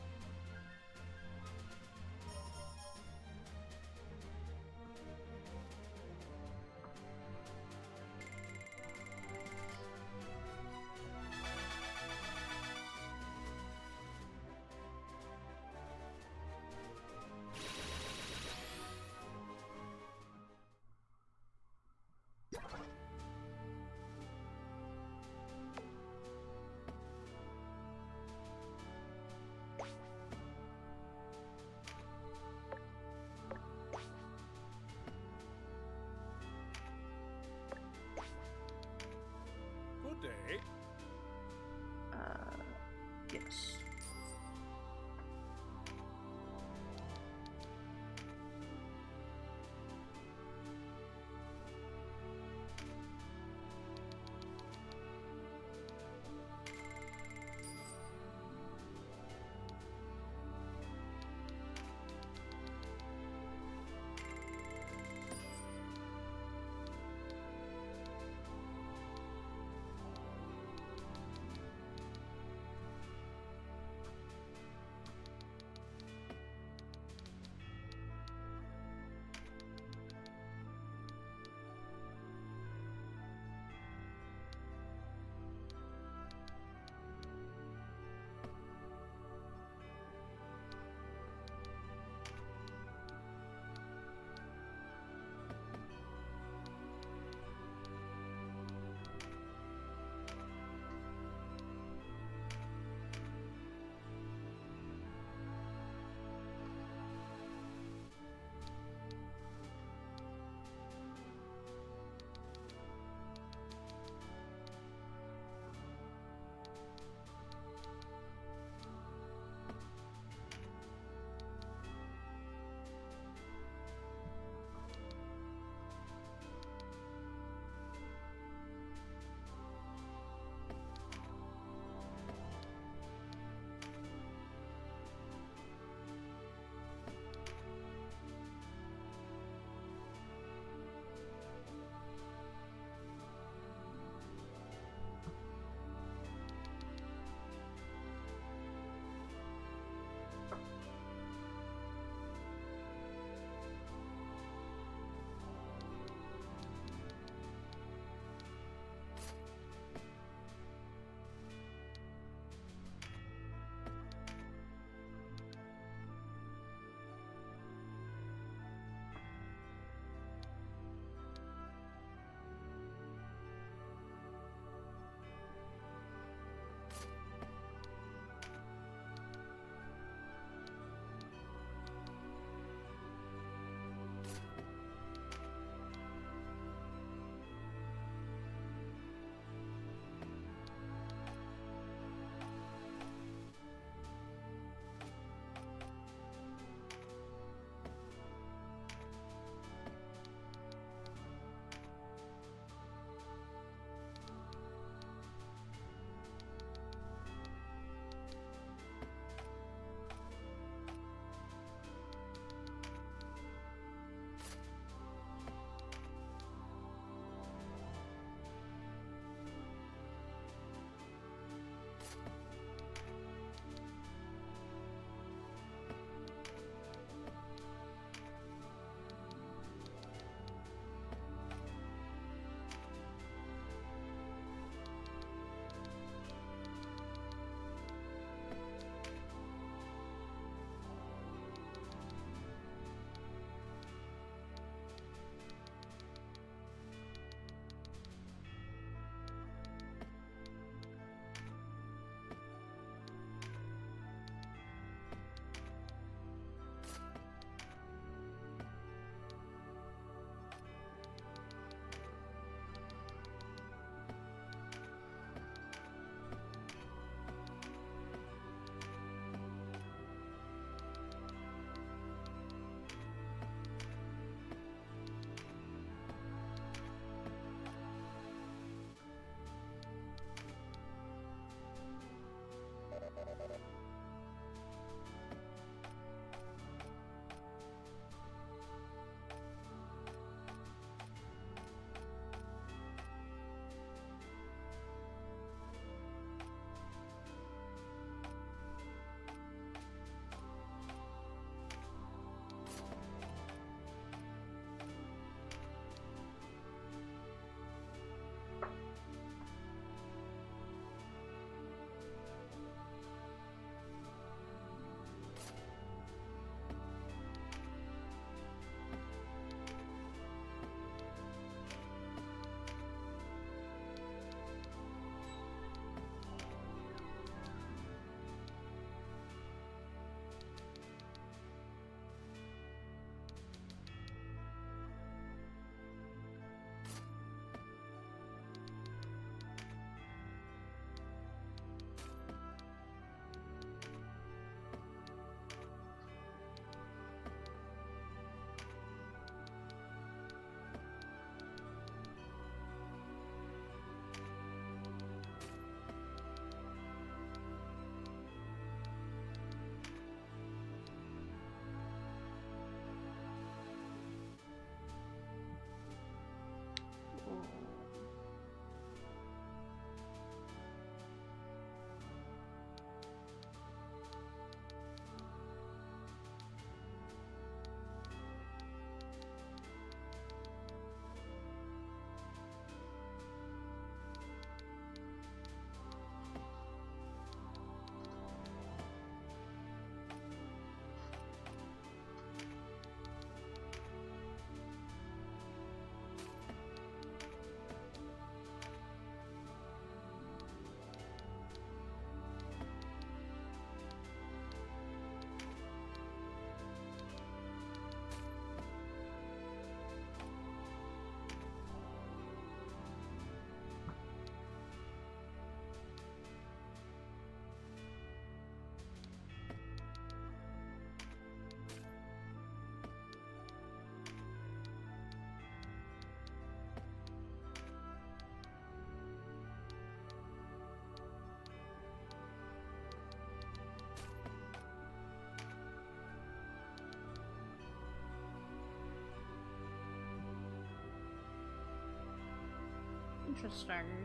Interesting.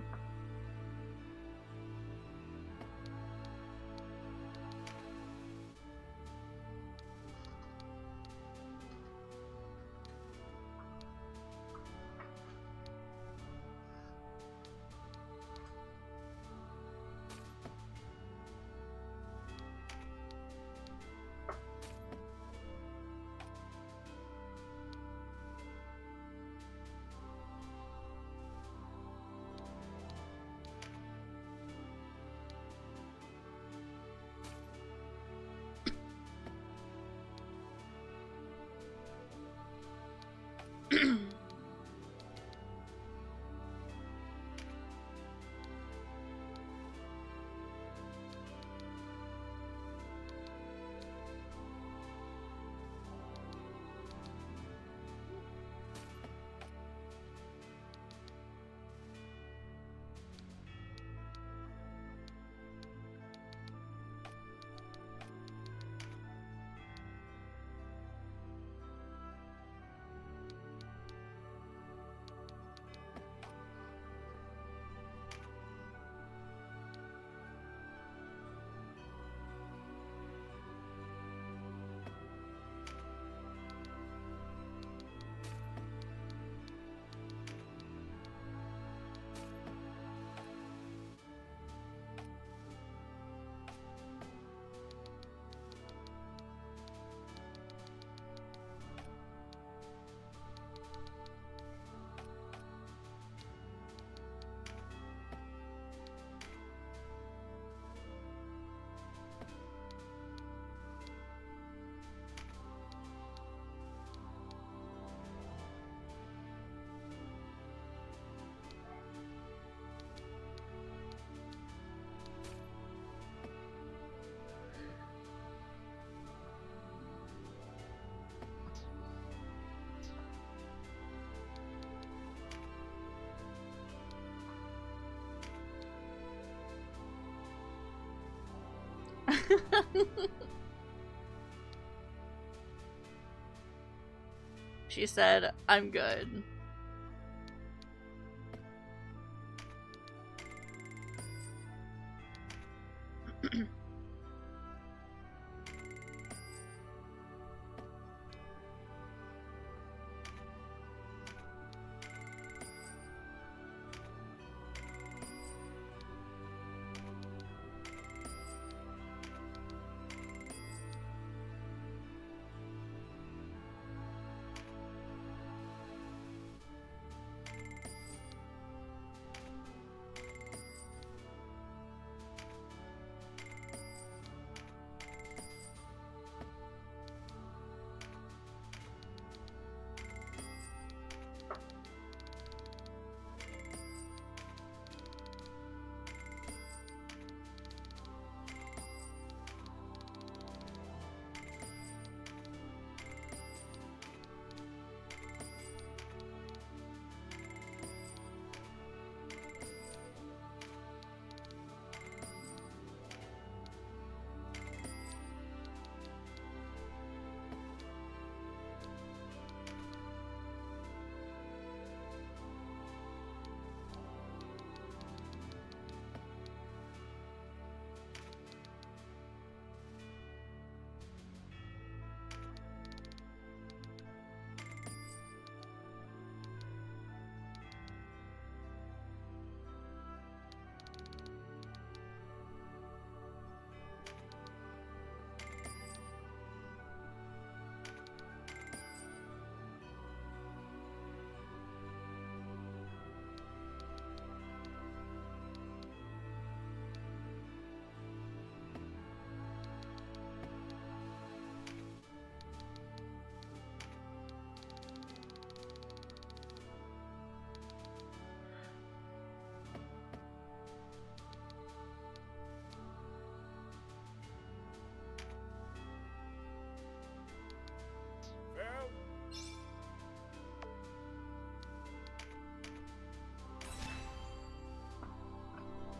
She said, I'm good.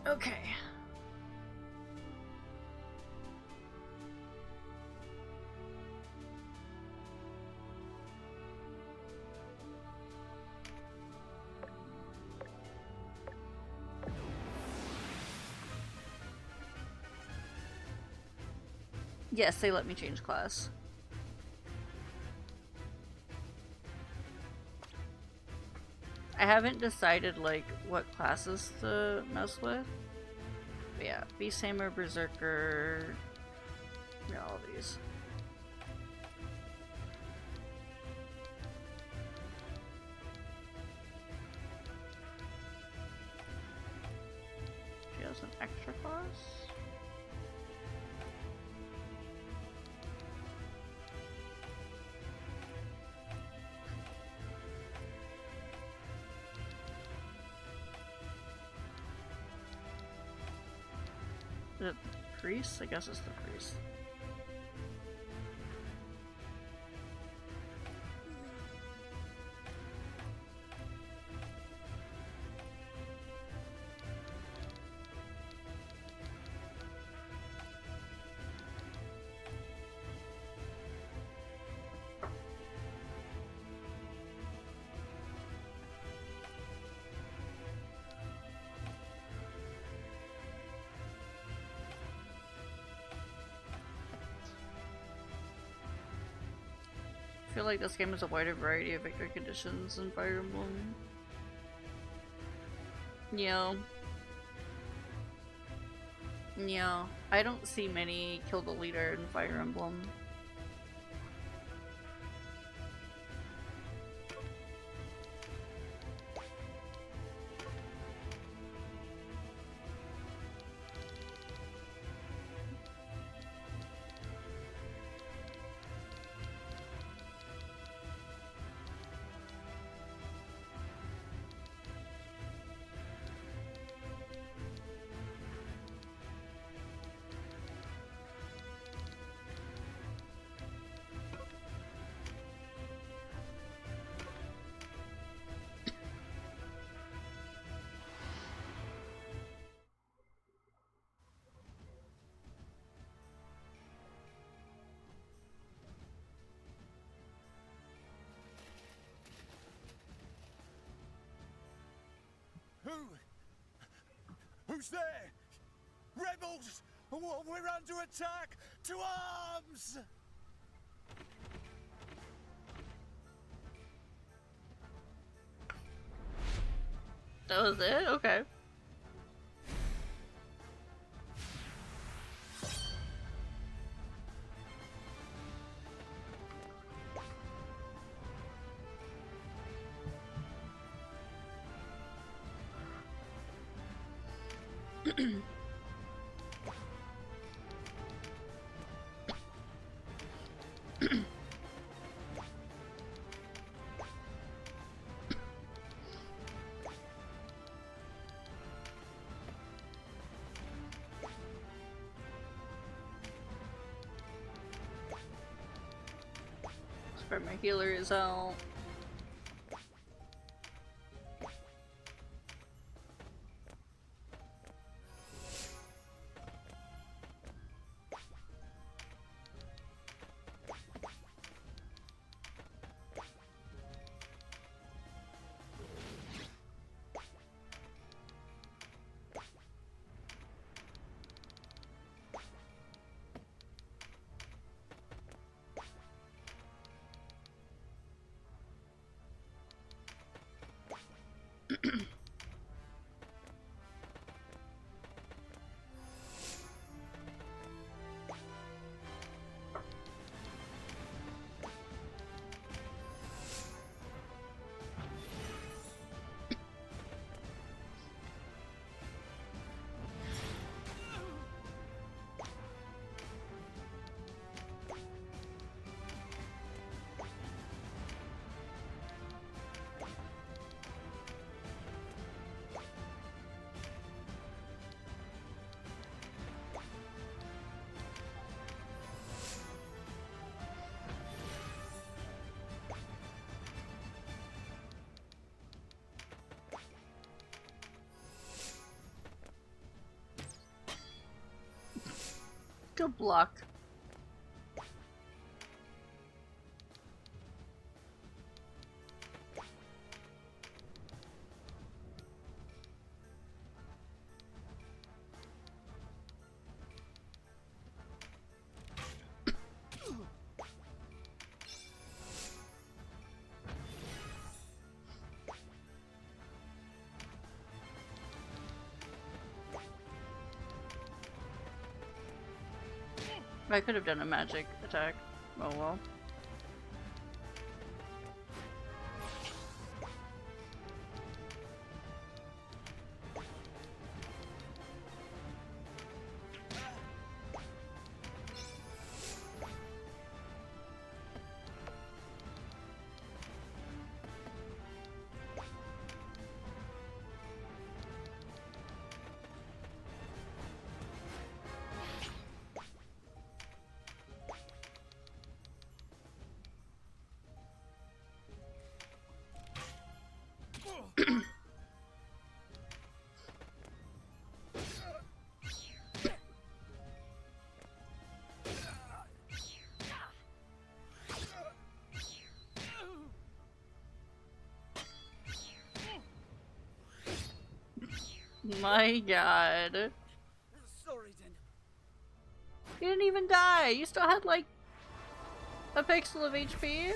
Okay. Yes, they let me change class. I haven't decided, like, what classes to mess with. But yeah, Beast Hammer, Berserker... Yeah, all these. She has an extra class? Is it the priest? I guess it's the priest. I feel like this game has a wider variety of victory conditions than Fire Emblem. Yeah. Yeah. I don't see many kill the leader in Fire Emblem. Who's there? Rebels! We're under attack! To arms! That was it? Okay. Spread my healers out. Good block. I could have done a magic attack. Oh well. My god. Sorry then. You didn't even die. You still had like a pixel of HP.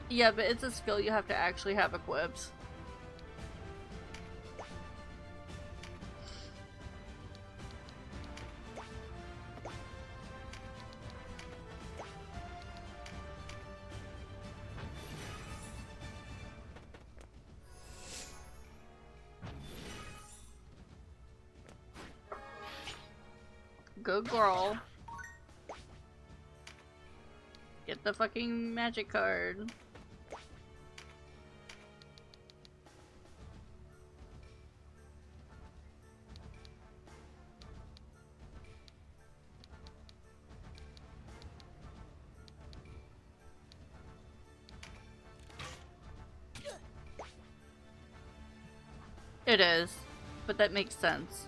Yeah, but it's a skill you have to actually have equipped. Good girl. Get the fucking magic card. It is, but that makes sense.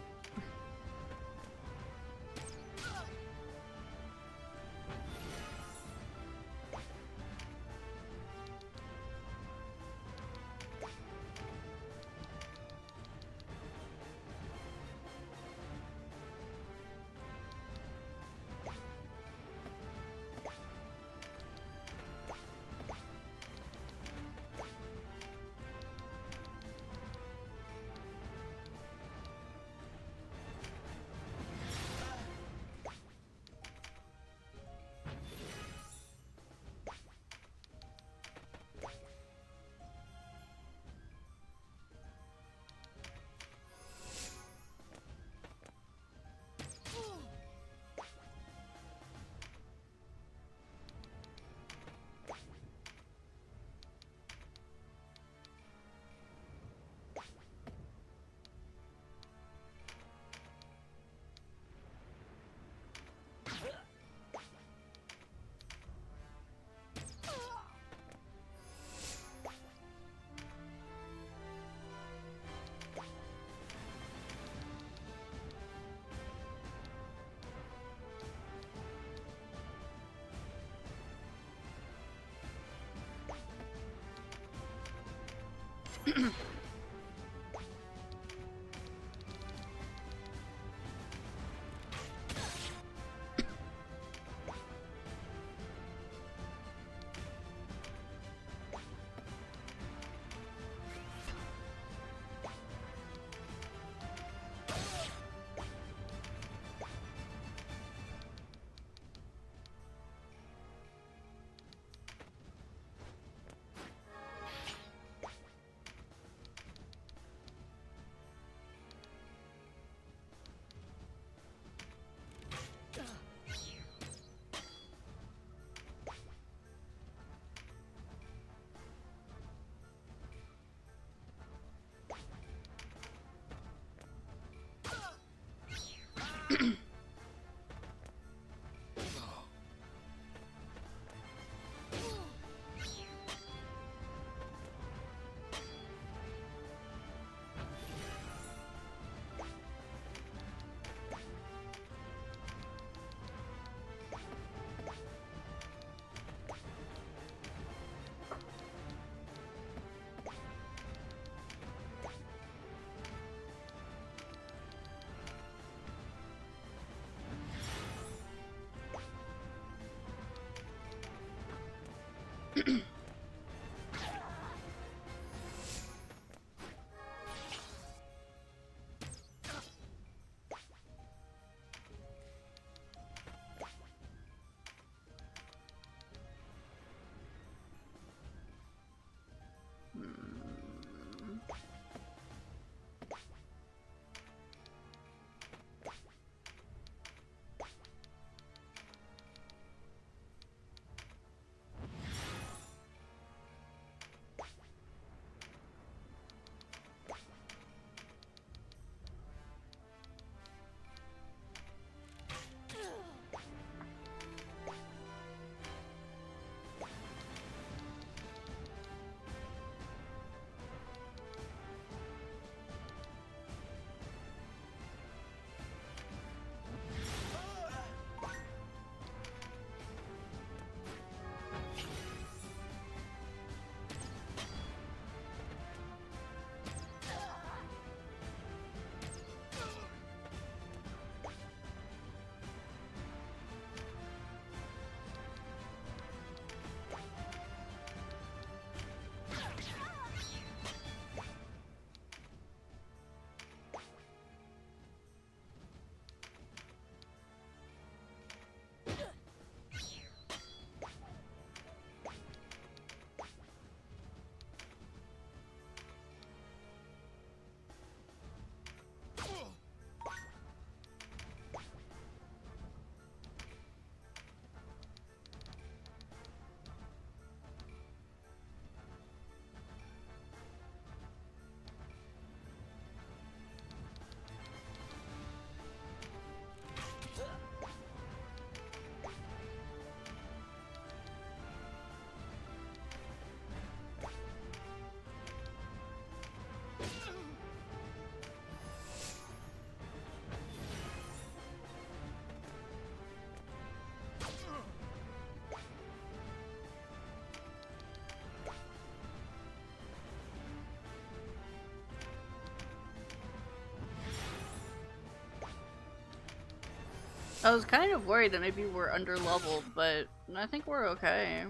I was kind of worried that maybe we're under leveled, but I think we're okay.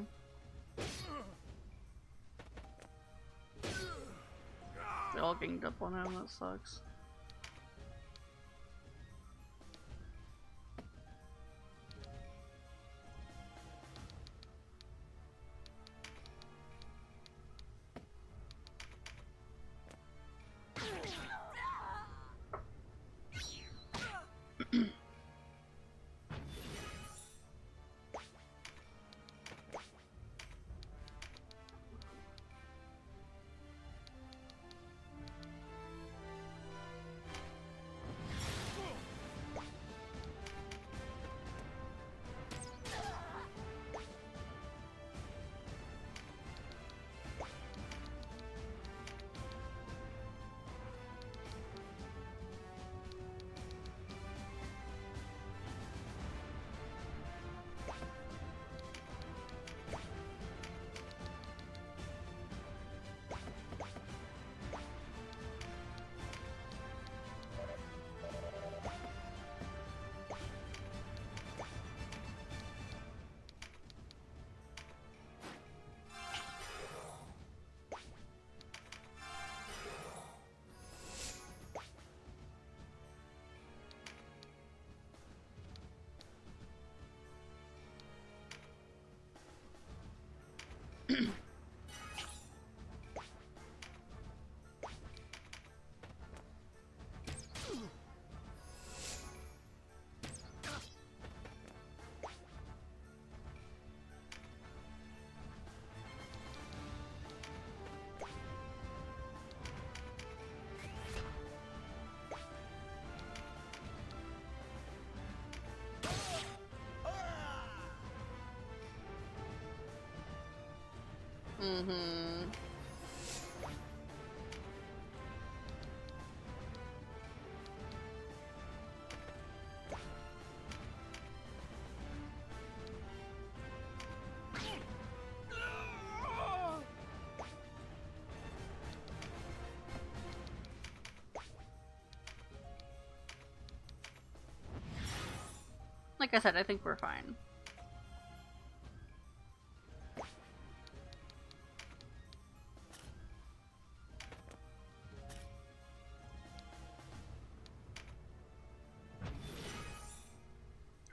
They all ganged up on him, that sucks. Mm-hmm. Like I said, I think we're fine.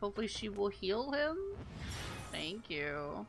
Hopefully she will heal him. Thank you.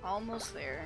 Almost there.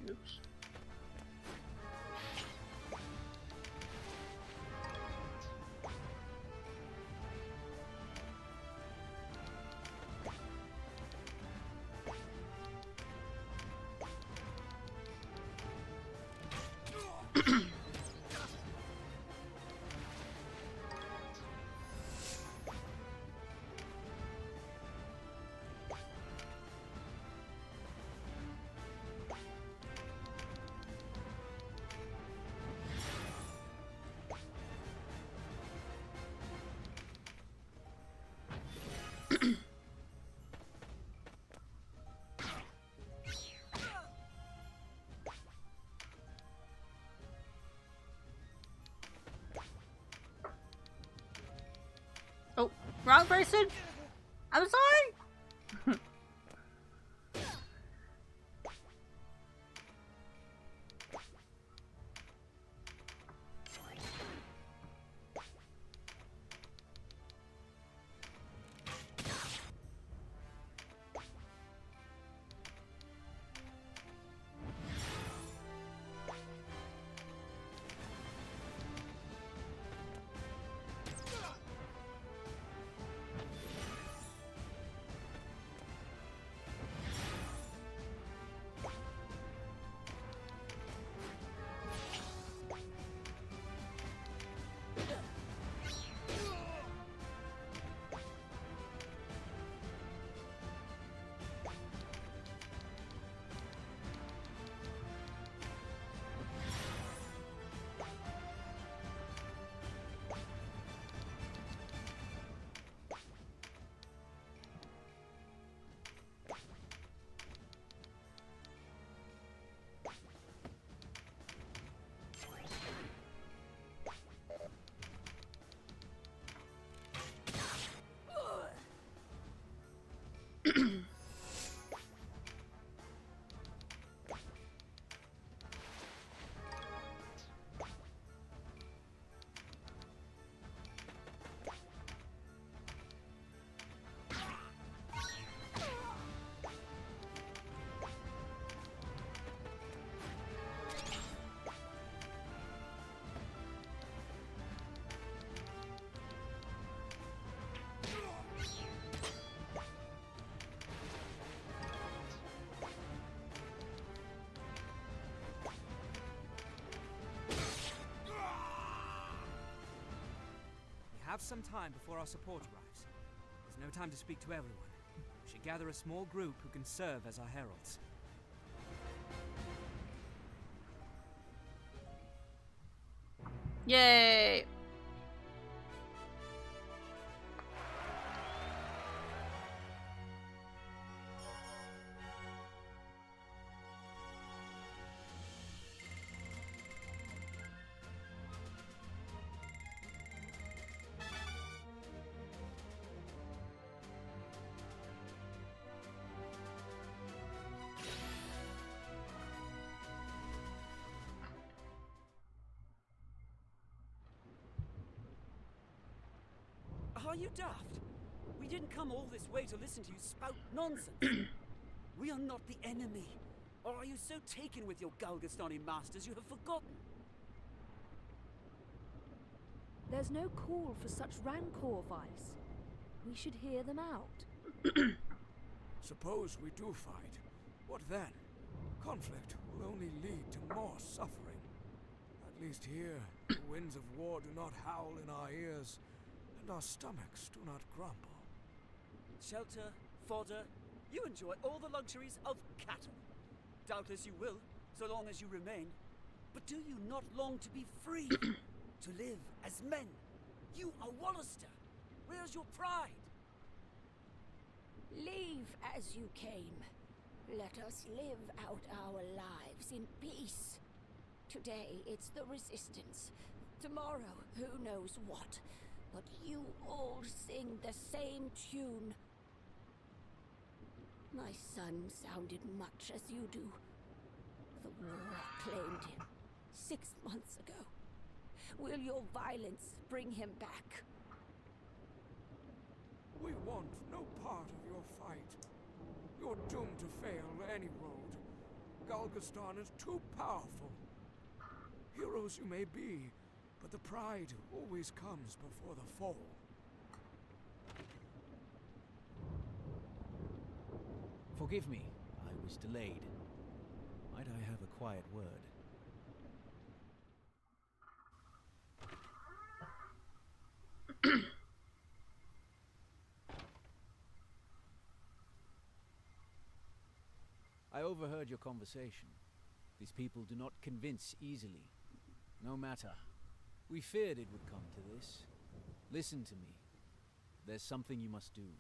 Oops. Oh, wrong person? I'm sorry! have some time before our support arrives. There's no time to speak to everyone. We should gather a small group who can serve as our heralds. Yay! Are you daft? We didn't come all this way to listen to you spout nonsense. We are not the enemy. Or are you so taken with your Galgastani masters you have forgotten? There's no call for such rancor, Vice. We should hear them out. Suppose we do fight. What then? Conflict will only lead to more suffering. At least here, the winds of war do not howl in our ears, and our stomachs do not grumble. Shelter, fodder, you enjoy all the luxuries of cattle. Doubtless you will, so long as you remain. But do you not long to be free? To live as men? You are Wallister. Where's your pride? Leave as you came. Let us live out our lives in peace. Today it's the Resistance. Tomorrow, who knows what. But you all sing the same tune. My son sounded much as you do. The war claimed him 6 months ago. Will your violence bring him back? We want no part of your fight. You're doomed to fail any road. Galgastan is too powerful. Heroes you may be, but the pride always comes before the fall. Forgive me, I was delayed. Might I have a quiet word? I overheard your conversation. These people do not convince easily. No matter. We feared it would come to this. Listen to me. There's something you must do.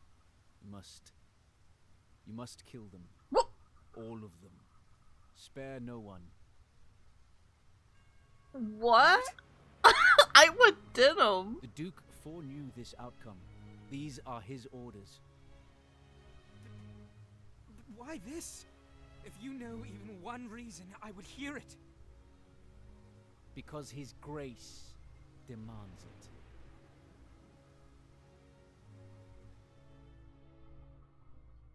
You must kill them. What? All of them. Spare no one. What? I would did him. The Duke foreknew this outcome. These are his orders. But why this? If you know even one reason, I would hear it. Because his grace demands it.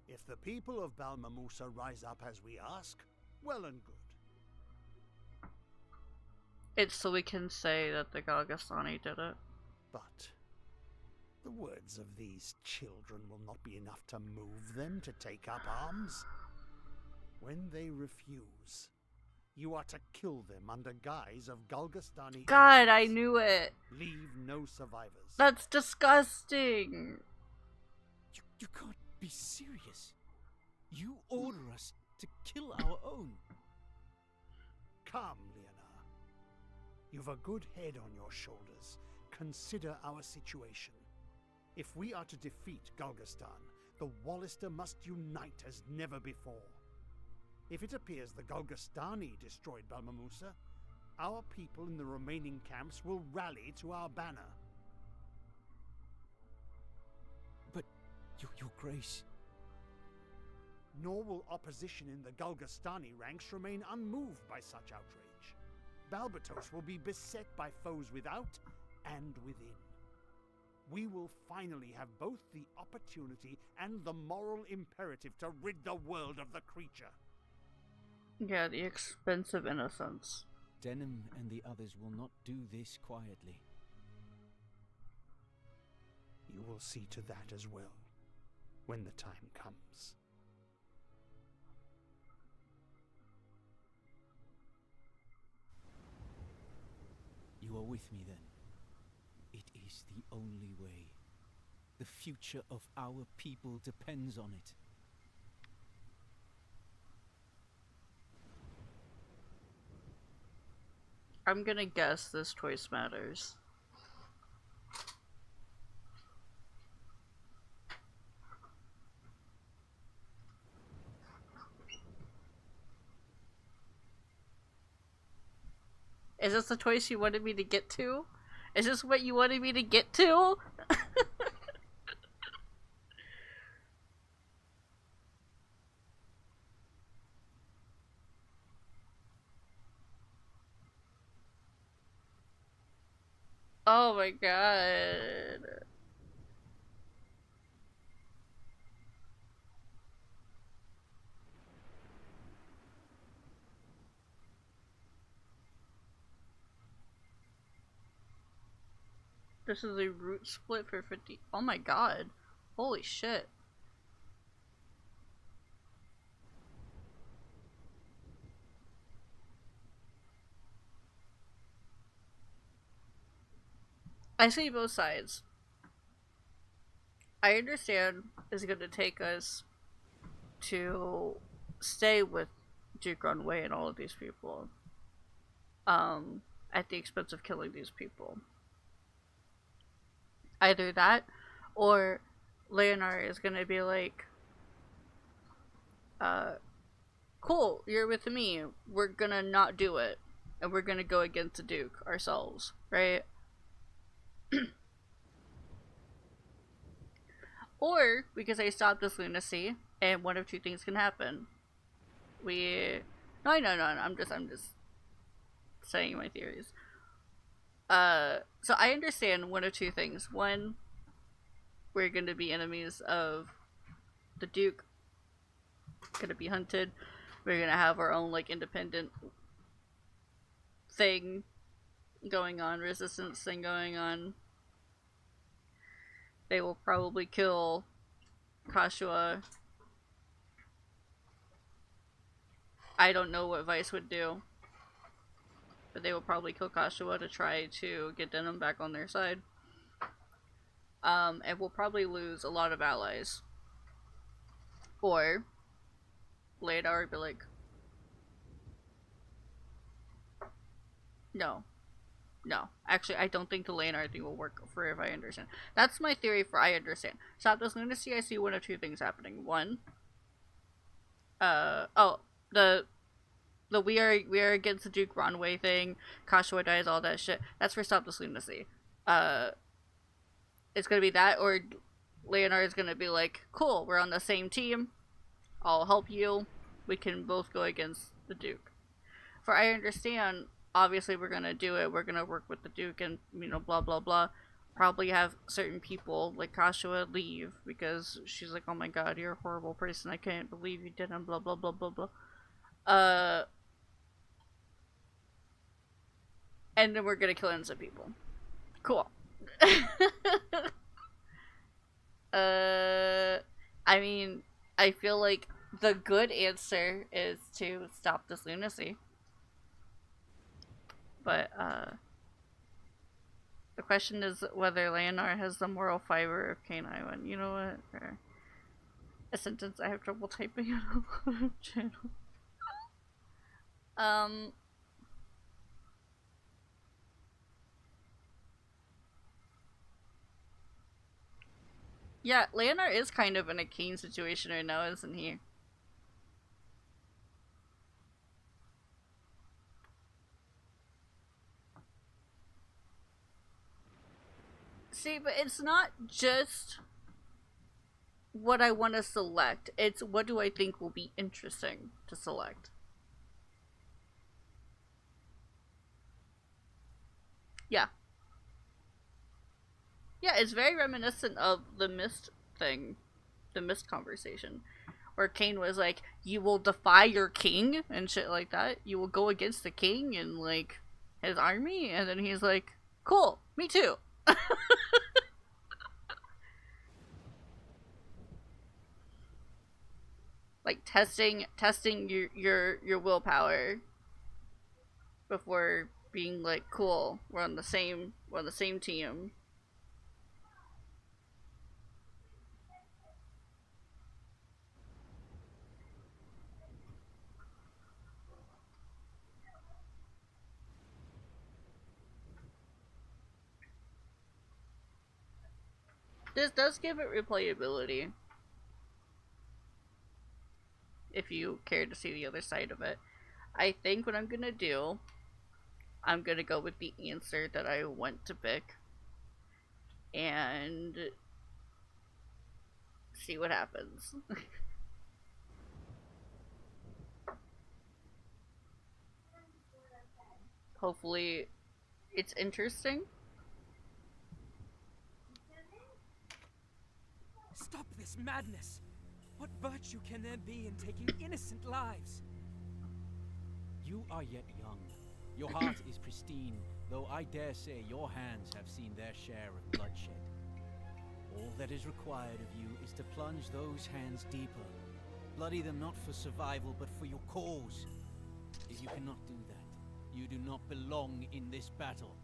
If the people of Balmamusa rise up as we ask, well and good. It's so we can say that the Galgastani did it. But the words of these children will not be enough to move them to take up arms. When they refuse, you are to kill them under guise of Galgastani. God, I knew it. Leave no survivors. That's disgusting. You can't be serious. You order us to kill our own. Come, Leonard. You've a good head on your shoulders. Consider our situation. If we are to defeat Galgastan, the Wallister must unite as never before. If it appears the Galgastani destroyed Balmamusa, our people in the remaining camps will rally to our banner. But, your grace... Nor will opposition in the Galgastani ranks remain unmoved by such outrage. Balbatos will be beset by foes without and within. We will finally have both the opportunity and the moral imperative to rid the world of the creature. Yeah, the expensive innocence. Denim and the others will not do this quietly. You will see to that as well, when the time comes. You are with me then. It is is the only way. The future of our people depends on it. I'm gonna guess this choice matters. Is this the choice you wanted me to get to? Is this what you wanted me to get to? Oh my god. This is a root split for 50. Oh my god. Holy shit. I see both sides. I understand it's going to take us to stay with Duke Runway and all of these people. At the expense of killing these people. Either that, or Leonard is gonna be like, cool, you're with me, we're gonna not do it, and we're gonna go against the Duke ourselves, right? Or we could say stop this lunacy, and one of two things can happen. No, I'm just saying my theories. So I understand one of two things. One, we're gonna be enemies of the Duke, gonna be hunted, we're gonna have our own, like, independent thing going on, resistance thing going on. They will probably kill Kashua. I don't know what Vice would do, but they will probably kill Kashua to try to get Denim back on their side. And we'll probably lose a lot of allies. Or Leodar would be like, no. Actually, I don't think the Leonard thing will work for if I understand. That's my theory for I understand. Stop this lunacy, I see one of two things happening. One, the we are against the Duke Runway thing, Kashua dies, all that shit. That's for Stop This Lunacy. It's gonna be that, or Leonard is gonna be like, cool, we're on the same team, I'll help you, we can both go against the Duke. For I understand, obviously we're gonna do it, we're gonna work with the Duke and, you know, blah blah blah. Probably have certain people, like Kashua, leave, because she's like, oh my god, you're a horrible person, I can't believe you did, and blah blah blah blah blah. And then we're gonna kill innocent people. Cool. I mean, I feel like the good answer is to stop this lunacy. But, the question is whether Leonard has the moral fiber of K9. You know what? A sentence I have trouble typing on a lot of channels. Yeah, Leonard is kind of in a Kane situation right now, isn't he? See, but it's not just what I want to select. It's what do I think will be interesting to select. Yeah. Yeah, it's very reminiscent of the Mist thing. The Mist conversation. Where Kane was like, you will defy your king and shit like that. You will go against the king and, like, his army. And then he's like, cool, me too. Like testing your willpower before being like, cool, we're on the same team. This does give it replayability, if you care to see the other side of it. I think what I'm gonna do, I'm gonna go with the answer that I went to pick and see what happens. Hopefully it's interesting. Stop this madness! What virtue can there be in taking innocent lives? You are yet young. Your heart is pristine, though I dare say your hands have seen their share of bloodshed. All that is required of you is to plunge those hands deeper. Bloody them not for survival, but for your cause. If you cannot do that, you do not belong in this battle.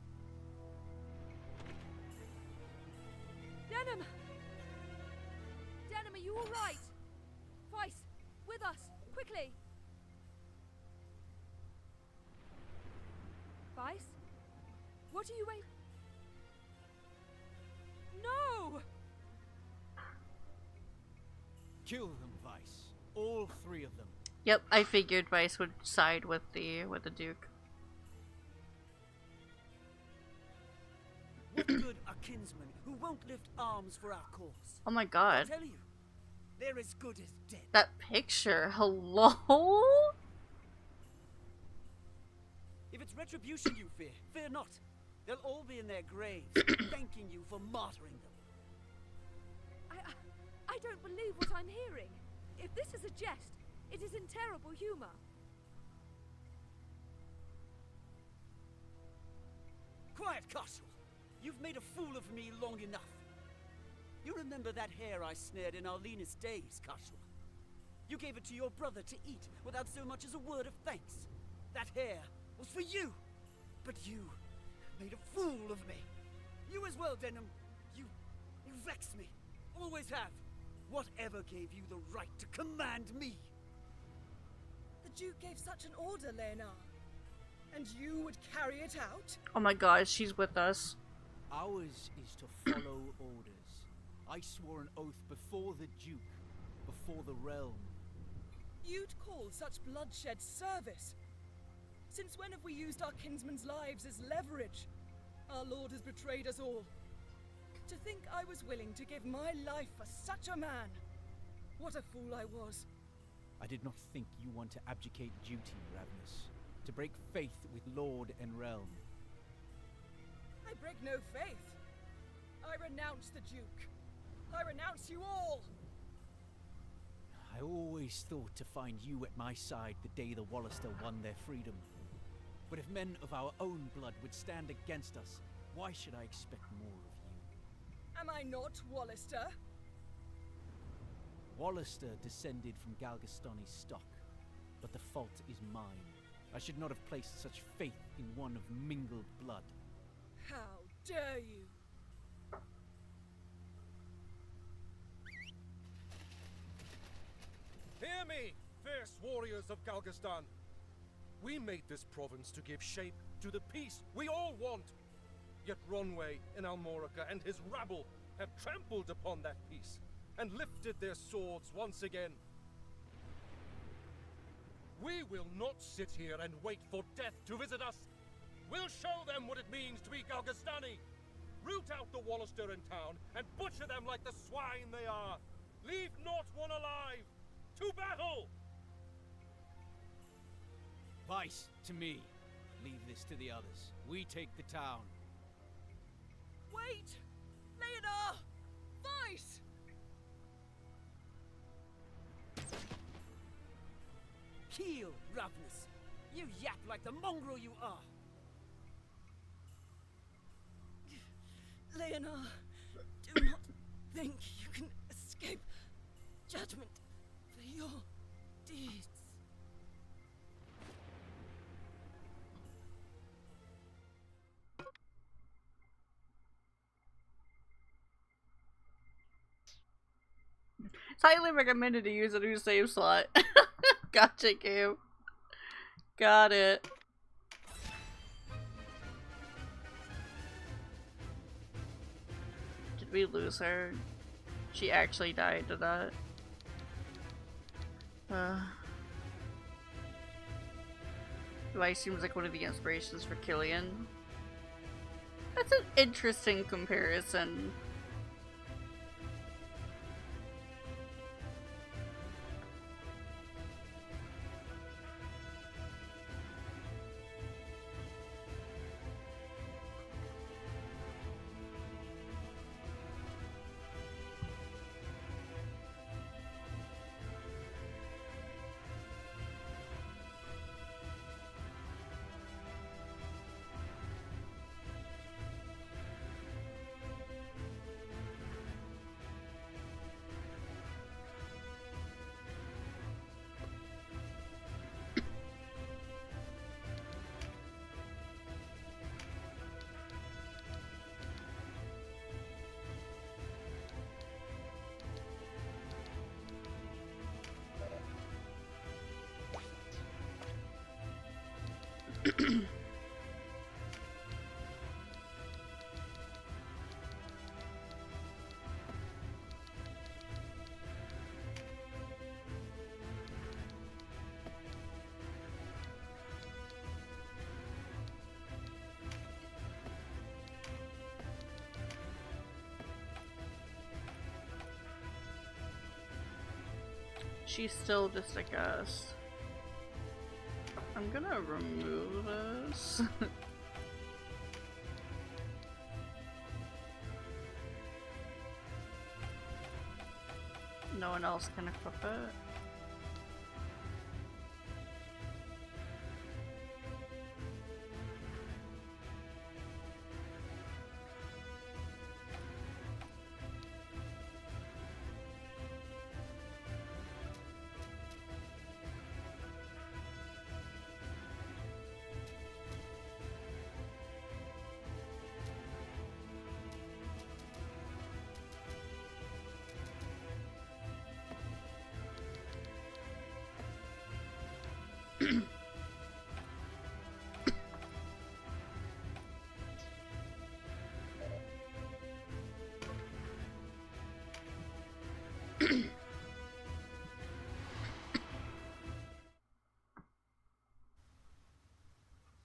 Denim! Denim, are you alright? Vice, with us, quickly! Vice? What are you waiting? No! Kill them, Vice. All three of them. Yep, I figured Vice would side with the Duke. What good are kinsmen who won't lift arms for our cause? Oh my I god. tell you, they're as good as dead. That picture, hello? If it's retribution you fear, fear not. They'll all be in their graves, thanking you for martyring them. I don't believe what I'm hearing. If this is a jest, it is in terrible humor. Quiet, Cashel. You've made a fool of me long enough. You remember that hare I snared in our leanest days, Cashel? You gave it to your brother to eat without so much as a word of thanks. That hare was for you, but you made a fool of me. You as well, Denham. You vex me. Always have. Whatever gave you the right to command me? The Duke gave such an order, Leonard. And you would carry it out? Oh my god, she's with us. Ours is to follow orders. I swore an oath before the Duke, before the realm. You'd call such bloodshed service? Since when have we used our kinsmen's lives as leverage? Our lord has betrayed us all. To think I was willing to give my life for such a man. What a fool I was. I did not think you want to abdicate duty, Ravenous. To break faith with Lord and realm. I break no faith. I renounce the Duke. I renounce you all. I always thought to find you at my side the day the Wallister won their freedom. But if men of our own blood would stand against us, why should I expect more of you? Am I not Wallister? Wallister descended from Galgastani's stock, but the fault is mine. I should not have placed such faith in one of mingled blood. How dare you? Hear me, fierce warriors of Galgastan. We made this province to give shape to the peace we all want. Yet Ronway in Almorica and his rabble have trampled upon that peace and lifted their swords once again. We will not sit here and wait for death to visit us. We'll show them what it means to be Galgastani. Root out the Wallister in town and butcher them like the swine they are. Leave not one alive. To battle! Vice, to me. Leave this to the others. We take the town. Wait! Leonard! Vice! Heel, Ravenous. You yap like the mongrel you are. Leonard, do not think you can escape judgment for your deeds. It's highly recommended to use a new save slot. Gotcha, game. Got it. Did we lose her? She actually died to that. Levi seems like one of the inspirations for Killian. That's an interesting comparison. She's still just a ghost. I'm gonna remove this. No one else can equip it.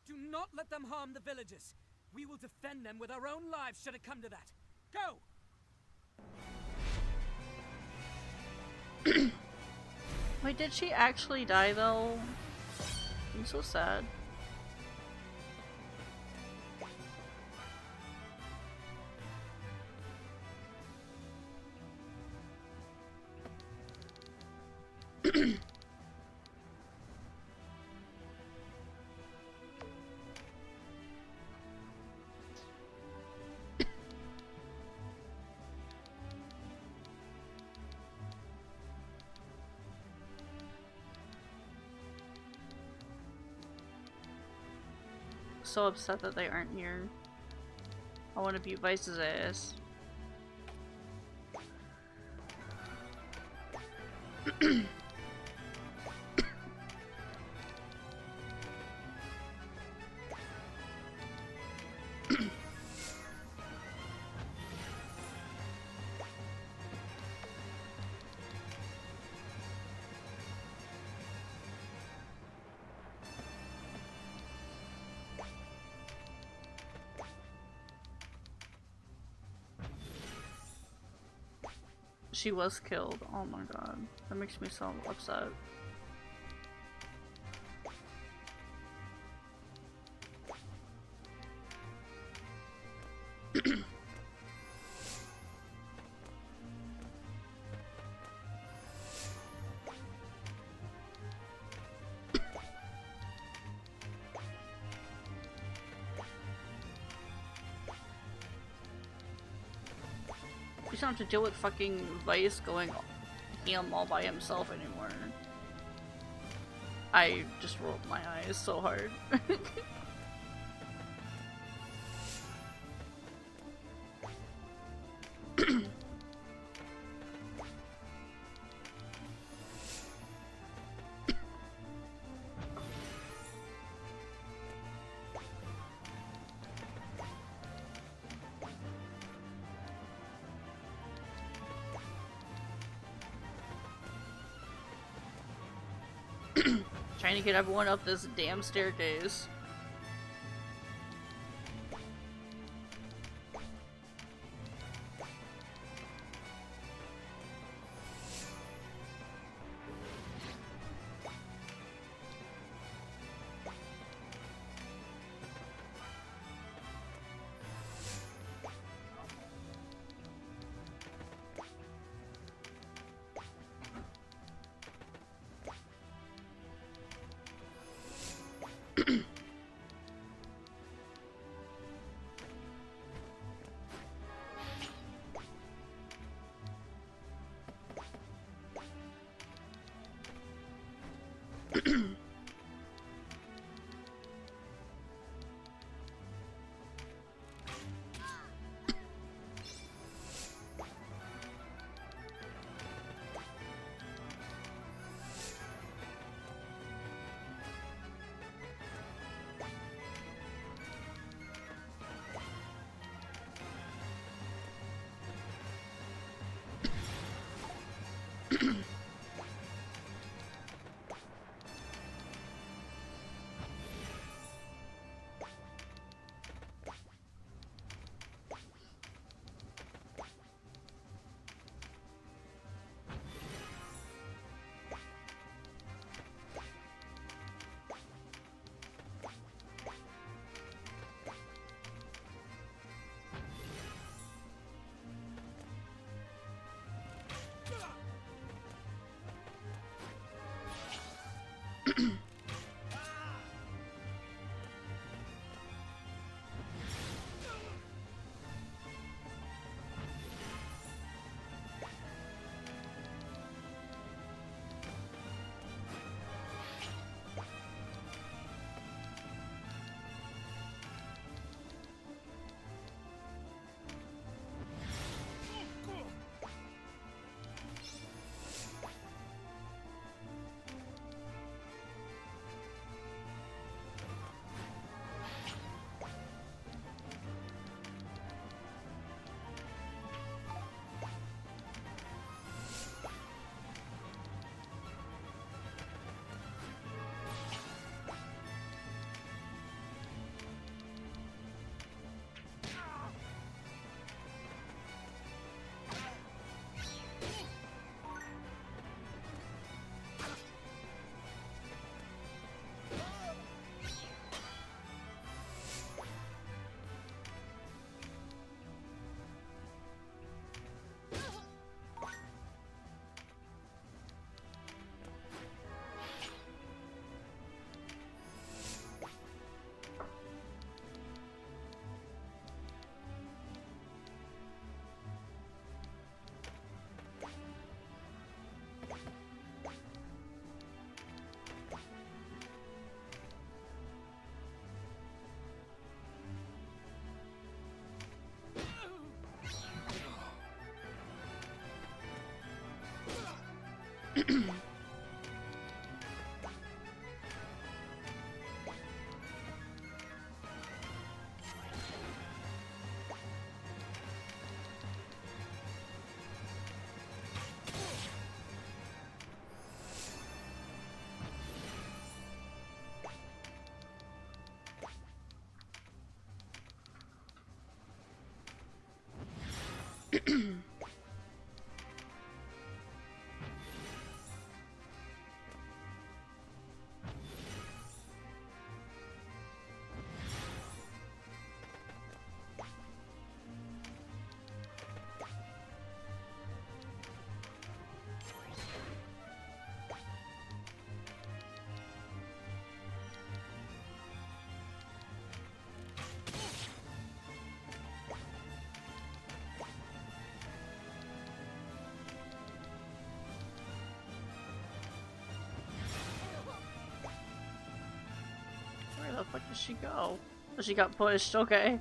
Do not let them harm the villagers. We will defend them with our own lives should it come to that. Go! Wait, did she actually die though? I'm so sad. So upset that they aren't here. I want to beat Vice's ass. She was killed. Oh my god. That makes me so upset. You don't have to deal with fucking Vice going ham all by himself anymore. I just rolled my eyes so hard. Trying to get everyone up this damn staircase. Where the fuck did she go? Oh, she got pushed, okay.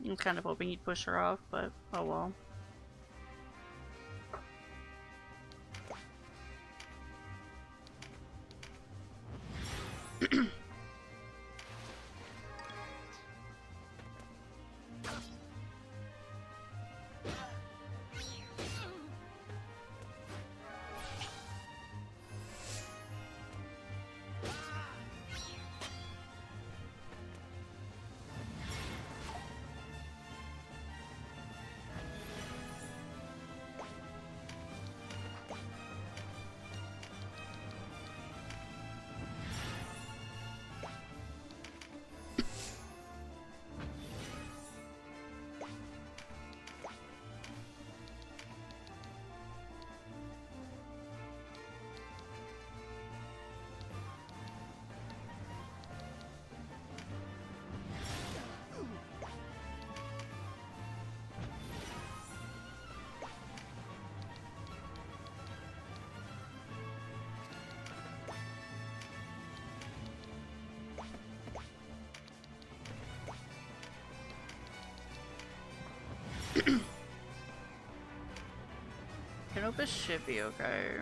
I'm kind of hoping he'd push her off, but oh well. Canopus should be okay.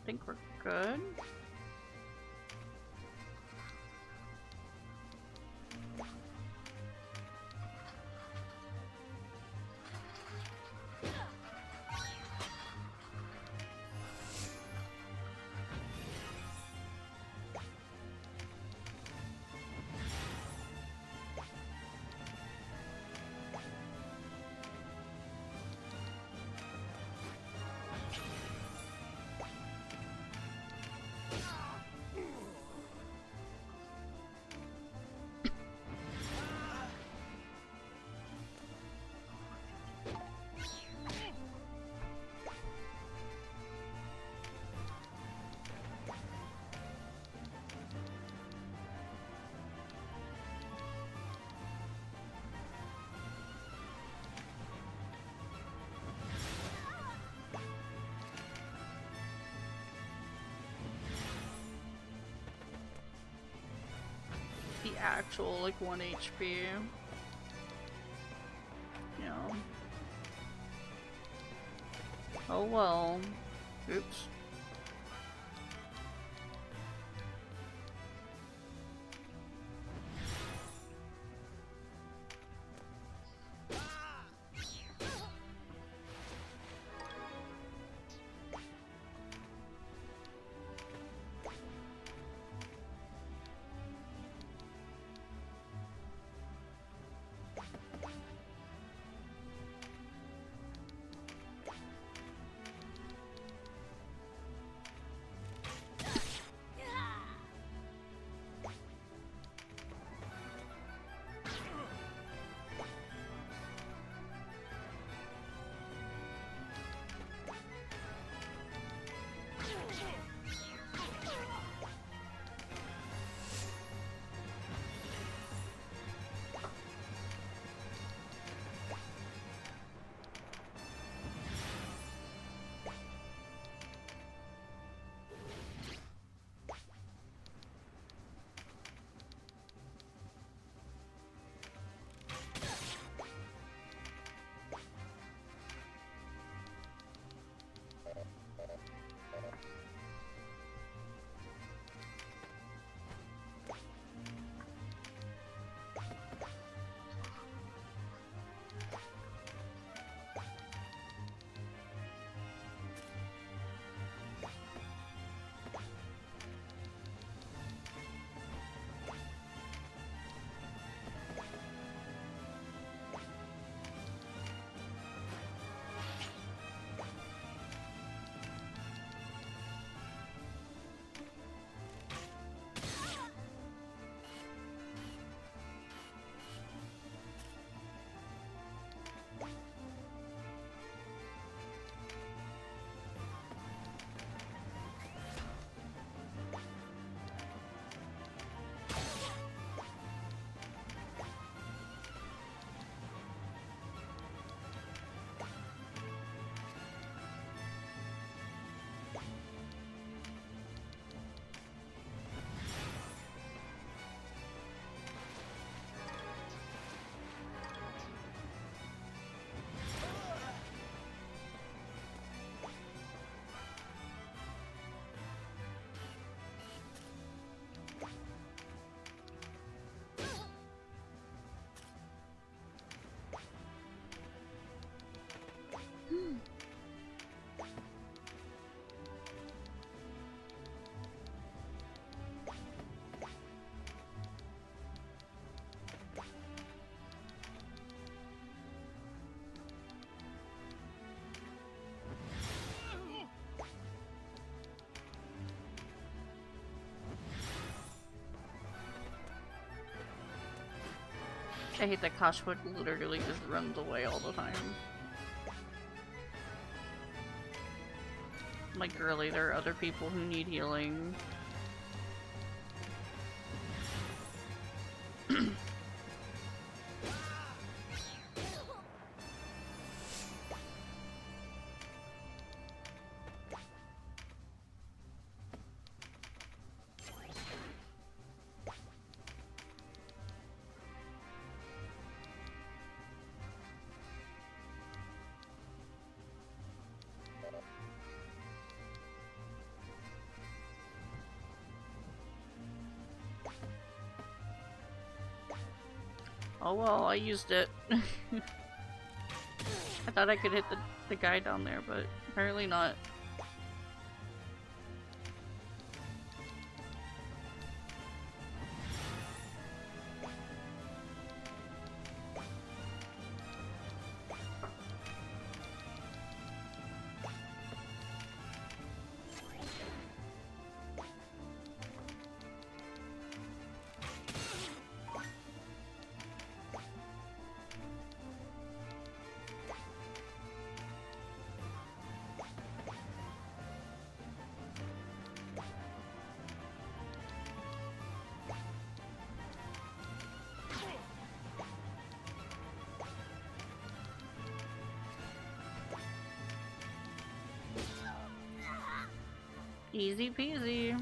think we're good. The actual, like, 1 HP. Yeah. Oh well. Oops. I hate that Koshwood literally just runs away all the time. Like, really, there are other people who need healing. Oh well, I used it. I thought I could hit the guy down there, but apparently not. Easy peasy.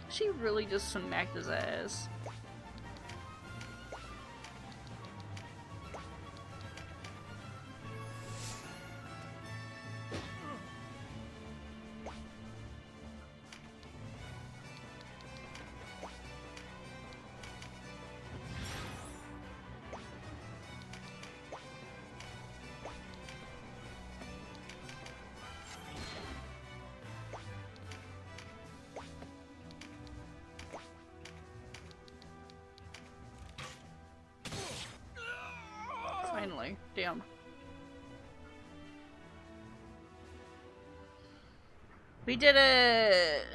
She really just smacked his ass. Finally. Damn. We did it!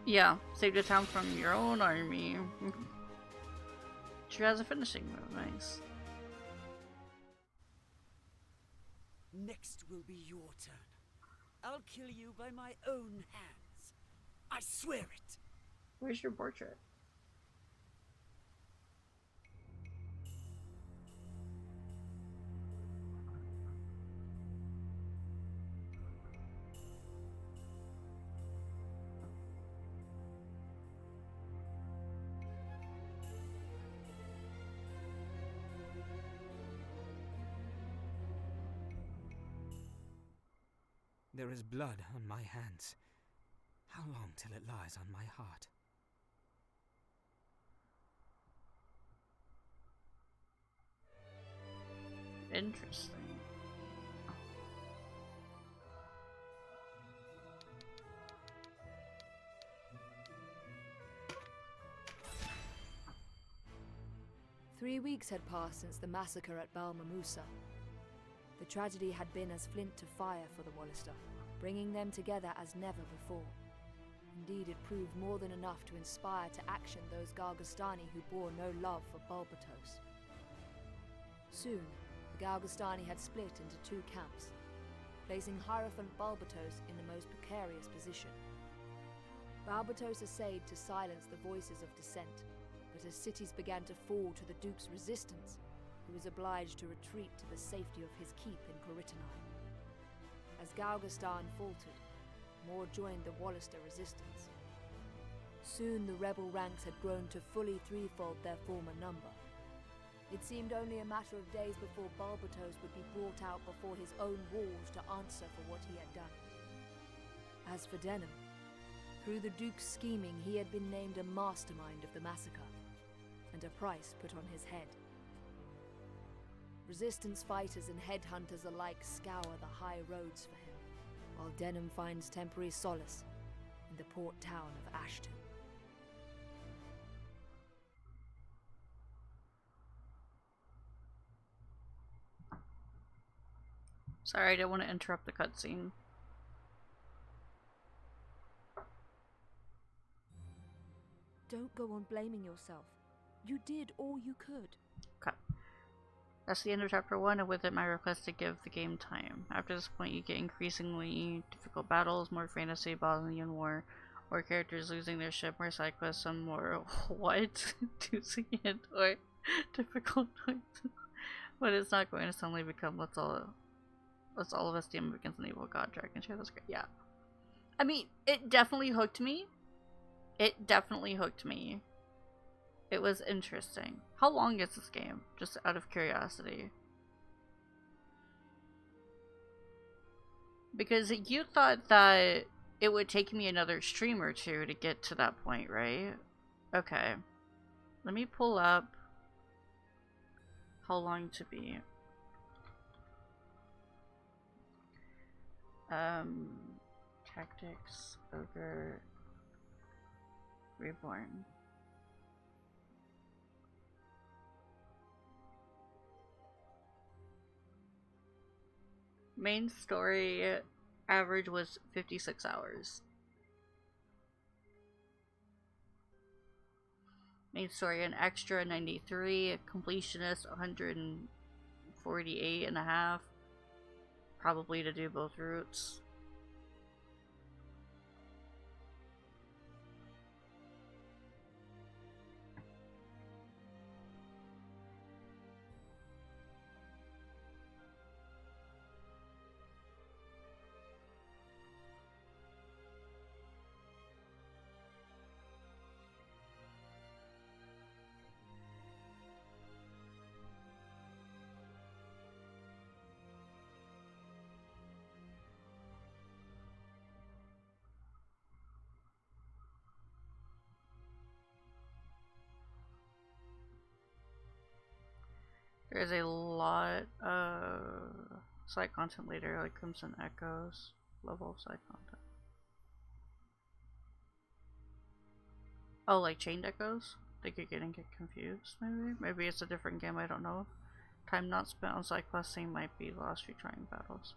Yeah, saved a town from your own army. She has a finishing move, nice. Next will be your turn. I'll kill you by my own hands. I swear it. Where's your portrait? There is blood on my hands. How long till it lies on my heart? Interesting. Three weeks had passed since the massacre at Balmamusa. The tragedy had been as flint to fire for the Wallister, bringing them together as never before. Indeed, it proved more than enough to inspire to action those Galgastani who bore no love for Balbatos. Soon, the Galgastani had split into two camps, placing Hierophant Balbatos in the most precarious position. Balbatos essayed to silence the voices of dissent, but as cities began to fall to the Duke's resistance, he was obliged to retreat to the safety of his keep in Corytonai. As Galgastan faltered, more joined the Wallister resistance. Soon the rebel ranks had grown to fully threefold their former number. It seemed only a matter of days before Balbatos would be brought out before his own walls to answer for what he had done. As for Denham, through the Duke's scheming he had been named a mastermind of the massacre, and a price put on his head. Resistance fighters and headhunters alike scour the high roads for him, while Denham finds temporary solace in the port town of Ashton. Sorry, I didn't want to interrupt the cutscene. Don't go on blaming yourself. You did all you could. Okay. That's the end of chapter 1, and with it my request to give the game time. After this point you get increasingly difficult battles, more fantasy, Bosnian war, or characters losing their ship, more side quests, some more what? Losing it, or difficult noises. But it's not going to suddenly become let's all of us team up against an evil god dragon. Sure, that's great. Yeah. I mean, it definitely hooked me. It definitely hooked me. It was interesting. How long is this game? Just out of curiosity. Because you thought that it would take me another stream or two to get to that point, right? Okay. Let me pull up how long to be. Tactics, Ogre Reborn. Main story average was 56 hours. Main story an extra 93, completionist 148 and a half. Probably to do both routes. There's a lot of side content later, like Crimson Echoes, level of side content. Oh, like Chained Echoes? I think you're getting confused, maybe? Maybe it's a different game, I don't know. Time not spent on side questing might be lost retrying battles.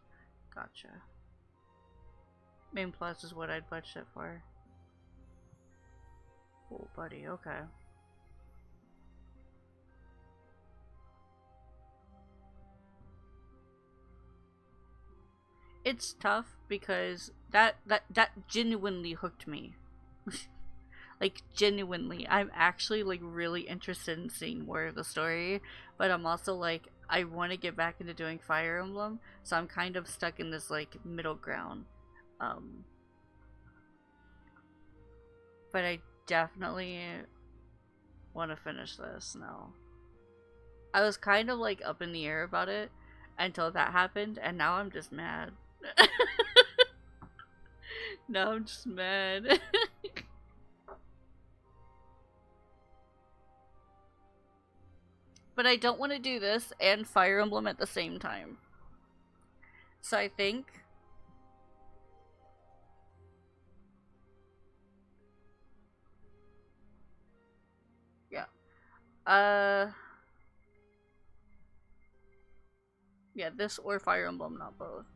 Gotcha. Main plus is what I'd budget for. Oh, buddy, okay. It's tough because that genuinely hooked me. Like, genuinely. I'm actually, like, really interested in seeing more of the story, but I'm also, like, I want to get back into doing Fire Emblem, so I'm kind of stuck in this, like, middle ground. But I definitely want to finish this now. I was kind of, like, up in the air about it until that happened, and now I'm just mad. No, I'm just mad. But I don't want to do this and Fire Emblem at the same time. So I think... yeah. Yeah, this or Fire Emblem, not both.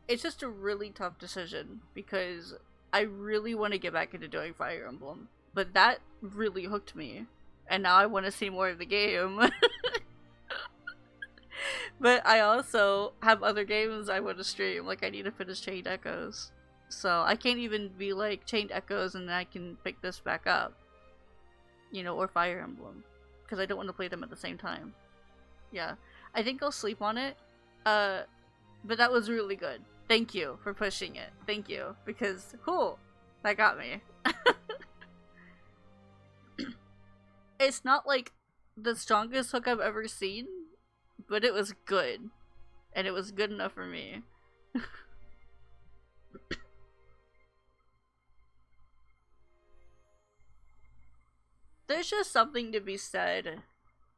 It's just a really tough decision because I really want to get back into doing Fire Emblem. But that really hooked me. And now I want to see more of the game. But I also have other games I want to stream. Like, I need to finish Chained Echoes. So I can't even be like Chained Echoes and then I can pick this back up. You know, or Fire Emblem. Because I don't want to play them at the same time. Yeah. I think I'll sleep on it. But that was really good. Thank you for pushing it. Thank you. Because, cool. That got me. It's not like the strongest hook I've ever seen, but it was good. And it was good enough for me. There's just something to be said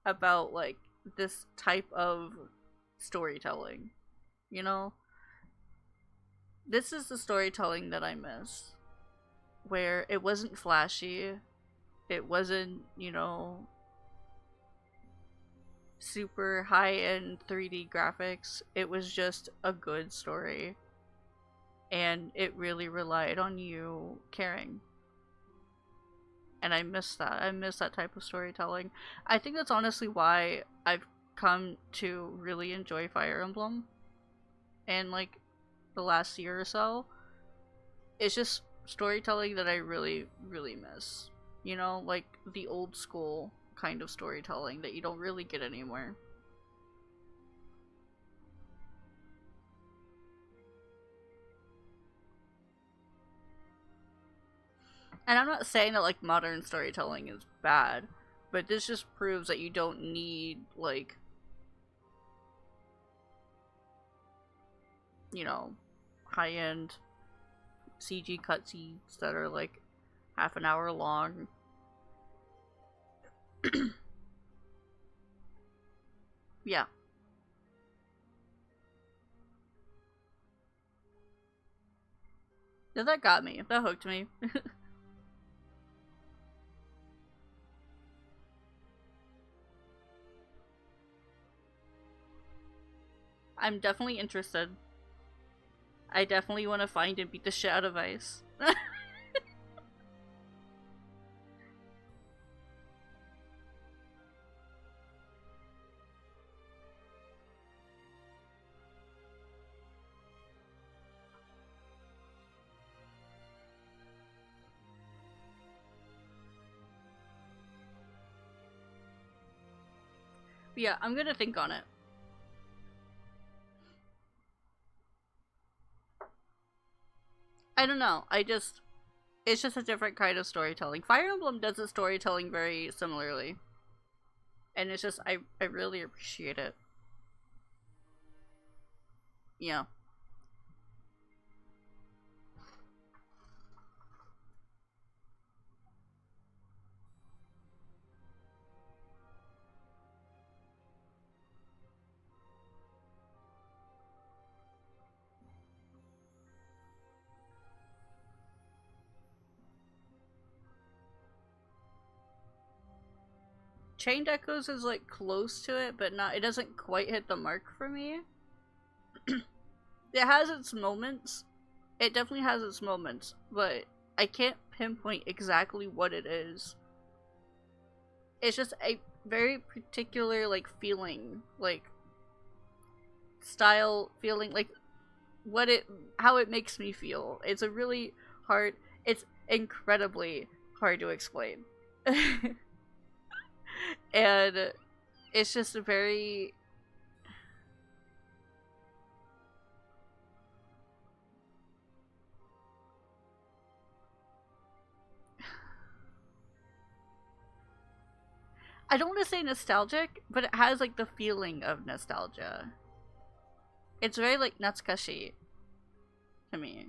about, like, this type of storytelling. You know? This is the storytelling that I miss. Where it wasn't flashy. It wasn't, you know, super high-end 3D graphics. It was just a good story. And it really relied on you caring. And I miss that. I miss that type of storytelling. I think that's honestly why I've come to really enjoy Fire Emblem. And, like, the last year or so. It's just storytelling that I really, really miss. You know, like the old school kind of storytelling that you don't really get anymore. And I'm not saying that like modern storytelling is bad, but this just proves that you don't need like, you know, high-end CG cutscenes that are like half an hour long. Yeah. Yeah, that got me. That hooked me. I'm definitely interested. I definitely want to find and beat the shit out of Ice. Yeah, I'm gonna think on it. I don't know. It's just a different kind of storytelling. Fire Emblem does the storytelling very similarly. And it's just, I really appreciate it. Yeah. Chained Echoes is like close to it, but not, it doesn't quite hit the mark for me. It has its moments. It definitely has its moments, but I can't pinpoint exactly what it is. It's just a very particular like feeling, like style feeling, like how it makes me feel. It's a really hard, it's incredibly hard to explain. And it's just a very I don't want to say nostalgic, but it has like the feeling of nostalgia. It's very like natsukashi to me.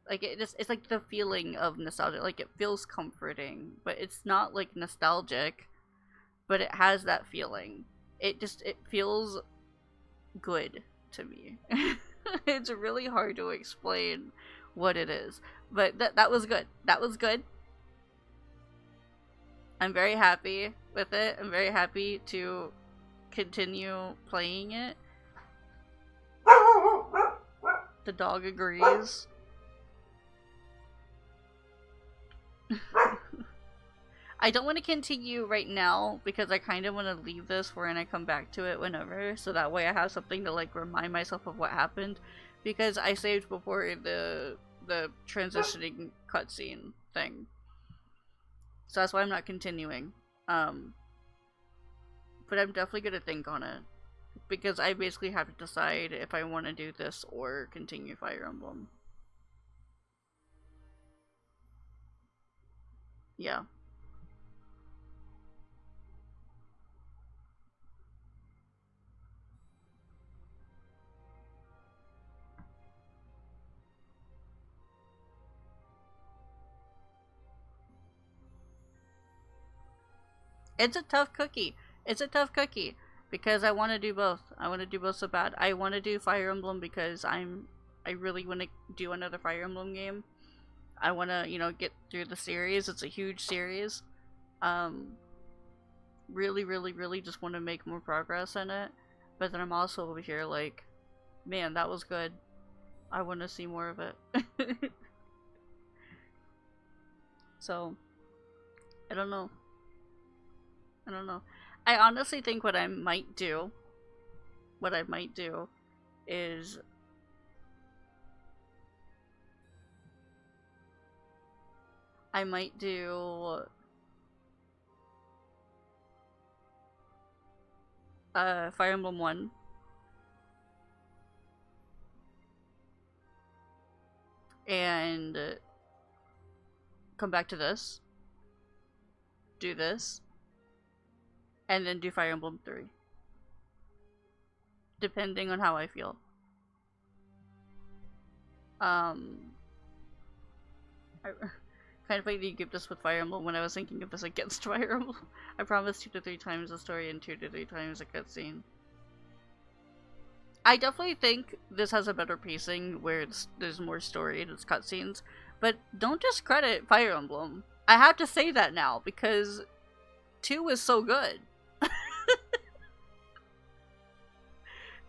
Like, it's like the feeling of nostalgia. Like, it feels comforting, but it's not like nostalgic, but it has that feeling. It feels good to me. It's really hard to explain what it is, but that was good. That was good. I'm very happy with it. I'm very happy to continue playing it. The dog agrees. I don't want to continue right now because I kind of want to leave this for when I come back to it whenever, so that way I have something to like remind myself of what happened, because I saved before the transitioning cutscene thing. So that's why I'm not continuing. But I'm definitely gonna think on it, because I basically have to decide if I want to do this or continue Fire Emblem. Yeah. It's a tough cookie. It's a tough cookie because I want to do both. I want to do both so bad. I want to do Fire Emblem because I really want to do another Fire Emblem game. I want to, you know, get through the series. It's a huge series. Really, really, really just want to make more progress in it. But then I'm also over here like, man, that was good. I want to see more of it. So, I don't know. I don't know. I honestly think what I might do is I might do Fire Emblem 1. And come back to this. Do this. And then do Fire Emblem 3. Depending on how I feel. Kind of funny that you give this with Fire Emblem when I was thinking of this against Fire Emblem. I promised 2 to 3 times the story and 2 to 3 times a cutscene. I definitely think this has a better pacing where there's more story and it's cutscenes, but don't discredit Fire Emblem. I have to say that now because 2 is so good.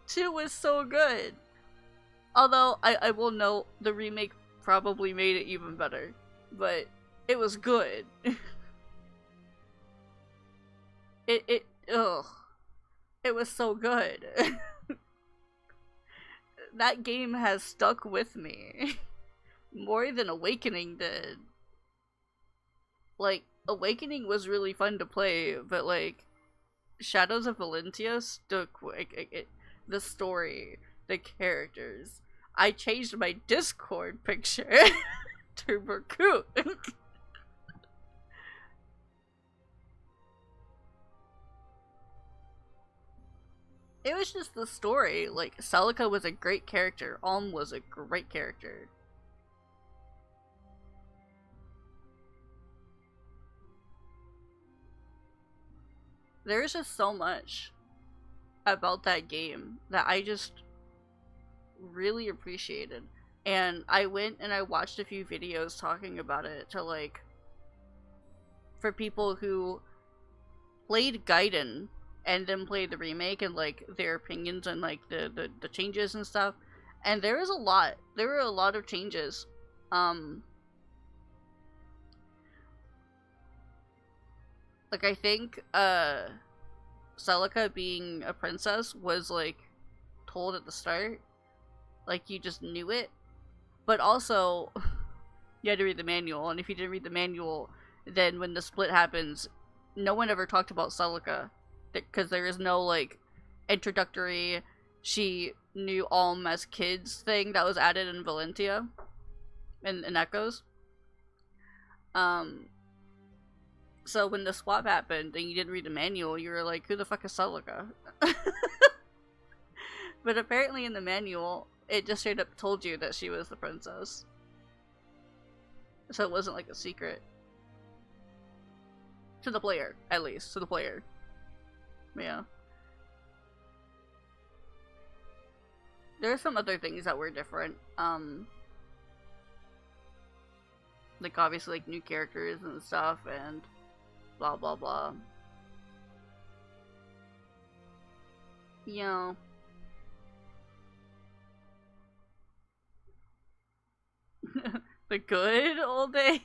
2 was so good. Although I will note the remake probably made it even better, but it was good. It was so good. That game has stuck with me more than Awakening did. Like, Awakening was really fun to play, but like Shadows of Valentia stuck the story, the characters. I changed my Discord picture to Berkut. It was just the story. Like, Celica was a great character. Alm was a great character. There's just so much about that game that I just really appreciated. And I went and I watched a few videos talking about it to like, for people who played Gaiden and then played the remake and like their opinions and like the changes and stuff. And there was a lot. There were a lot of changes. Like, I think Celica being a princess was like told at the start. Like, you just knew it. But also, you had to read the manual, and if you didn't read the manual, then when the split happens, no one ever talked about Celica. Because there is no, like, introductory, she knew Alm as kids thing that was added in Valentia. In Echoes. So when the swap happened and you didn't read the manual, you were like, who the fuck is Celica? But apparently in the manual, it just straight up told you that she was the princess. So it wasn't like a secret. To the player, at least. To the player. Yeah. There are some other things that were different. Like obviously like new characters and stuff and blah blah blah. Yeah. The good old days.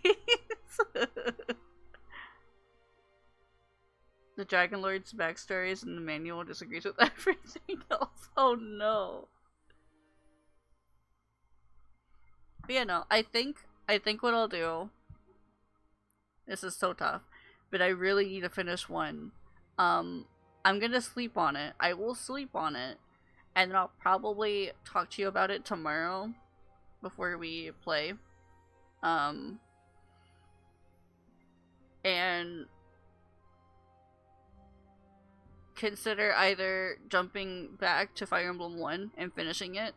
The Dragon Lord's backstories in the manual disagrees with everything else. Oh no. But yeah, no, I think what I'll do, this is so tough, but I really need to finish one. I'm gonna sleep on it. I will sleep on it, and then I'll probably talk to you about it tomorrow before we play. And consider either jumping back to Fire Emblem 1 and finishing it,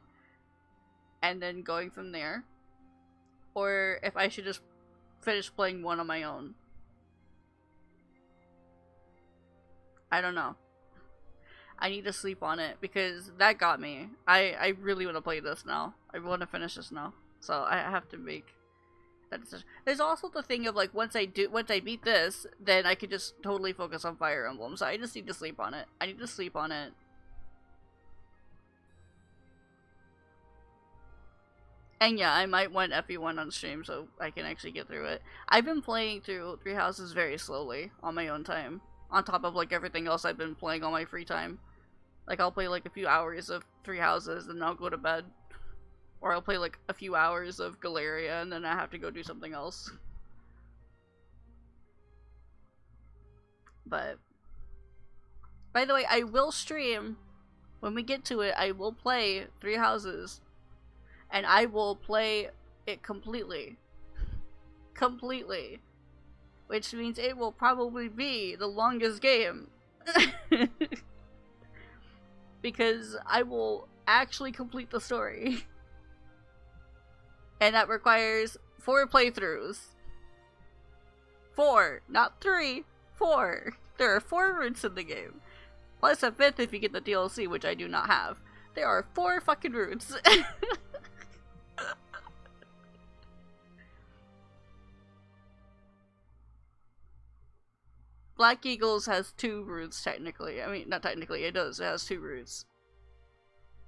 and then going from there, or if I should just finish playing 1 on my own. I don't know. I need to sleep on it because that got me. I really want to play this now. I want to finish this now. So I have to make that decision. There's also the thing of like once I beat this, then I could just totally focus on Fire Emblem. So I just need to sleep on it. I need to sleep on it. And yeah, I might want FE1 on stream so I can actually get through it. I've been playing through Three Houses very slowly on my own time. On top of like everything else I've been playing on my free time. Like I'll play like a few hours of Three Houses and then I'll go to bed. Or I'll play like a few hours of Galeria and then I have to go do something else. But by the way, I will stream when we get to it. I will play Three Houses. And I will play it completely. Completely. Which means it will probably be the longest game. Because I will actually complete the story. And that requires 4 playthroughs. 4, not 3, 4. There are 4 routes in the game. Plus a 5th if you get the DLC, which I do not have. There are 4 fucking routes. Black Eagles has 2 routes, technically. I mean, not technically, it does. It has 2 routes.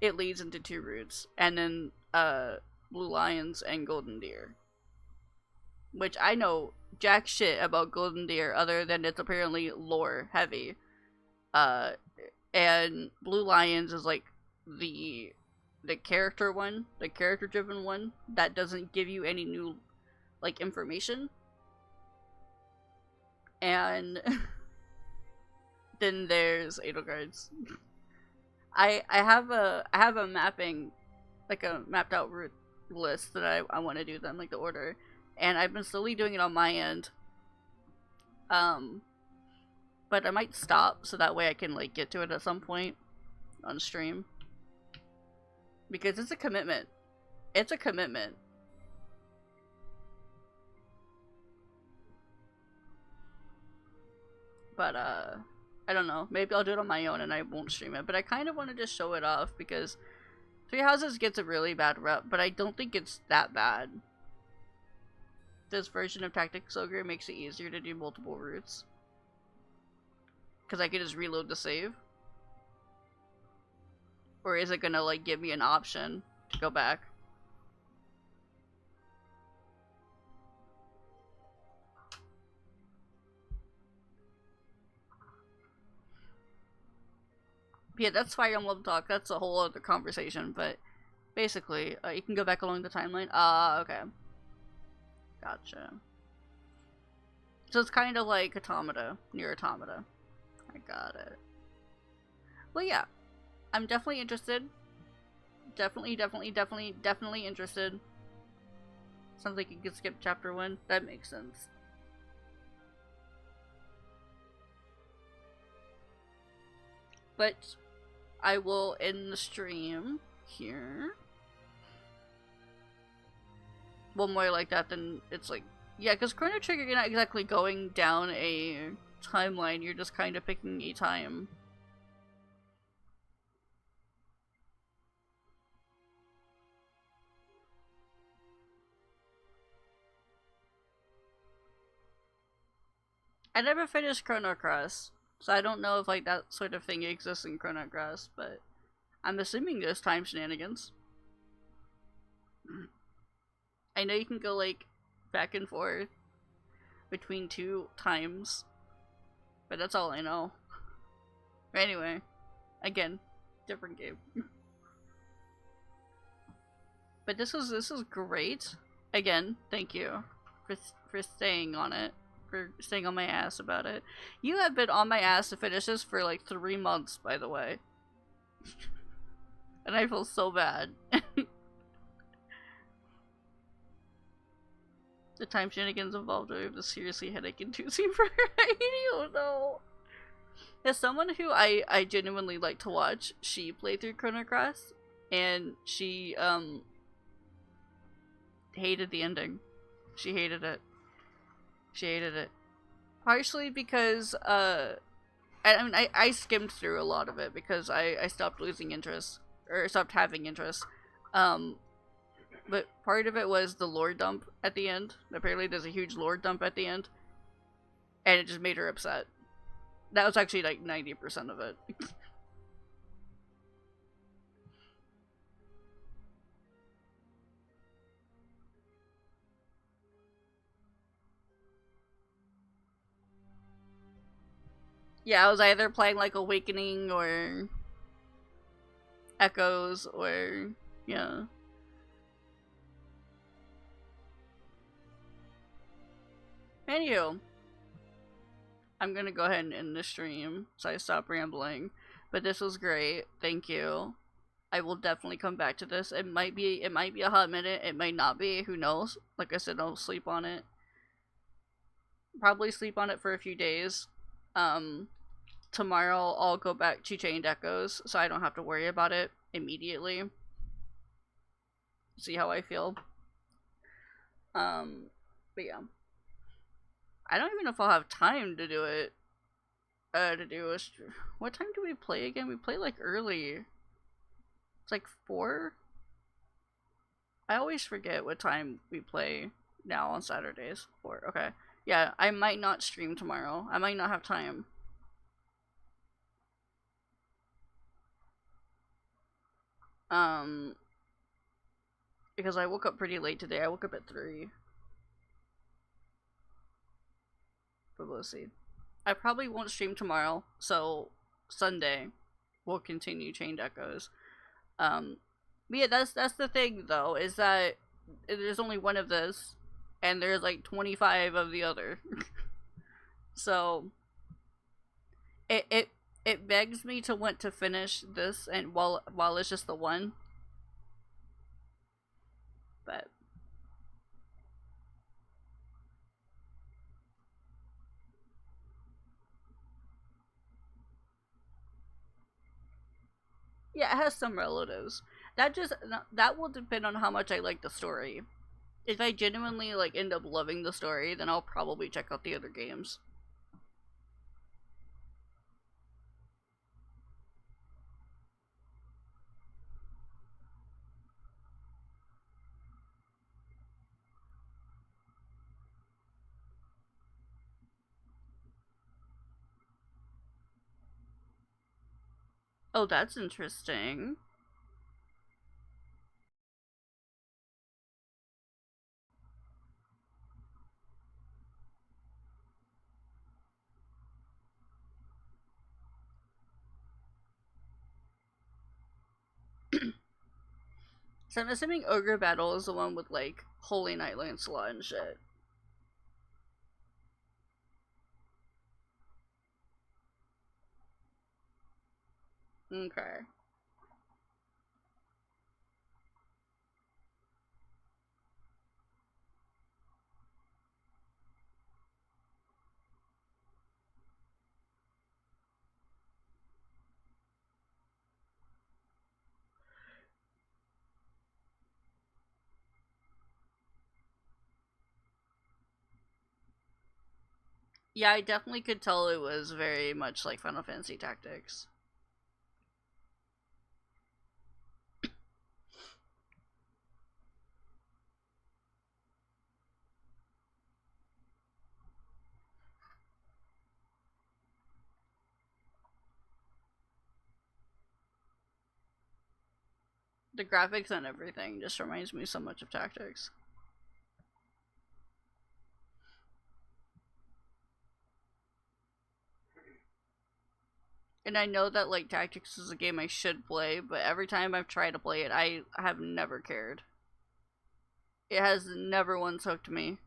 It leads into 2 routes. And then, Blue Lions and Golden Deer. Which I know jack shit about Golden Deer, other than it's apparently lore heavy. And Blue Lions is like the character one, the character driven one, that doesn't give you any new, like, information. And then there's Edelgards. I have a mapping, like a mapped out route list that I want to do them, like the order, and I've been slowly doing it on my end. But I might stop so that way I can like get to it at some point on stream, because it's a commitment. It's a commitment. But, I don't know. Maybe I'll do it on my own and I won't stream it. But I kind of want to just show it off because Three Houses gets a really bad rep, but I don't think it's that bad. This version of Tactics Ogre makes it easier to do multiple routes. Because I can just reload the save. Or is it gonna, like, give me an option to go back? Yeah, that's Fire Emblem talk. That's a whole other conversation, but basically, you can go back along the timeline. Okay. Gotcha. So it's kind of like Automata, Near Automata. I got it. Well, yeah. I'm definitely interested. Definitely interested. Sounds like you could skip chapter 1. That makes sense. But I will end the stream here. one more like that, then it's like, yeah, because Chrono Trigger, you're not exactly going down a timeline, you're just kind of picking a time. I never finished Chrono Cross, so I don't know if like that sort of thing exists in Chrono Cross, but I'm assuming there's time shenanigans. I know you can go like back and forth between two times, but that's all I know. But anyway, again, different game. But this is great. Again, thank you for staying on it, for staying on my ass about it. You have been on my ass to finish this for like 3 months, by the way. And I feel so bad. The time shenanigans involved are the seriously headache inducing for I don't know. As someone who I genuinely like to watch, she played through Chrono Cross, and she hated the ending. She hated it. She hated it. Partially because I mean I skimmed through a lot of it because I stopped losing interest, or stopped having interest. But part of it was the lore dump at the end. Apparently there's a huge lore dump at the end. And it just made her upset. That was actually like 90% of it. Yeah, I was either playing like Awakening or Echoes or yeah. Anywho, I'm gonna go ahead and end the stream so I stop rambling. But this was great. Thank you. I will definitely come back to this. It might be a hot minute. It might not be. Who knows? Like I said, I'll sleep on it. Probably sleep on it for a few days. Tomorrow I'll go back to Chained Echoes so I don't have to worry about it immediately. See how I feel. But yeah. I don't even know if I'll have time to do it. What time do we play again? We play like early. It's like 4? I always forget what time we play now on Saturdays. 4, okay. Yeah, I might not stream tomorrow. I might not have time. Because I woke up pretty late today. I woke up at 3. But we'll see. I probably won't stream tomorrow, so Sunday we'll continue Chained Echoes. But yeah, that's the thing though, is that there's only one of this, and there's like 25 of the other. So it begs me to want to finish this, and while it's just the one. But yeah, it has some relatives. That will depend on how much I like the story. If I genuinely like end up loving the story, then I'll probably check out the other games. Oh, that's interesting. So I'm assuming Ogre Battle is the one with like Holy Knight Lancelot and shit. Okay. Yeah, I definitely could tell it was very much like Final Fantasy Tactics. The graphics and everything just reminds me so much of Tactics. And I know that like Tactics is a game I should play, but every time I've tried to play it, I have never cared. It has never once hooked me.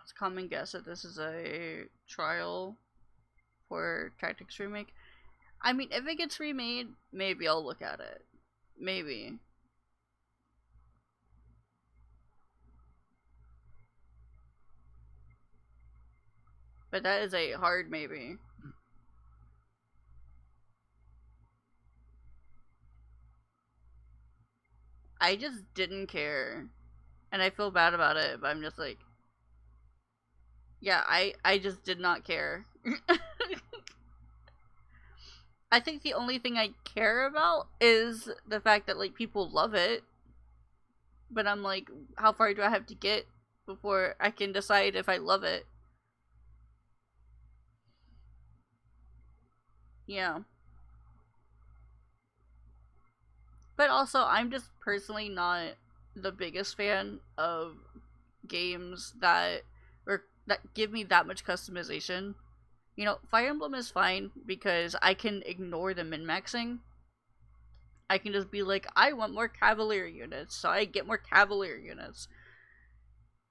It's a common guess that this is a trial for Tactics Remake. I mean, if it gets remade, maybe I'll look at it. Maybe. But that is a hard maybe. I just didn't care. And I feel bad about it, but I'm just like, yeah, I just did not care. I think the only thing I care about is the fact that like people love it. But I'm like, how far do I have to get before I can decide if I love it? Yeah. But also, I'm just personally not the biggest fan of games that give me that much customization. You know, Fire Emblem is fine because I can ignore the min-maxing. I can just be like, I want more Cavalier units, so I get more Cavalier units.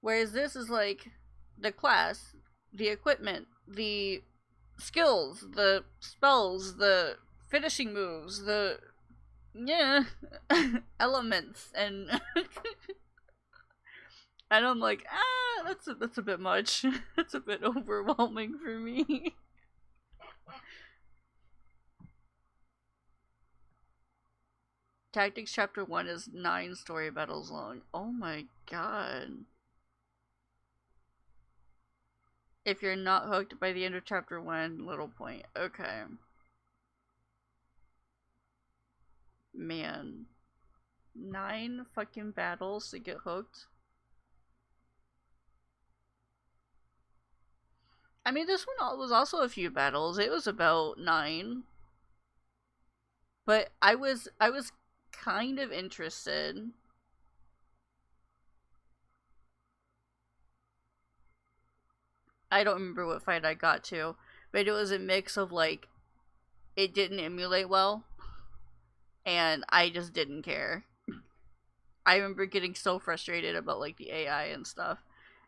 Whereas this is like the class, the equipment, the skills, the spells, the finishing moves, the elements, and and I'm like, that's a bit much. That's a bit overwhelming for me. Tactics Chapter 1 is 9 story battles long. Oh my god. If you're not hooked by the end of Chapter 1, little point. Okay. Man. 9 fucking battles to get hooked? I mean, this one was also a few battles. It was about 9. But I was kind of interested. I don't remember what fight I got to, but it was a mix of like it didn't emulate well and I just didn't care. I remember getting so frustrated about like the AI and stuff,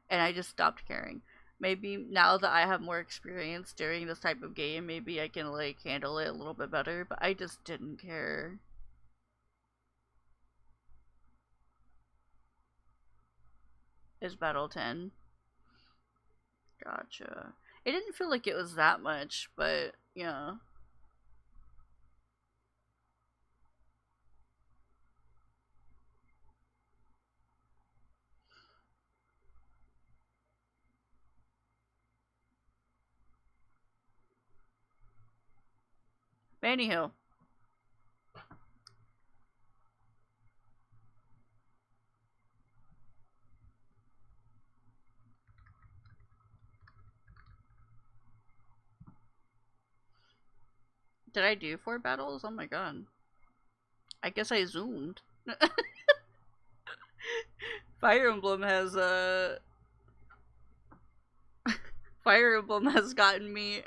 and I just stopped caring. Maybe now that I have more experience during this type of game, maybe I can like handle it a little bit better, but I just didn't care. Is Battle 10? Gotcha. It didn't feel like it was that much, but yeah. But anywho. Did I do 4 battles? Oh my god. I guess I zoomed. Fire Emblem has Fire Emblem has gotten me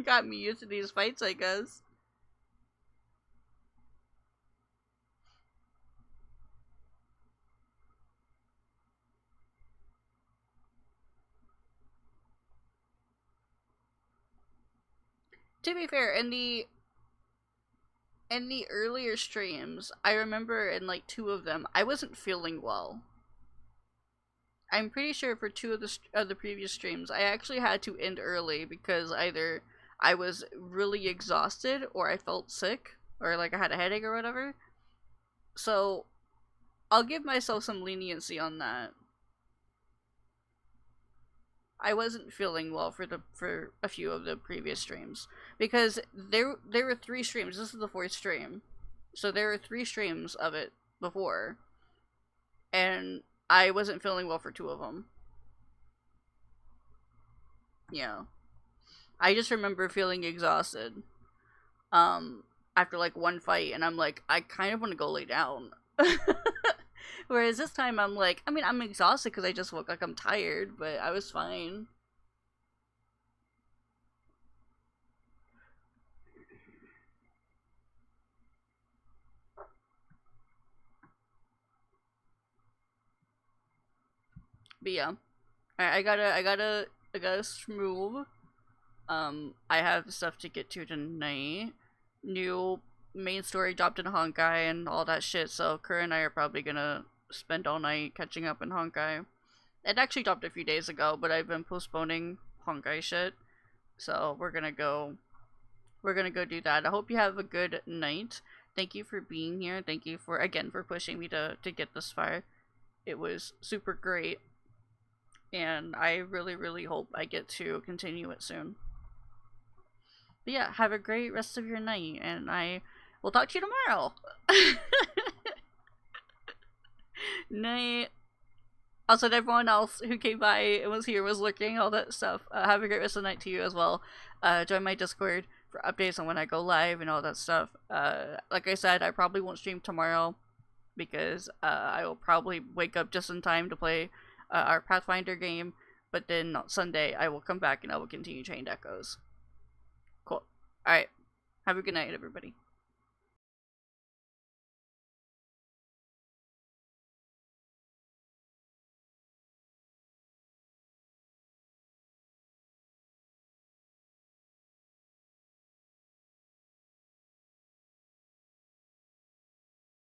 got me used to these fights, I guess. to be fair, in the earlier streams, I remember in like 2 of them, I wasn't feeling well. I'm pretty sure for 2 of the previous streams, I actually had to end early because either I was really exhausted or I felt sick or like I had a headache or whatever. So I'll give myself some leniency on that. I wasn't feeling well for a few of the previous streams because there were 3 streams. This is the 4th stream, so there were 3 streams of it before, and I wasn't feeling well for 2 of them. Yeah, I just remember feeling exhausted after like 1 fight, and I'm like, I kind of want to go lay down. Whereas this time I'm like, I mean, I'm exhausted because I just woke, like I'm tired, but I was fine. But yeah, I gotta move. I have stuff to get to tonight. New main story dropped in Honkai and all that shit, so Kura and I are probably gonna spend all night catching up in Honkai. It actually dropped a few days ago, but I've been postponing Honkai shit, so we're gonna go do that. I hope you have a good night. Thank you for being here. Thank you for pushing me to get this far. It was super great, and I really hope I get to continue it soon. But yeah, have a great rest of your night, and I will talk to you tomorrow. Night. Also, to everyone else who came by and was here, was lurking, all that stuff, have a great rest of the night to you as well. Join my Discord for updates on when I go live and all that stuff. Like I said, I probably won't stream tomorrow because I will probably wake up just in time to play our Pathfinder game, but then on Sunday I will come back and I will continue Chained Echoes. Cool. Alright. Have a good night, everybody.